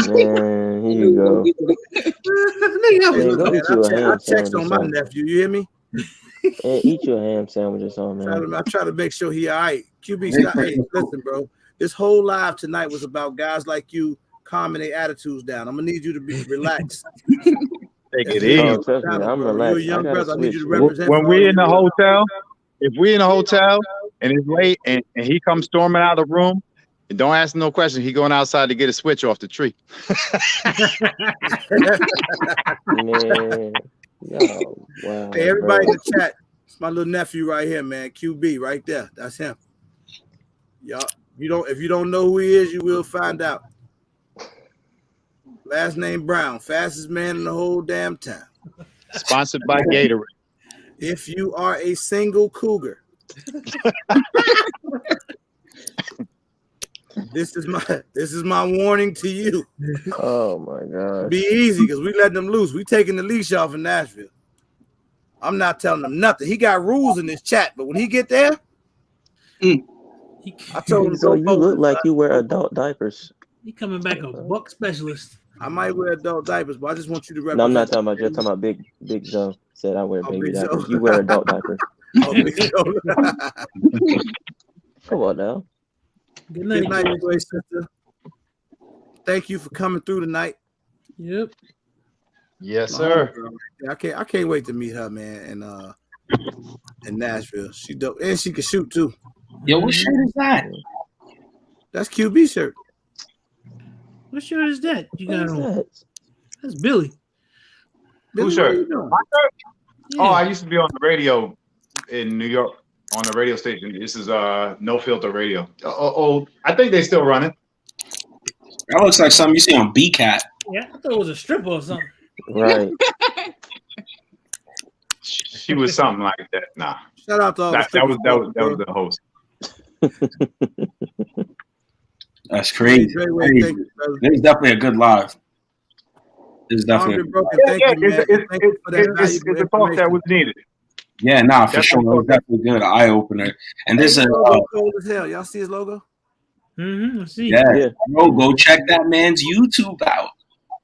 Man, here you go. Man, go get you a ham I checked sandwich or on my something. nephew. You hear me? Man, eat you a ham sandwich or something, man. I try to make sure he all right. QB, stop. Hey, listen, bro. This whole live tonight was about guys like you calming their attitudes down. I'm gonna need you to be relaxed. Take it easy. Oh, trust me, I'm You're relaxed. a young I gotta brother. I need you to switch. represent. When for we all in the of you. hotel, if we in a hotel and it's late and he comes storming out of the room, and don't ask him no question, he going outside to get a switch off the tree. Man, yo, wow. Hey, everybody bro. in the chat. It's my little nephew right here, man. QB right there. That's him. Y'all, if you don't know who he is, you will find out. Last name Brown, fastest man in the whole damn town. Sponsored by Gatorade. If you are a single cougar, this is my warning to you. Oh my God. Be easy, because we letting them loose. We taking the leash off in Nashville. I'm not telling them nothing. He got rules in this chat, but when he get there, I told him to So go you vote. look like you wear adult diapers. He coming back a buck specialist. I might wear adult diapers, but I just want you to represent. No, I'm not talking about you. I'm talking about Big Joe said I wear baby Big diapers. Joe. You wear adult diapers. Oh, Big Joe. Come on now. Good night, Good night, boys. boy, sister. Thank you for coming through tonight. Yep. Yes, My sir. homegirl. I can't wait to meet her, man, in Nashville. She dope, and she can shoot too. Yo, what shirt is that? That's QB shirt. What shirt is that you got What's on? that? That's Billy. Billy, Whose what shirt? you doing? My shirt? Yeah. Oh, I used to be on the radio in New York on a radio station. This is No Filter Radio. Oh, I think they still running. That looks like something you see on B-Cat. Yeah, I thought it was a stripper or something. Right. She was something like that. Nah, Shout out to all that was the host. That's crazy. Great way, Crazy. thank you, brother. There's definitely a good live. There's definitely. Armed and broken. Yeah, Thank yeah, you, man. Thank you for that it's valuable a talk that information. was needed. Yeah, nah, for That's sure. It was definitely good. Eye opener. And Hey, this is his logo cold as hell. Y'all see his logo? Mm-hmm. I see. yeah, Yeah. bro, go check that man's YouTube out.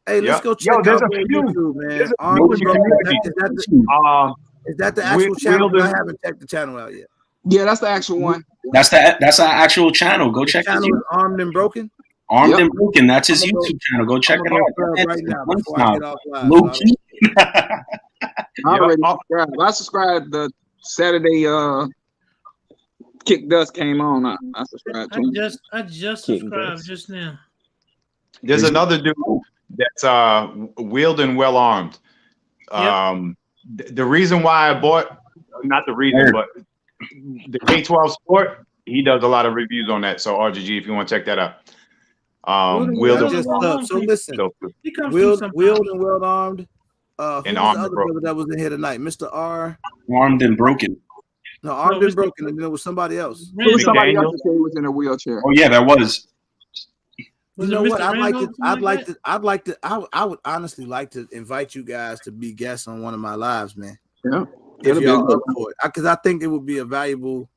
Hey, let's Yep. go Yo, check there's out a their few. YouTube, man. There's a Armed few and you broken. can Is that the actual Wi- channel? Wielden- I haven't checked the channel out yet. Yeah, that's the actual one. That's our actual channel. Go The check his channel YouTube. is Armed and Broken. Armed Yep. and Broken. That's his I'm gonna go- YouTube channel. Go check I'm it gonna out. go sub That's right now one before I snob. get off live. Low So key. I already subscribed. I subscribed the Saturday Kick Dust came on. I subscribed to him. I just Kick subscribed dust. just now. There's another dude that's wielding well armed. The reason why I bought, not the reason, but the K12 Sport, he does a lot of reviews on that. So RGG, if you want to check that out. Wielding, Just so listen, He comes Wield through and well armed. Who was And the Armed other and Broken. brother that was in here tonight? Mr. R. Armed and Broken. No, Armed No, and Broken, and then it was somebody else. It was somebody McDaniel? else that said he was in a wheelchair. Oh yeah, that was. Was You it know what? Mr. I'd like to. I would honestly like to invite you guys to be guests on one of my lives, man. Yeah. If That'll be y'all good. up for it, because I think it would be a valuable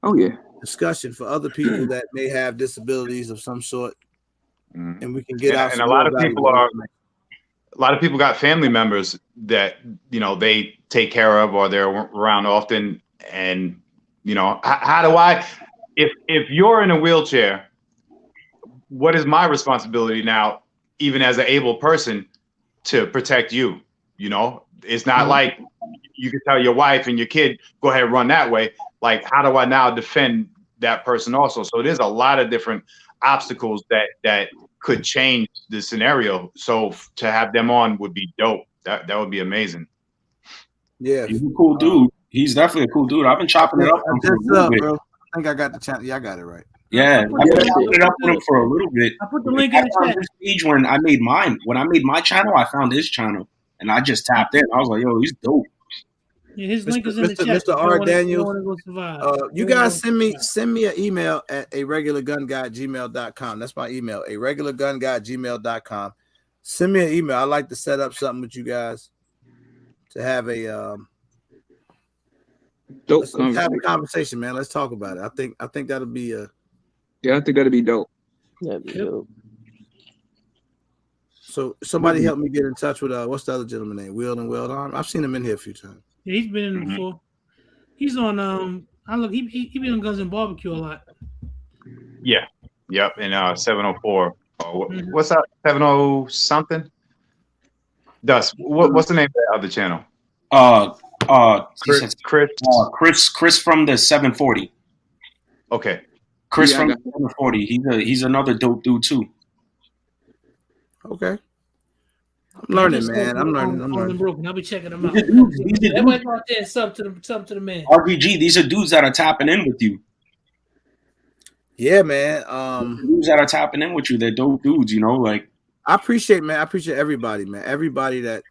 Oh yeah. discussion for other people that may have disabilities of some sort, Mm. and we can get And- out. and some a lot more of people valuable are- information. a lot of people got family members that they take care of or they're around often. And how do I, if you're in a wheelchair, what is my responsibility now, even as an able person, to protect you? It's not like you can tell your wife and your kid, go ahead and run that way. Like, how do I now defend that person also? So there's a lot of different obstacles that could change the scenario. So to have them on would be dope. That would be amazing. Yeah, He's a cool dude. He's definitely a cool dude. I've been chopping it up. I just up, bro. I think I got the channel. Yeah, I got it right. Yeah, I put it up with him for a little bit. I put the link in the found chat. his page when I made mine. When I made my channel, I found his channel, and I just tapped in. I was like, "Yo, he's dope." Yeah, his link is in the chat. Mr. R. Daniels, you guys survive. send me an email at aregulargunguy@gmail.com. That's my email, aregulargunguy@gmail.com. Send me an email. I'd like to set up something with you guys to have a dope let's have a conversation, man. Let's talk about it. I think that'll be I think that'd be dope. That'd be dope. So somebody help me get in touch with what's the other gentleman name? Wild and Wild Arm. I've seen him in here a few times. Yeah, he's been in before. He's on he been on Guns and Barbecue a lot. Yeah. Yep. And 704. What's that? 70 something? Dust. What's the name of the other channel? Chris from the 740. Okay. Chris from the 740. He's another dope dude too. Okay. I'm learning, man. I'm learning. Broken. I'll be checking them out. Everybody go out there and sub to the man. RBG, these are dudes that are tapping in with you. Yeah, man. Dudes that are tapping in with you, they're dope dudes, you know. Like I appreciate everybody, man. Everybody that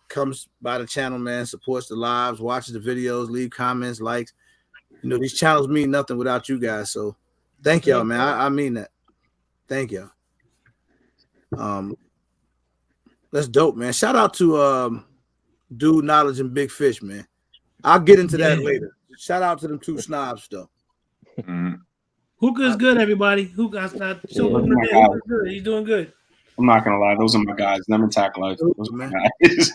comes by the channel, man, supports the lives, watches the videos, leave comments, likes. You know, these channels mean nothing without you guys. So thank y'all, man. I mean that. Thank y'all. That's dope, man. Shout out to Dude Knowledge and Big Fish, man. I'll get into that later. Shout out to them two snobs, though. Hookah is good, everybody. Hookah good. He's doing good. I'm not gonna lie, those are my guys. Them and Tack Life. Those are my guys.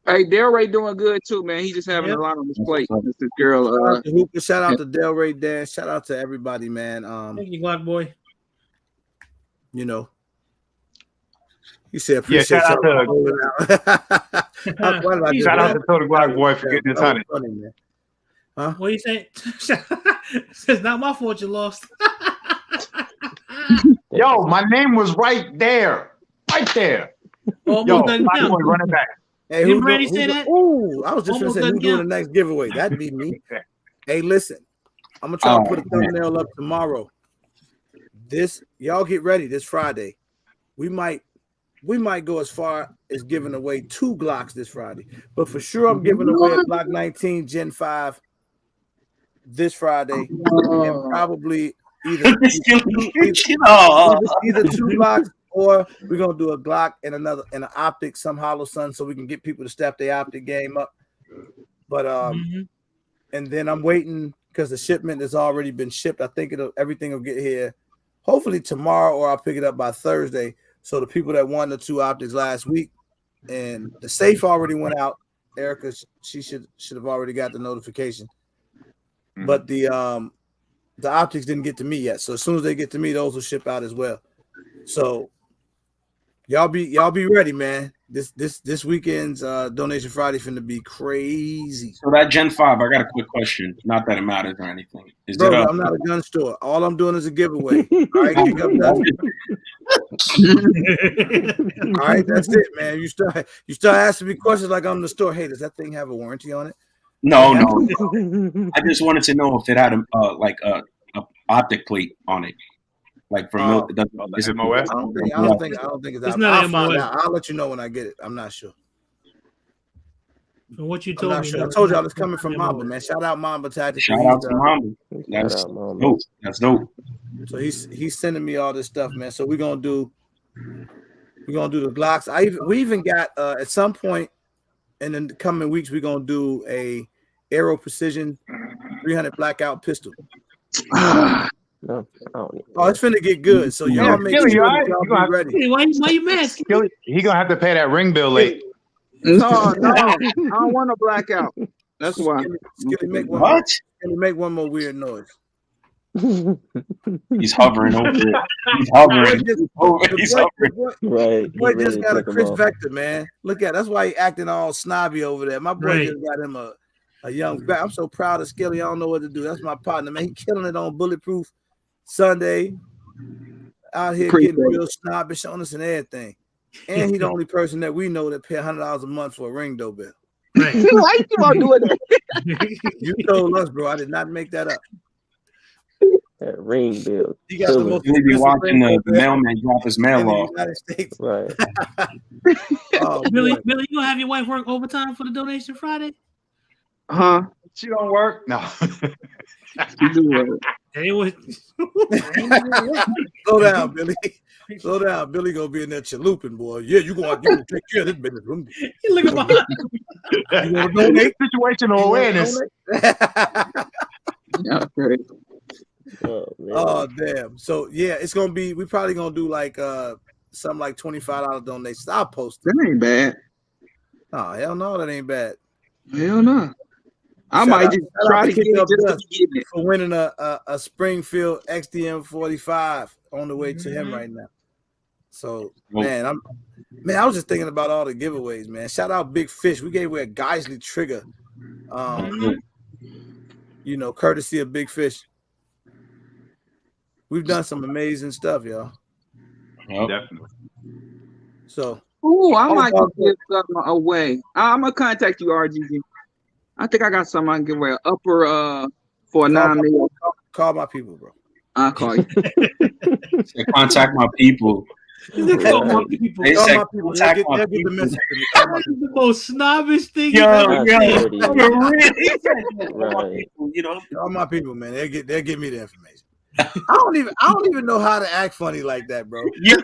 Hey, Delray doing good too, man. He just having a lot on his plate. This is girl. Shout out to Delray Dan. Shout out to everybody, man. Thank you, Glock Boy. You know, he said, appreciate shout out to Total Glock Boy for getting this honey. Huh? What you say? It's not my fault you lost. Yo, my name was right there. Right there. Yo, Glock Boy running back. Hey, didn't Brady say that? Ooh, I was just going to say, who's doing the next giveaway? That'd be me. Hey, listen, I'm going to try to put a thumbnail up tomorrow. Y'all get ready this Friday. We might go as far as giving away 2 Glocks this Friday. But for sure, I'm giving away a Glock 19 Gen 5 this Friday. And probably either 2 Glocks, or we're gonna do a Glock and an optic, some hollow sun, so we can get people to step their optic game up. But and then I'm waiting because the shipment has already been shipped. I think everything will get here hopefully tomorrow, or I'll pick it up by Thursday. So the people that won the 2 optics last week, and the safe already went out. Erica, she should have already got the notification. But the optics didn't get to me yet. So as soon as they get to me, those will ship out as well. So y'all be ready, man. This weekend's donation Friday finna be crazy. So that Gen 5, I got a quick question. Not that it matters or anything. I'm not a gun store. All I'm doing is a giveaway. All right, pick up that. All right, that's it, man. You start asking me questions like I'm in the store. Hey, does that thing have a warranty on it? No. I just wanted to know if it had a optic plate on it. Like for milk, is it MOS? I don't think it's not MOS. I'll let you know when I get it. I'm not sure. From what you told me, sure. I told y'all it's coming from Mamba, man. Shout out Mamba Tactics. Shout out to Mamba. That's dope. That's dope. So he's sending me all this stuff, man. So we're gonna do the Glocks. We even got at some point in the coming weeks we're gonna do a Aero Precision 300 blackout pistol. No, it's finna get good. So y'all make sure y'all be ready. Hey, why you mad? He gonna have to pay that ring bill late. No, I don't want a blackout. That's why. Make one more weird noise. He's hovering over it. He's hovering. He's hovering. Right. Boy just got a Chris Vector, man. Look at that's why he acting all snobby over there. My boy just got him a young back. I'm so proud of Skilly. I don't know what to do. That's my partner, man. He killing it on Bulletproof Sunday. Out here getting real snobbish on us and everything. And he's the only person that we know that pay $100 a month for a ring doorbell. Why you keep on doing that? You told us, bro. I did not make that up. That ring bill. You got the most You'll be watching the ring mailman drop his mail in the off. United States. Right. Oh, Billy, boy. Billy, you gonna have your wife work overtime for the donation Friday? Huh? She don't work. No. You do work. Hey, what? Slow down, Billy. Slow down. Billy gonna be in there chalupping, boy. Yeah, you gonna take care of this business. You look behind. You wanna donate? Situational awareness. Yeah, great. Oh, man. Oh damn. So yeah, it's gonna be. We probably gonna do like something like $25 donations. I'll post it. That ain't bad. Oh hell no, that ain't bad. Hell no. I Shout might out- just shout out try to Kid get it Up just Dust to get it. for winning a Springfield XDM 45 on the way to him right now. So man, I was just thinking about all the giveaways, man. Shout out Big Fish. We gave away a Geisley trigger. You know, courtesy of Big Fish. We've done some amazing stuff, y'all. Definitely. So Ooh, I might dog, give something away. I'm gonna contact you, RGG. I think I got something I can give away. Upper for a 9 million. Call my people, bro. I'll call you. Say, contact my people. Call my people. They Call said my people. contact They'll my get the people. message to me. Call my That's people. the most snobbish thing Yo, you've ever That's yo, dirty. really? Right. You know, Call my people, man. They'll give me the information. I don't even know how to act funny like that, bro. Yeah.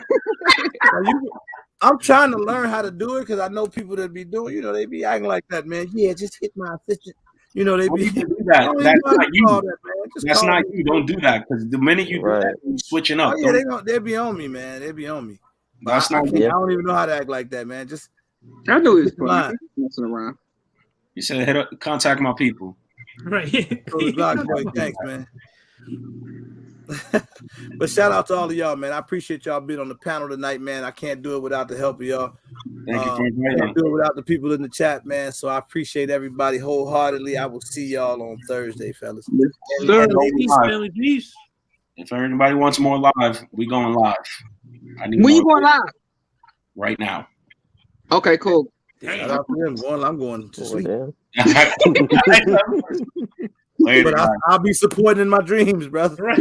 I'm trying to learn how to do it because I know people that be doing, they be acting like that, man. Yeah, just hit my assistant. They don't be even do that. I don't That's even know how not to you. call that, man. Just That's call not me. you. Don't do that because the minute you do Right. that, you're switching up. Oh yeah, Don't- they be on me, man. They be on me. But That's I not can't- you. I don't even know how to act like that, man. Just I knew it was Line. funny. Messing around. You said hit up, contact my people. Right. throw the Glock boy. Thanks, man. But shout out to all of y'all, man. I appreciate y'all being on the panel tonight, man. I can't do it without the help of y'all. Thank you for Can't inviting. do it without the people in the chat, man. So I appreciate everybody wholeheartedly. I will see y'all on Thursday, fellas. Sir, And Peace, live. Billy. Peace. If anybody wants more live, we going live. I need when you more going live? right now. Okay, cool. Shout out to them. I'm going to Oh, sleep. damn. Later, But guys. I'll be supporting in my dreams, brother. Right.